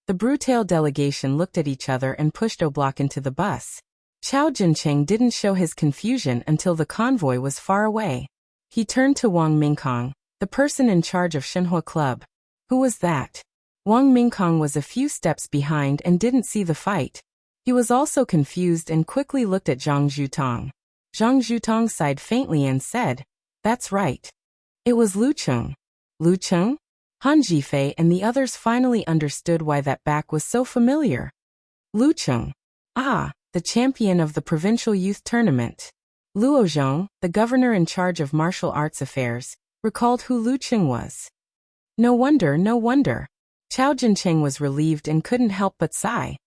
The Brutale delegation looked at each other and pushed Oblak into the bus. Chao Jincheng didn't show his confusion until the convoy was far away. He turned to Wang Mingkong, the person in charge of Shenhua Club. Who was that? Wang Mingkong was a few steps behind and didn't see the fight. He was also confused and quickly looked at Zhang Zhutong. Zhang Zhutong sighed faintly and said, "That's right. It was Lu Cheng." Lu Cheng? Han Jifei and the others finally understood why that back was so familiar. Lu Cheng. Ah, the champion of the provincial youth tournament. Luo Zhong, the governor in charge of martial arts affairs, recalled who Lu Cheng was. No wonder, no wonder. Chao Jincheng was relieved and couldn't help but sigh.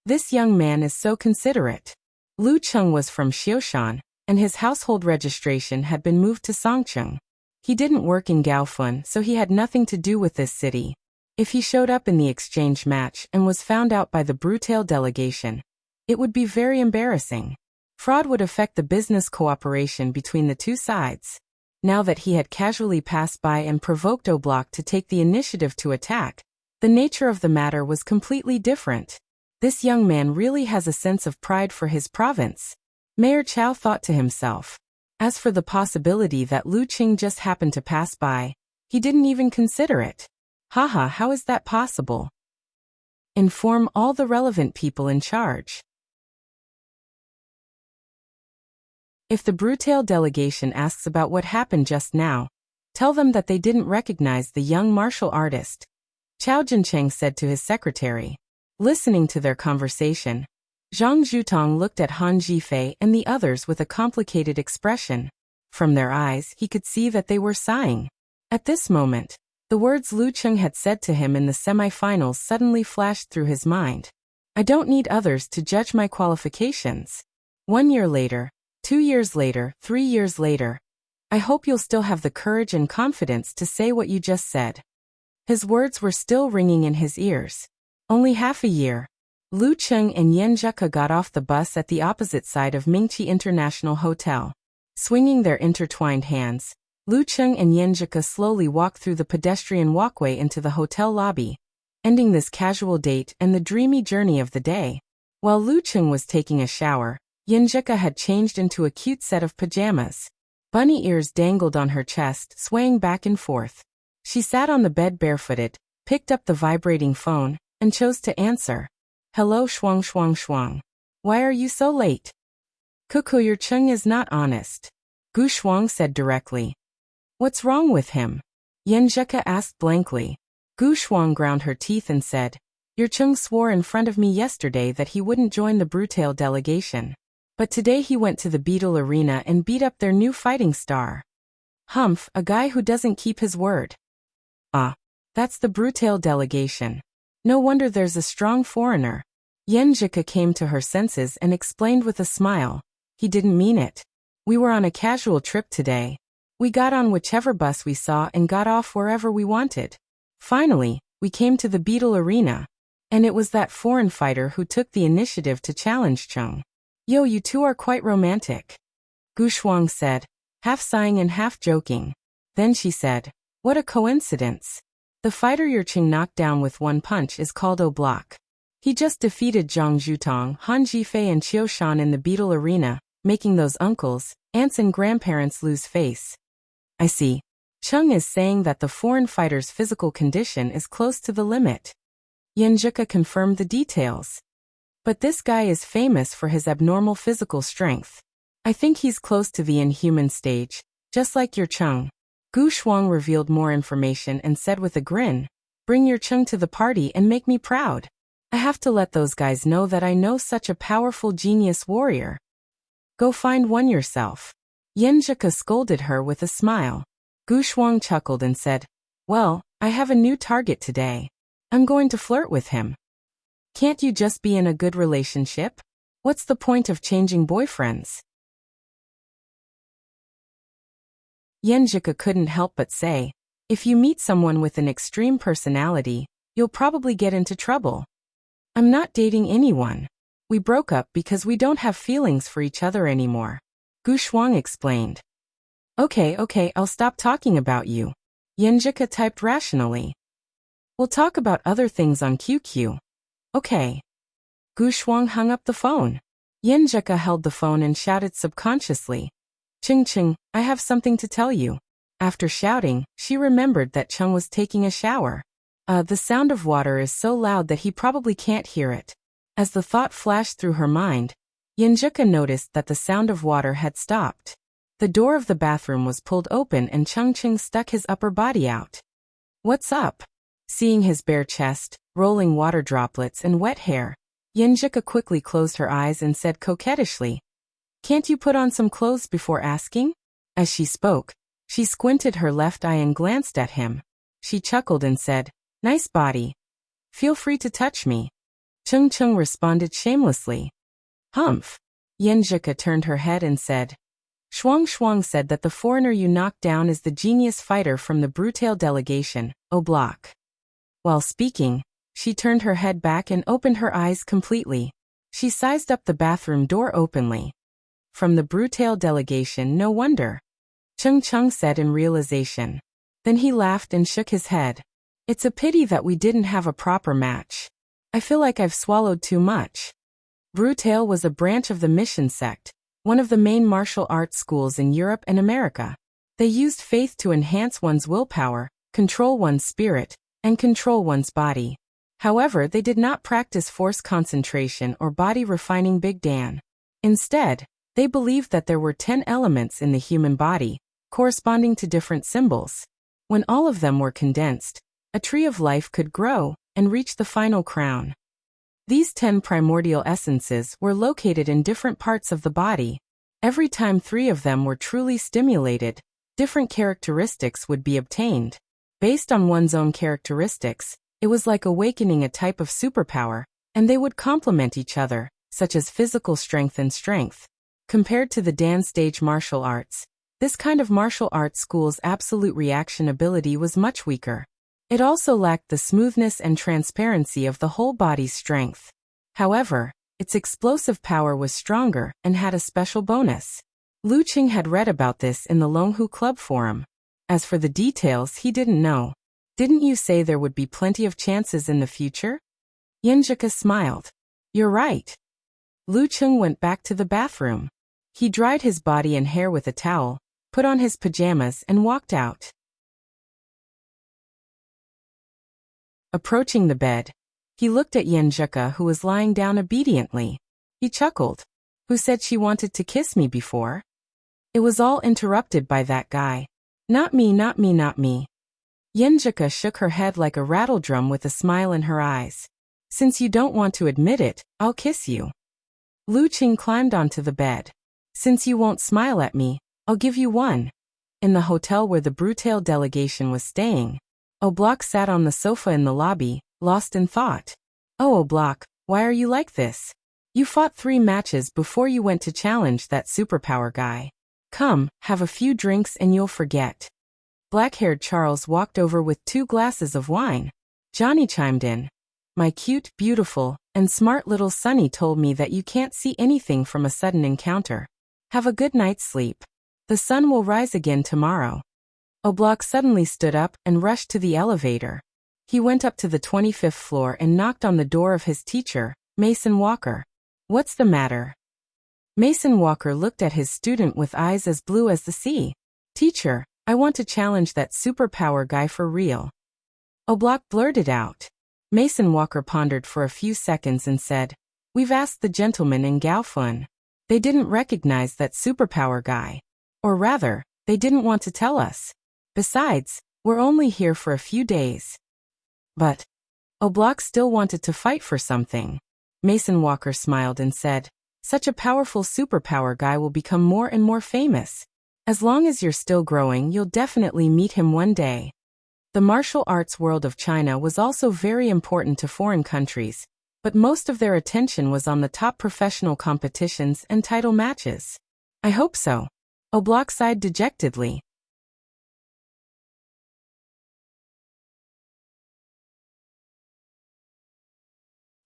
This young man is so considerate. Lu Cheng was from Xioshan, and his household registration had been moved to Songcheng. He didn't work in Gaofun, so he had nothing to do with this city. If he showed up in the exchange match and was found out by the Brutale delegation, it would be very embarrassing. Fraud would affect the business cooperation between the two sides. Now that he had casually passed by and provoked Oblak to take the initiative to attack, the nature of the matter was completely different. This young man really has a sense of pride for his province. Mayor Chow thought to himself. As for the possibility that Lu Cheng just happened to pass by, he didn't even consider it. Haha, how is that possible? Inform all the relevant people in charge. If the Brutale delegation asks about what happened just now, tell them that they didn't recognize the young martial artist, Chao Jincheng said to his secretary. Listening to their conversation, Zhang Zhutong looked at Han Jifei and the others with a complicated expression. From their eyes, he could see that they were sighing. At this moment, the words Lu Cheng had said to him in the semi-finals suddenly flashed through his mind. I don't need others to judge my qualifications. 1 year later, 2 years later, 3 years later, I hope you'll still have the courage and confidence to say what you just said. His words were still ringing in his ears. Only half a year. Lu Cheng and Yan Zheka got off the bus at the opposite side of Mingqi International Hotel. Swinging their intertwined hands, Lu Cheng and Yan Zheka slowly walked through the pedestrian walkway into the hotel lobby, ending this casual date and the dreamy journey of the day. While Lu Cheng was taking a shower, Yan Zheka had changed into a cute set of pajamas. Bunny ears dangled on her chest, swaying back and forth. She sat on the bed barefooted, picked up the vibrating phone, and chose to answer. Hello, Shuang Shuang Shuang. Why are you so late? Cuckoo, your Cheng is not honest. Gu Shuang said directly. What's wrong with him? Yan Zheka asked blankly. Gu Shuang ground her teeth and said, Your Cheng swore in front of me yesterday that he wouldn't join the Brutale delegation. But today he went to the Beetle Arena and beat up their new fighting star. Humph, a guy who doesn't keep his word. Ah, that's the Brutale delegation. No wonder there's a strong foreigner. Yan Zheka came to her senses and explained with a smile. He didn't mean it. We were on a casual trip today. We got on whichever bus we saw and got off wherever we wanted. Finally, we came to the Beetle Arena. And it was that foreign fighter who took the initiative to challenge Cheng. Yo, you two are quite romantic. Gu Shuang said, half sighing and half joking. Then she said, What a coincidence. The fighter Yurching knocked down with one punch is called Block. He just defeated Zhang Zhutong, Han Jifei and Qiu Shan in the Beetle Arena, making those uncles, aunts and grandparents lose face. I see. Cheng is saying that the foreign fighter's physical condition is close to the limit. Yanjika confirmed the details. But this guy is famous for his abnormal physical strength. I think he's close to the inhuman stage, just like your Cheng. Gu Shuang revealed more information and said with a grin, "Bring your Cheng to the party and make me proud. I have to let those guys know that I know such a powerful genius warrior. Go find one yourself." Yanjika scolded her with a smile. Gu Shuang chuckled and said, "Well, I have a new target today. I'm going to flirt with him." Can't you just be in a good relationship? What's the point of changing boyfriends? Yanjika couldn't help but say, if you meet someone with an extreme personality, you'll probably get into trouble. I'm not dating anyone. We broke up because we don't have feelings for each other anymore. Gu Shuang explained. Okay, I'll stop talking about you. Yanjika typed rationally. We'll talk about other things on QQ. Okay. Gu Shuang hung up the phone. Yanjika held the phone and shouted subconsciously, Ching, I have something to tell you. After shouting, she remembered that Cheng was taking a shower. The sound of water is so loud that he probably can't hear it. As the thought flashed through her mind, Yanjika noticed that the sound of water had stopped. The door of the bathroom was pulled open and Cheng stuck his upper body out. What's up? Seeing his bare chest, rolling water droplets and wet hair, Yanjika quickly closed her eyes and said coquettishly, Can't you put on some clothes before asking? As she spoke, she squinted her left eye and glanced at him. She chuckled and said, Nice body. Feel free to touch me. Cheng responded shamelessly. Humph. Yanjika turned her head and said, Shuang said that the foreigner you knocked down is the genius fighter from the Brutale delegation, Block. While speaking, she turned her head back and opened her eyes completely. She sized up the bathroom door openly. From the Brutale delegation, no wonder. Cheng said in realization. Then he laughed and shook his head. It's a pity that we didn't have a proper match. I feel like I've swallowed too much. Brutale was a branch of the Mission sect, one of the main martial arts schools in Europe and America. They used faith to enhance one's willpower, control one's spirit, and control one's body. However, they did not practice force concentration or body refining Big Dan. Instead, they believed that there were 10 elements in the human body, corresponding to different symbols. When all of them were condensed, a tree of life could grow and reach the final crown. These 10 primordial essences were located in different parts of the body. Every time 3 of them were truly stimulated, different characteristics would be obtained. Based on one's own characteristics, it was like awakening a type of superpower, and they would complement each other, such as physical strength and strength. Compared to the Dan stage martial arts, this kind of martial arts school's absolute reaction ability was much weaker. It also lacked the smoothness and transparency of the whole body's strength. However, its explosive power was stronger and had a special bonus. Lu Qing had read about this in the Longhu Club forum. As for the details, he didn't know. Didn't you say there would be plenty of chances in the future? Yanjika smiled. You're right. Lu Qing went back to the bathroom. He dried his body and hair with a towel, put on his pajamas and walked out. Approaching the bed, he looked at Yanjika, who was lying down obediently. He chuckled. Who said she wanted to kiss me before? It was all interrupted by that guy. Not me. Yanjika shook her head like a rattledrum with a smile in her eyes. Since you don't want to admit it, I'll kiss you. Lu Qing climbed onto the bed. Since you won't smile at me, I'll give you one. In the hotel where the Brutale delegation was staying, Block sat on the sofa in the lobby, lost in thought. Oh, Block, why are you like this? You fought 3 matches before you went to challenge that superpower guy. Come, have a few drinks and you'll forget. Black-haired Charles walked over with 2 glasses of wine. Johnny chimed in. My cute, beautiful, and smart little Sonny told me that you can't see anything from a sudden encounter. Have a good night's sleep. The sun will rise again tomorrow. Oblak suddenly stood up and rushed to the elevator. He went up to the 25th floor and knocked on the door of his teacher, Mason Walker. "What's the matter?" Mason Walker looked at his student with eyes as blue as the sea. "Teacher, I want to challenge that superpower guy for real." Oblak blurted out. Mason Walker pondered for a few seconds and said, "We've asked the gentlemen in Gaofun. They didn't recognize that superpower guy. Or rather, they didn't want to tell us. Besides, we're only here for a few days." But Oblak still wanted to fight for something. Mason Walker smiled and said, "Such a powerful superpower guy will become more and more famous. As long as you're still growing, you'll definitely meet him one day." The martial arts world of China was also very important to foreign countries, but most of their attention was on the top professional competitions and title matches. "I hope so." Oblak sighed dejectedly.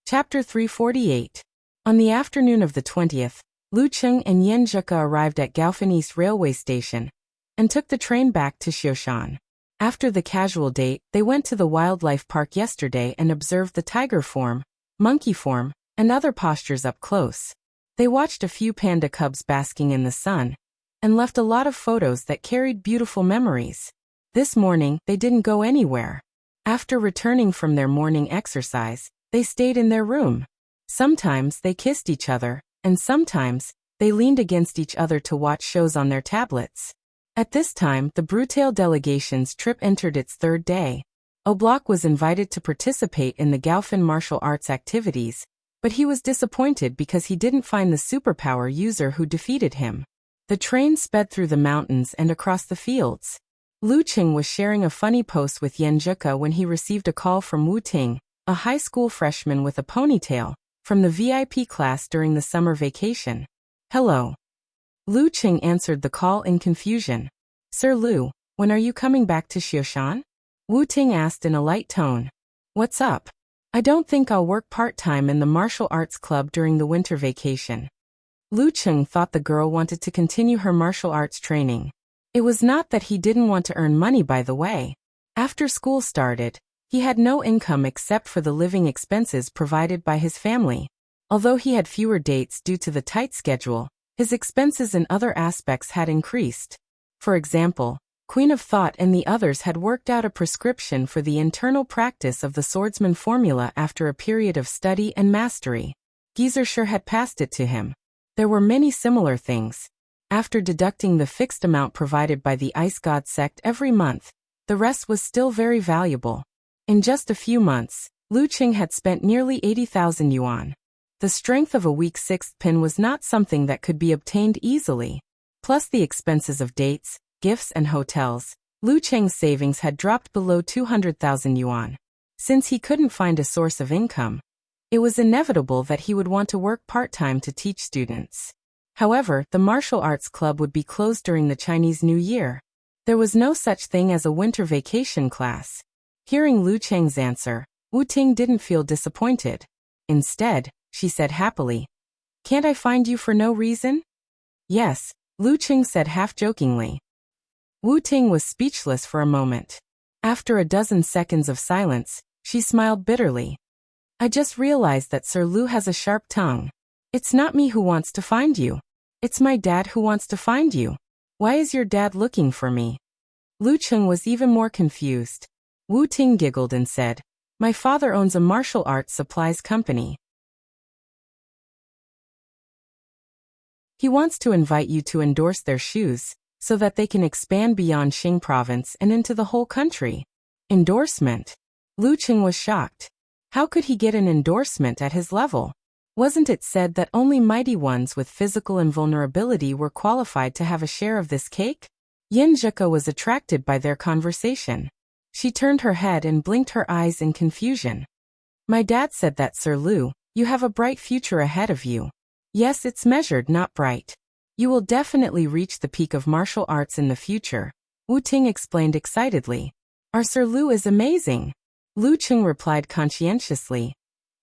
Chapter 348. On the afternoon of the 20th, Lu Cheng and Yan Zheke arrived at Gaofan East Railway Station and took the train back to Xiushan. After the casual date, they went to the wildlife park yesterday and observed the tiger form, monkey form, and other postures up close. They watched a few panda cubs basking in the sun and left a lot of photos that carried beautiful memories. This morning, they didn't go anywhere. After returning from their morning exercise, they stayed in their room. Sometimes they kissed each other, and sometimes they leaned against each other to watch shows on their tablets. At this time, the Brutail delegation's trip entered its third day. Oblak was invited to participate in the Gaofan martial arts activities, but he was disappointed because he didn't find the superpower user who defeated him. The train sped through the mountains and across the fields. Lu Qing was sharing a funny post with Yan Zheke when he received a call from Wu Ting, a high school freshman with a ponytail, from the VIP class during the summer vacation. "Hello." Lu Qing answered the call in confusion. "Sir Lu, when are you coming back to Xiushan?" Wu Ting asked in a light tone. "What's up?" "I don't think I'll work part-time in the martial arts club during the winter vacation." Lu Qing thought the girl wanted to continue her martial arts training. It was not that he didn't want to earn money, by the way. After school started, he had no income except for the living expenses provided by his family. Although he had fewer dates due to the tight schedule, his expenses in other aspects had increased. For example, Queen of Thought and the others had worked out a prescription for the internal practice of the swordsman formula after a period of study and mastery. Geyser had passed it to him. There were many similar things. After deducting the fixed amount provided by the Ice God sect every month, the rest was still very valuable. In just a few months, Lu Qing had spent nearly 80,000 yuan. The strength of a weak sixth pin was not something that could be obtained easily. Plus the expenses of dates, gifts and hotels, Lu Qing's savings had dropped below 200,000 yuan. Since he couldn't find a source of income, it was inevitable that he would want to work part-time to teach students. However, the martial arts club would be closed during the Chinese New Year. There was no such thing as a winter vacation class. Hearing Lu Cheng's answer, Wu Ting didn't feel disappointed. Instead, she said happily, "Can't I find you for no reason?" "Yes," Lu Cheng said half-jokingly. Wu Ting was speechless for a moment. After a dozen seconds of silence, she smiled bitterly. "I just realized that Sir Lu has a sharp tongue. It's not me who wants to find you. It's my dad who wants to find you. Why is your dad looking for me?" Lu Cheng was even more confused. Wu Ting giggled and said, "My father owns a martial arts supplies company. He wants to invite you to endorse their shoes, so that they can expand beyond Xing province and into the whole country." Endorsement? Lu Cheng was shocked. How could he get an endorsement at his level? Wasn't it said that only mighty ones with physical invulnerability were qualified to have a share of this cake? Yan Zheke was attracted by their conversation. She turned her head and blinked her eyes in confusion. "My dad said that, Sir Lu, you have a bright future ahead of you." "Yes, it's measured, not bright. You will definitely reach the peak of martial arts in the future," Wu Ting explained excitedly. "Our Sir Lu is amazing." Lu Cheng replied conscientiously.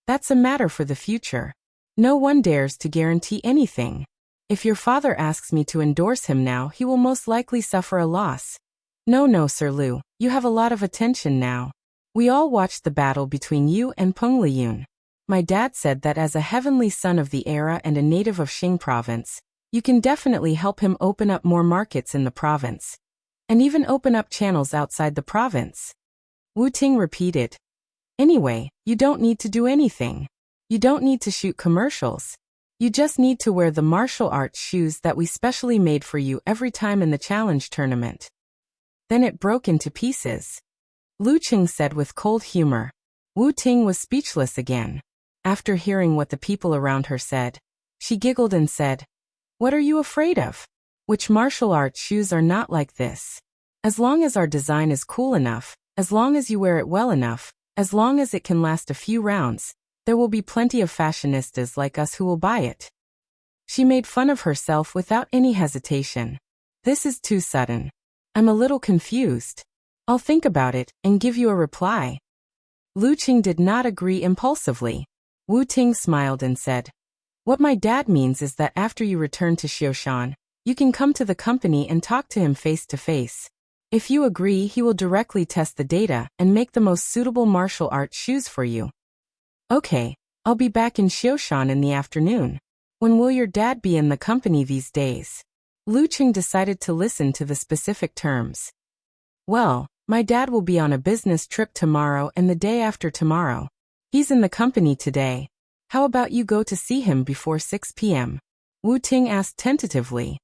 "That's a matter for the future. No one dares to guarantee anything. If your father asks me to endorse him now, he will most likely suffer a loss. No, Sir Lu, you have a lot of attention now. We all watched the battle between you and Peng Liyun. My dad said that as a heavenly son of the era and a native of Xing province, you can definitely help him open up more markets in the province. And even open up channels outside the province. Wu Ting repeated. Anyway, you don't need to do anything. You don't need to shoot commercials. You just need to wear the martial arts shoes that we specially made for you every time in the challenge tournament. Then it broke into pieces. Lu Qing said with cold humor. Wu Ting was speechless again. After hearing what the people around her said, she giggled and said, "What are you afraid of? Which martial arts shoes are not like this? As long as our design is cool enough, as long as you wear it well enough, as long as it can last a few rounds, there will be plenty of fashionistas like us who will buy it." She made fun of herself without any hesitation. This is too sudden. I'm a little confused. I'll think about it and give you a reply. Lu Qing did not agree impulsively. Wu Ting smiled and said, "What my dad means is that after you return to Xioshan, you can come to the company and talk to him face to face. If you agree, he will directly test the data and make the most suitable martial arts shoes for you." Okay, I'll be back in Xioshan in the afternoon. When will your dad be in the company these days? Lu Qing decided to listen to the specific terms. Well, my dad will be on a business trip tomorrow and the day after tomorrow. He's in the company today. How about you go to see him before 6 p.m.? Wu Ting asked tentatively.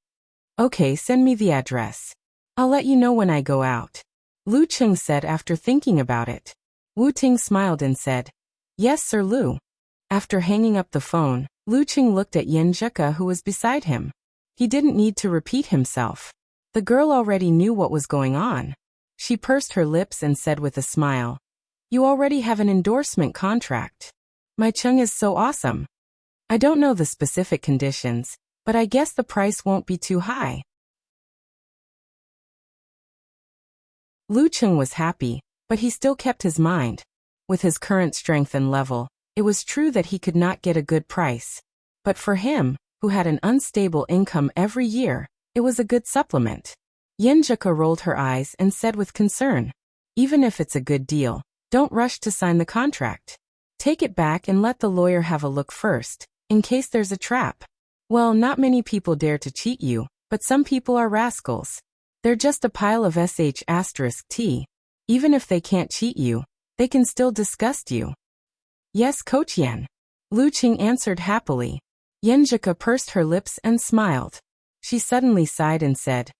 Okay, send me the address. I'll let you know when I go out. Lu Qing said after thinking about it. Wu Ting smiled and said, Yes, Sir Lu. After hanging up the phone, Lu Qing looked at Yin Zheke who was beside him. He didn't need to repeat himself. The girl already knew what was going on. She pursed her lips and said with a smile, You already have an endorsement contract. My Cheng is so awesome. I don't know the specific conditions, but I guess the price won't be too high. Lu Qing was happy, but he still kept his mind. With his current strength and level, it was true that he could not get a good price. But for him, who had an unstable income every year, it was a good supplement. Yin Zheke rolled her eyes and said with concern, Even if it's a good deal, don't rush to sign the contract. Take it back and let the lawyer have a look first, in case there's a trap. Well, not many people dare to cheat you, but some people are rascals. They're just a pile of sh*t. Even if they can't cheat you, they can still disgust you. Yes, Coach Yen. Lu Qing answered happily. Yin Zheke pursed her lips and smiled. She suddenly sighed and said,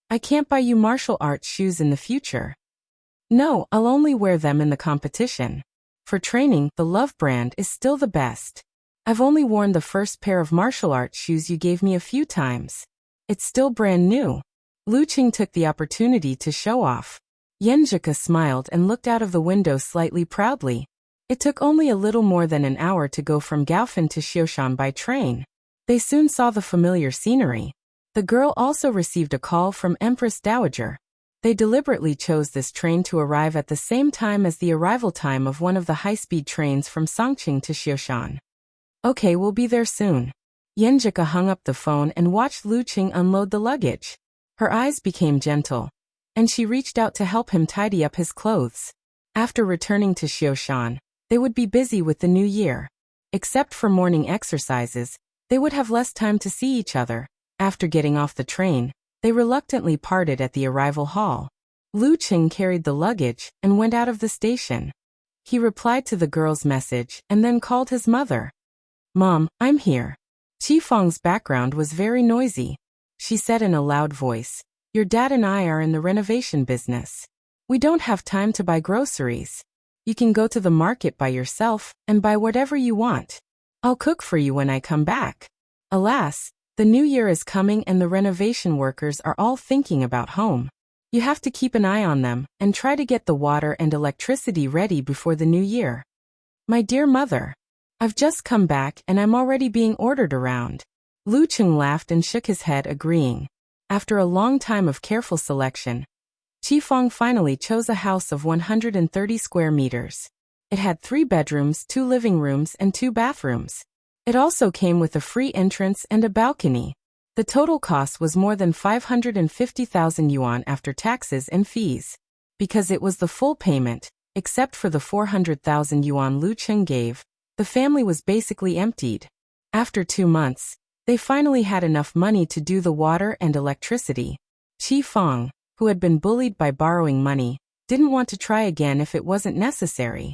I can't buy you martial arts shoes in the future. No, I'll only wear them in the competition. For training, the Love brand is still the best. I've only worn the first pair of martial arts shoes you gave me a few times. It's still brand new. Lu Qing took the opportunity to show off. Yin Zheke smiled and looked out of the window slightly proudly. It took only a little more than an hour to go from Gaofan to Xioshan by train. They soon saw the familiar scenery. The girl also received a call from Empress Dowager. They deliberately chose this train to arrive at the same time as the arrival time of one of the high-speed trains from Songqing to Xioshan. Okay, we'll be there soon. Yin Zheke hung up the phone and watched Lu Qing unload the luggage. Her eyes became gentle, and she reached out to help him tidy up his clothes. After returning to Xioshan, they would be busy with the new year. Except for morning exercises, they would have less time to see each other. After getting off the train, they reluctantly parted at the arrival hall. Lu Qing carried the luggage and went out of the station. He replied to the girl's message and then called his mother. Mom, I'm here. Qi Feng's background was very noisy. She said in a loud voice, Your dad and I are in the renovation business. We don't have time to buy groceries. You can go to the market by yourself and buy whatever you want. I'll cook for you when I come back. Alas, the new year is coming and the renovation workers are all thinking about home. You have to keep an eye on them and try to get the water and electricity ready before the new year. My dear mother, I've just come back and I'm already being ordered around. Lu Qing laughed and shook his head agreeing. After a long time of careful selection, Qi Feng finally chose a house of 130 square meters. It had 3 bedrooms, 2 living rooms and 2 bathrooms. It also came with a free entrance and a balcony. The total cost was more than 550,000 yuan after taxes and fees. Because it was the full payment, except for the 400,000 yuan Lu Cheng gave, the family was basically emptied. After 2 months, they finally had enough money to do the water and electricity. Qi Feng, who had been bullied by borrowing money, didn't want to try again if it wasn't necessary.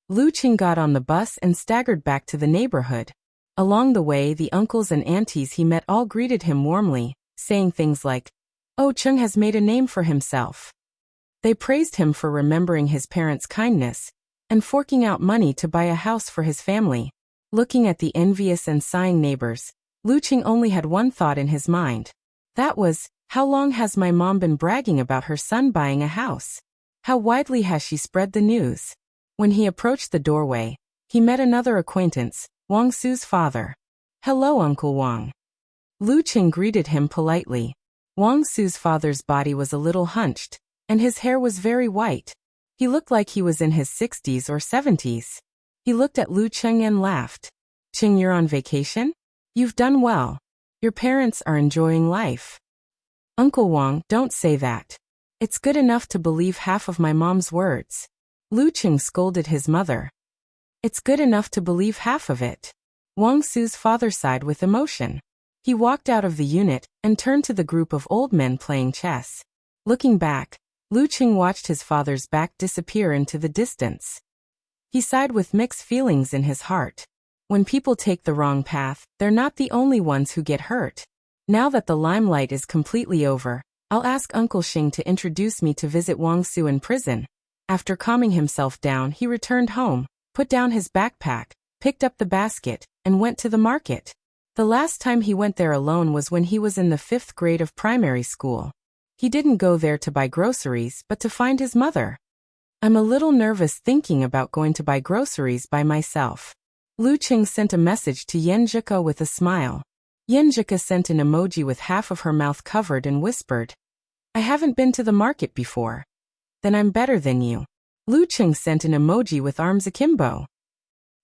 Lu Qing got on the bus and staggered back to the neighborhood. Along the way, the uncles and aunties he met all greeted him warmly, saying things like, "Oh, Cheng has made a name for himself." They praised him for remembering his parents' kindness and forking out money to buy a house for his family. Looking at the envious and sighing neighbors, Lu Qing only had one thought in his mind. That was, how long has my mom been bragging about her son buying a house? How widely has she spread the news? When he approached the doorway, he met another acquaintance, Wang Su's father. "Hello, Uncle Wang." Lu Qing greeted him politely. Wang Su's father's body was a little hunched, and his hair was very white. He looked like he was in his 60s or 70s. He looked at Lu Qing and laughed. "Qing, you're on vacation? You've done well. Your parents are enjoying life." "Uncle Wang, don't say that. It's good enough to believe half of my mom's words." Lu Qing scolded his mother. "It's good enough to believe half of it." Wang Su's father sighed with emotion. He walked out of the unit and turned to the group of old men playing chess. Looking back, Lu Qing watched his father's back disappear into the distance. He sighed with mixed feelings in his heart. When people take the wrong path, they're not the only ones who get hurt. Now that the limelight is completely over, I'll ask Uncle Xing to introduce me to visit Wang Su in prison. After calming himself down, he returned home, put down his backpack, picked up the basket, and went to the market. The last time he went there alone was when he was in the 5th grade of primary school. He didn't go there to buy groceries but to find his mother. "I'm a little nervous thinking about going to buy groceries by myself." Lu Qing sent a message to Yenjika with a smile. Yenjika sent an emoji with half of her mouth covered and whispered, "I haven't been to the market before." "Then I'm better than you." Lu Qing sent an emoji with arms akimbo.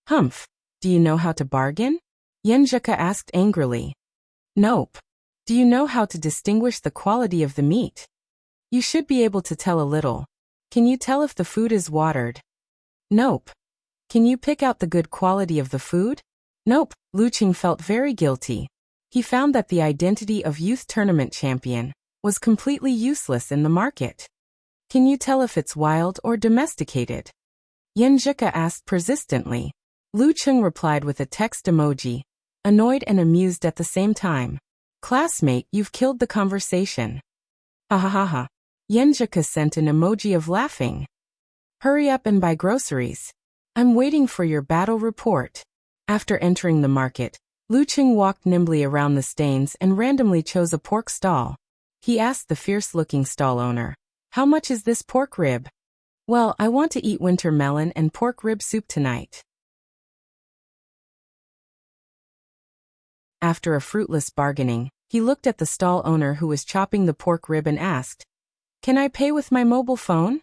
"Humph, do you know how to bargain?" Yenjika asked angrily. "Nope. Do you know how to distinguish the quality of the meat?" "You should be able to tell a little. Can you tell if the food is watered?" "Nope. Can you pick out the good quality of the food?" "Nope." Lu Qing felt very guilty. He found that the identity of youth tournament champion was completely useless in the market. "Can you tell if it's wild or domesticated?" Yenjika asked persistently. Lu Qing replied with a text emoji, annoyed and amused at the same time. "Classmate, you've killed the conversation." "Ha ha ha ha." Yenjika sent an emoji of laughing. "Hurry up and buy groceries. I'm waiting for your battle report." After entering the market, Lu Qing walked nimbly around the stands and randomly chose a pork stall. He asked the fierce-looking stall owner, "How much is this pork rib?" "Well, I want to eat winter melon and pork rib soup tonight." After a fruitless bargaining, he looked at the stall owner who was chopping the pork rib and asked, "Can I pay with my mobile phone?"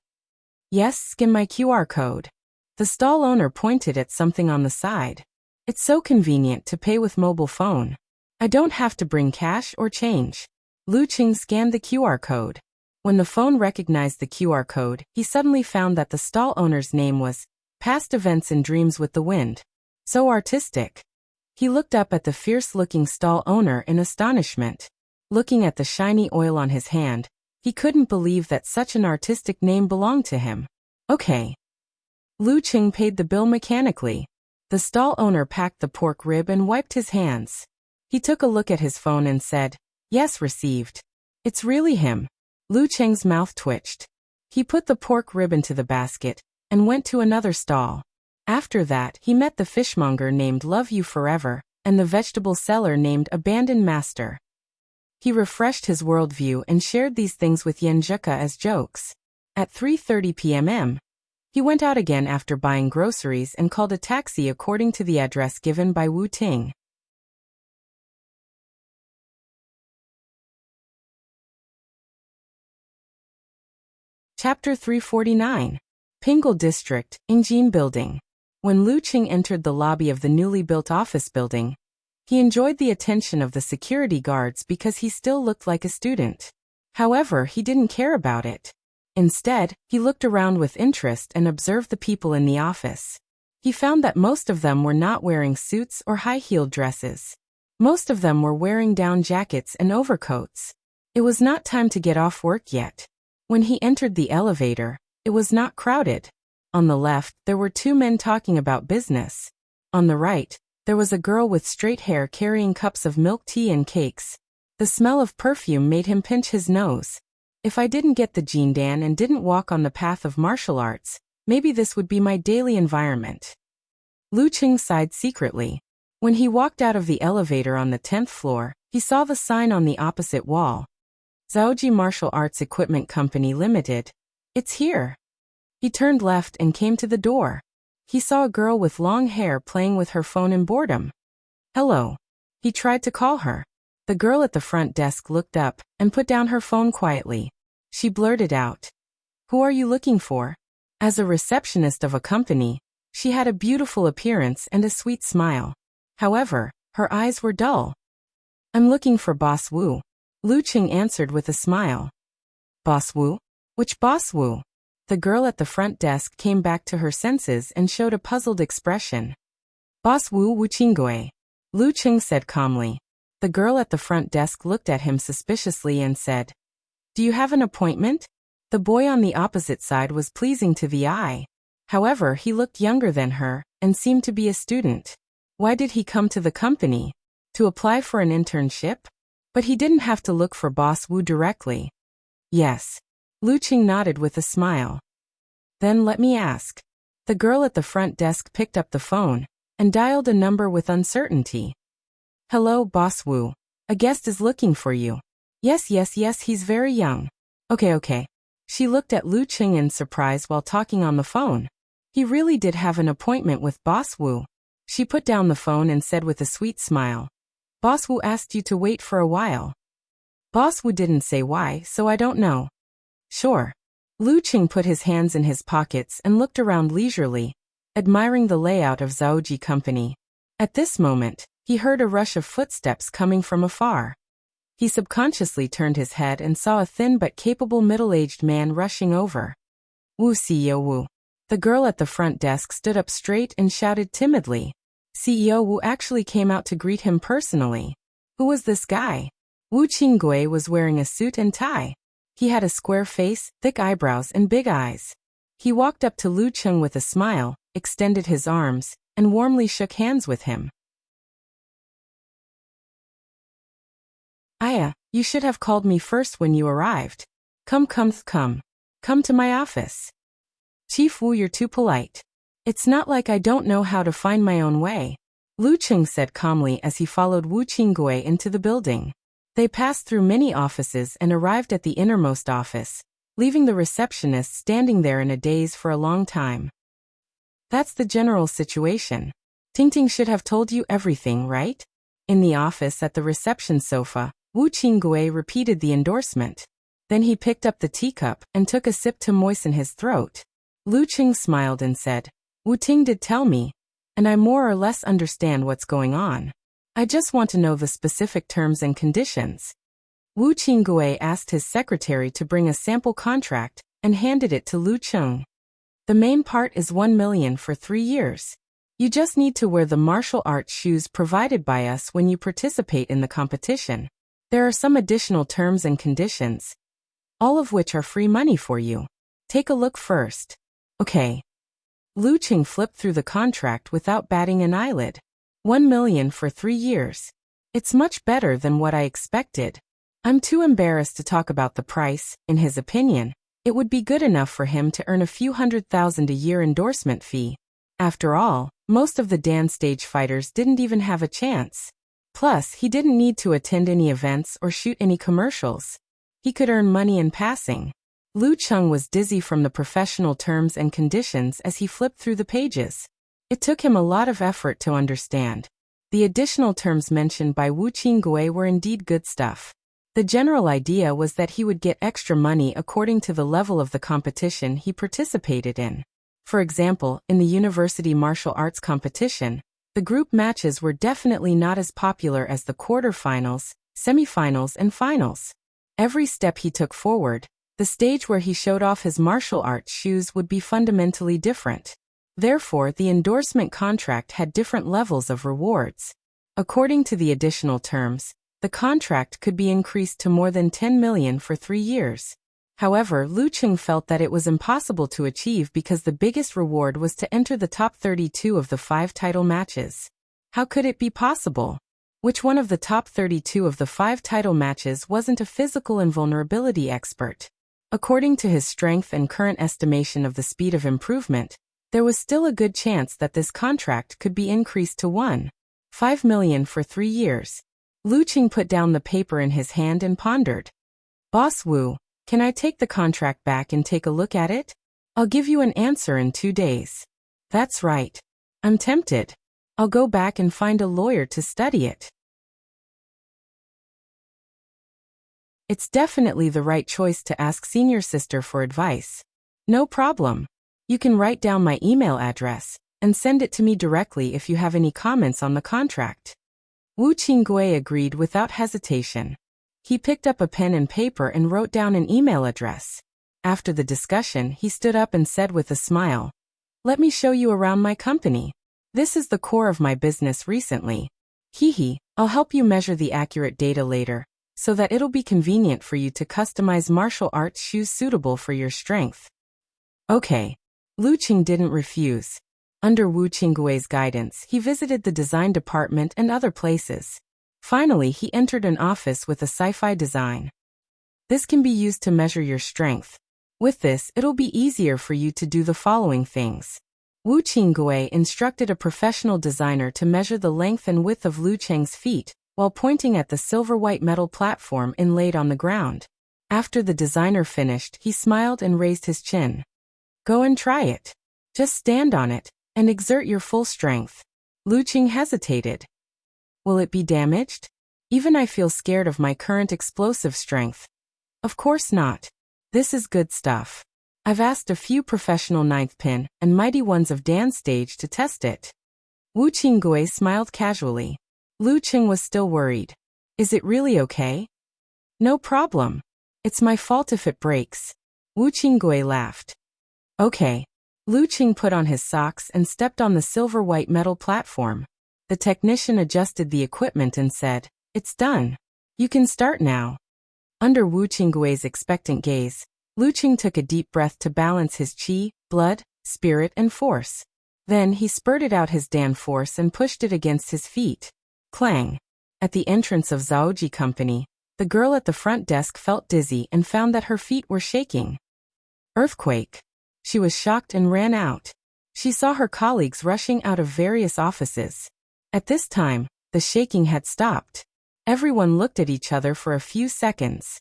"Yes, scan my QR code." The stall owner pointed at something on the side. "It's so convenient to pay with mobile phone. I don't have to bring cash or change." Lu Qing scanned the QR code. When the phone recognized the QR code, he suddenly found that the stall owner's name was Past Events and Dreams with the Wind. So artistic. He looked up at the fierce-looking stall owner in astonishment. Looking at the shiny oil on his hand, he couldn't believe that such an artistic name belonged to him. "Okay." Lu Qing paid the bill mechanically. The stall owner packed the pork rib and wiped his hands. He took a look at his phone and said, "Yes, received." "It's really him." Lu Qing's mouth twitched. He put the pork rib into the basket and went to another stall. After that, he met the fishmonger named Love You Forever and the vegetable seller named Abandoned Master. He refreshed his worldview and shared these things with Yenjika as jokes. At 3:30 p.m., he went out again after buying groceries and called a taxi according to the address given by Wu Ting. Chapter 349. Pingle District, Ingjin Building. When Lu Qing entered the lobby of the newly built office building, he enjoyed the attention of the security guards because he still looked like a student. However, he didn't care about it. Instead, he looked around with interest and observed the people in the office. He found that most of them were not wearing suits or high-heeled dresses. Most of them were wearing down jackets and overcoats. It was not time to get off work yet. When he entered the elevator, it was not crowded. On the left, there were two men talking about business. On the right, there was a girl with straight hair carrying cups of milk tea and cakes. The smell of perfume made him pinch his nose. If I didn't get the Jindan and didn't walk on the path of martial arts, maybe this would be my daily environment. Lu Qing sighed secretly. When he walked out of the elevator on the 10th floor, he saw the sign on the opposite wall. Zhaoji Martial Arts Equipment Company Limited. It's here. He turned left and came to the door. He saw a girl with long hair playing with her phone in boredom. Hello. He tried to call her. The girl at the front desk looked up and put down her phone quietly. She blurted out, "Who are you looking for?" As a receptionist of a company, she had a beautiful appearance and a sweet smile. However, her eyes were dull. "I'm looking for Boss Wu," Lu Qing answered with a smile. "Boss Wu? Which Boss Wu?" The girl at the front desk came back to her senses and showed a puzzled expression. "Boss Wu Wuqinggui," Lu Qing said calmly. The girl at the front desk looked at him suspiciously and said, "Do you have an appointment?" The boy on the opposite side was pleasing to the eye. However, he looked younger than her and seemed to be a student. Why did he come to the company? To apply for an internship? But he didn't have to look for Boss Wu directly. Yes. Lu Qing nodded with a smile. Then let me ask. The girl at the front desk picked up the phone and dialed a number with uncertainty. "Hello, Boss Wu. A guest is looking for you." Yes, he's very young." Okay. She looked at Lu Qing in surprise while talking on the phone. He really did have an appointment with Boss Wu. She put down the phone and said with a sweet smile, "Boss Wu asked you to wait for a while." Boss Wu didn't say why, so I don't know. Sure. Lu Qing put his hands in his pockets and looked around leisurely, admiring the layout of Zhaoji Company. At this moment, he heard a rush of footsteps coming from afar. He subconsciously turned his head and saw a thin but capable middle-aged man rushing over. "Wu CEO Wu." The girl at the front desk stood up straight and shouted timidly. CEO Wu actually came out to greet him personally. Who was this guy? Wu Qinggui was wearing a suit and tie. He had a square face, thick eyebrows and big eyes. He walked up to Lu Qing with a smile, extended his arms, and warmly shook hands with him. "Aya, you should have called me first when you arrived. Come to my office." "Chief Wu, you're too polite. It's not like I don't know how to find my own way," Lu Qing said calmly as he followed Wu Qinggui into the building. They passed through many offices and arrived at the innermost office, leaving the receptionist standing there in a daze for a long time. "That's the general situation. Tingting should have told you everything, right?" In the office at the reception sofa, Wu Qinggui repeated the endorsement. Then he picked up the teacup and took a sip to moisten his throat. Lu Qing smiled and said, "Wu Ting did tell me, and I more or less understand what's going on. I just want to know the specific terms and conditions." Wu Qinggui asked his secretary to bring a sample contract and handed it to Lu Qing. "The main part is 1 million for 3 years. You just need to wear the martial arts shoes provided by us when you participate in the competition. There are some additional terms and conditions, all of which are free money for you. Take a look first." "Okay." Lu Qing flipped through the contract without batting an eyelid. 1 million for 3 years. It's much better than what I expected. I'm too embarrassed to talk about the price. In his opinion, it would be good enough for him to earn a few $100,000 a year endorsement fee. After all, most of the Dan stage fighters didn't even have a chance. Plus, he didn't need to attend any events or shoot any commercials. He could earn money in passing. Lu Qing was dizzy from the professional terms and conditions as he flipped through the pages. It took him a lot of effort to understand. The additional terms mentioned by Wu Qinggui were indeed good stuff. The general idea was that he would get extra money according to the level of the competition he participated in. For example, in the university martial arts competition, the group matches were definitely not as popular as the quarterfinals, semifinals, and finals. Every step he took forward, the stage where he showed off his martial arts shoes would be fundamentally different. Therefore, the endorsement contract had different levels of rewards. According to the additional terms, the contract could be increased to more than 10 million for 3 years. However, Lu Cheng felt that it was impossible to achieve because the biggest reward was to enter the top 32 of the 5 title matches. How could it be possible? Which one of the top 32 of the 5 title matches wasn't a physical invulnerability expert? According to his strength and current estimation of the speed of improvement, there was still a good chance that this contract could be increased to 1.5 million for 3 years. Lu Cheng put down the paper in his hand and pondered. Boss Wu, can I take the contract back and take a look at it? I'll give you an answer in 2 days. That's right. I'm tempted. I'll go back and find a lawyer to study it. It's definitely the right choice to ask senior sister for advice. No problem. You can write down my email address and send it to me directly if you have any comments on the contract. Wu Qinggui agreed without hesitation. He picked up a pen and paper and wrote down an email address. After the discussion, he stood up and said with a smile, "Let me show you around my company. This is the core of my business recently. I'll help you measure the accurate data later, so that it'll be convenient for you to customize martial arts shoes suitable for your strength." Okay. Lu Cheng didn't refuse. Under Wu Qinggui's guidance, he visited the design department and other places. Finally, he entered an office with a sci-fi design. This can be used to measure your strength. With this, it'll be easier for you to do the following things. Wu Qinggui instructed a professional designer to measure the length and width of Lu Cheng's feet, while pointing at the silver-white metal platform inlaid on the ground. After the designer finished, he smiled and raised his chin. Go and try it. Just stand on it, and exert your full strength. Lu Cheng hesitated. Will it be damaged? Even I feel scared of my current explosive strength. Of course not. This is good stuff. I've asked a few professional ninth pin and mighty ones of dance stage to test it. Wu Qinggui smiled casually. Lu Cheng was still worried. Is it really okay? No problem. It's my fault if it breaks. Wu Qinggui laughed. Okay. Lu Cheng put on his socks and stepped on the silver-white metal platform. The technician adjusted the equipment and said, "It's done. You can start now." Under Wu Qinggui's expectant gaze, Lu Cheng took a deep breath to balance his qi, blood, spirit, and force. Then he spurted out his Dan force and pushed it against his feet. Clang! At the entrance of Zaoji Company, the girl at the front desk felt dizzy and found that her feet were shaking. Earthquake! She was shocked and ran out. She saw her colleagues rushing out of various offices. At this time, the shaking had stopped. Everyone looked at each other for a few seconds.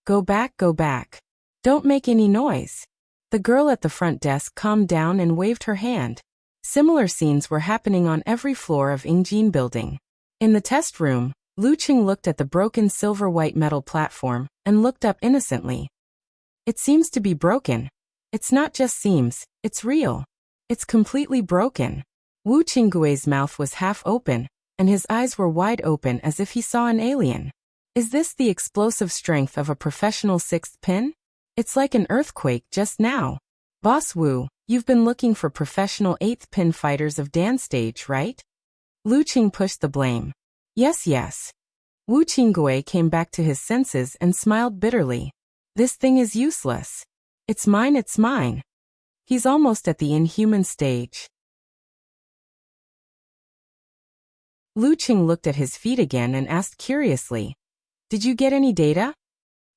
Go back, go back. Don't make any noise. The girl at the front desk calmed down and waved her hand. Similar scenes were happening on every floor of Ingjin building. In the test room, Lu Cheng looked at the broken silver-white metal platform and looked up innocently. It seems to be broken. It's not just seems, it's real. It's completely broken. Wu Qinggui's mouth was half open, and his eyes were wide open as if he saw an alien. Is this the explosive strength of a professional sixth pin? It's like an earthquake just now. Boss Wu, you've been looking for professional eighth pin fighters of Dan stage, right? Lu Cheng pushed the blame. Yes. Wu Qinggui came back to his senses and smiled bitterly. This thing is useless. It's mine. He's almost at the inhuman stage. Lu Cheng looked at his feet again and asked curiously, "Did you get any data?"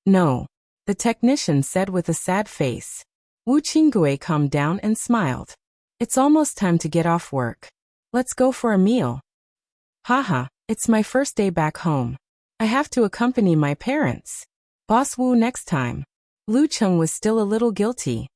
"No," the technician said with a sad face. Wu Qinggui calmed down and smiled. "It's almost time to get off work. Let's go for a meal." Haha, it's my first day back home. I have to accompany my parents. Boss Wu next time. Lu Cheng was still a little guilty.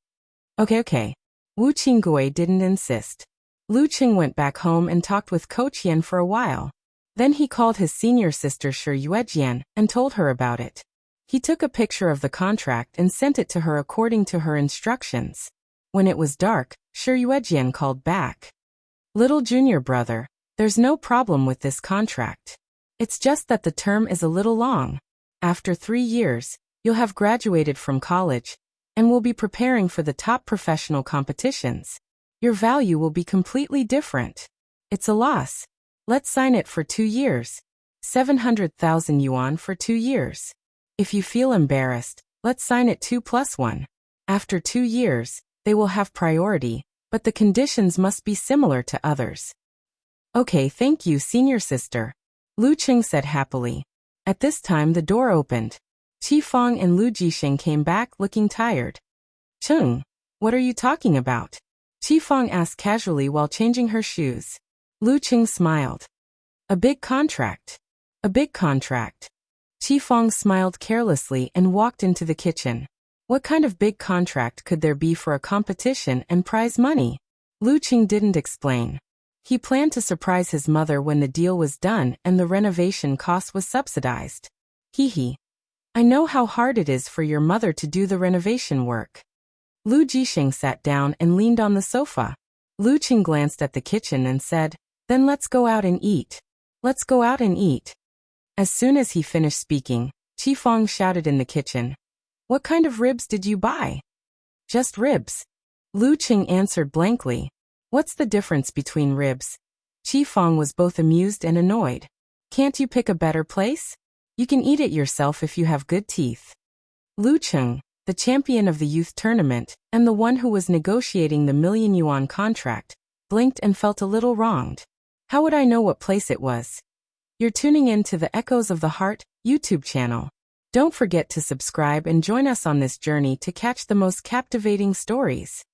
Okay. Wu Qinggui didn't insist. Lu Cheng went back home and talked with Coach Yen for a while. Then he called his senior sister Shi Yuejian and told her about it. He took a picture of the contract and sent it to her according to her instructions. When it was dark, Shi Yuejian called back. Little junior brother, there's no problem with this contract. It's just that the term is a little long. After 3 years, you'll have graduated from college and will be preparing for the top professional competitions. Your value will be completely different. It's a loss. Let's sign it for 2 years. 700,000 yuan for 2 years. If you feel embarrassed, let's sign it 2+1. After 2 years, they will have priority, but the conditions must be similar to others. Okay, thank you, senior sister. Lu Qing said happily. At this time the door opened. Qi Fang and Lu Jixing came back looking tired. Qing, what are you talking about? Qi Fang asked casually while changing her shoes. Lu Qing smiled. A big contract. A big contract. Qi Fang smiled carelessly and walked into the kitchen. What kind of big contract could there be for a competition and prize money? Lu Qing didn't explain. He planned to surprise his mother when the deal was done and the renovation cost was subsidized. Hee. I know how hard it is for your mother to do the renovation work. Lu Jixing sat down and leaned on the sofa. Lu Qing glanced at the kitchen and said, "Then let's go out and eat. Let's go out and eat." As soon as he finished speaking, Qi Fang shouted in the kitchen, "What kind of ribs did you buy?" "Just ribs." Lu Qing answered blankly. "What's the difference between ribs?" Qi Fang was both amused and annoyed. "Can't you pick a better place? You can eat it yourself if you have good teeth." Lu Qing, the champion of the youth tournament, and the one who was negotiating the million-yuan contract, blinked and felt a little wronged. How would I know what place it was? You're tuning in to the Echoes of the Heart YouTube channel. Don't forget to subscribe and join us on this journey to catch the most captivating stories.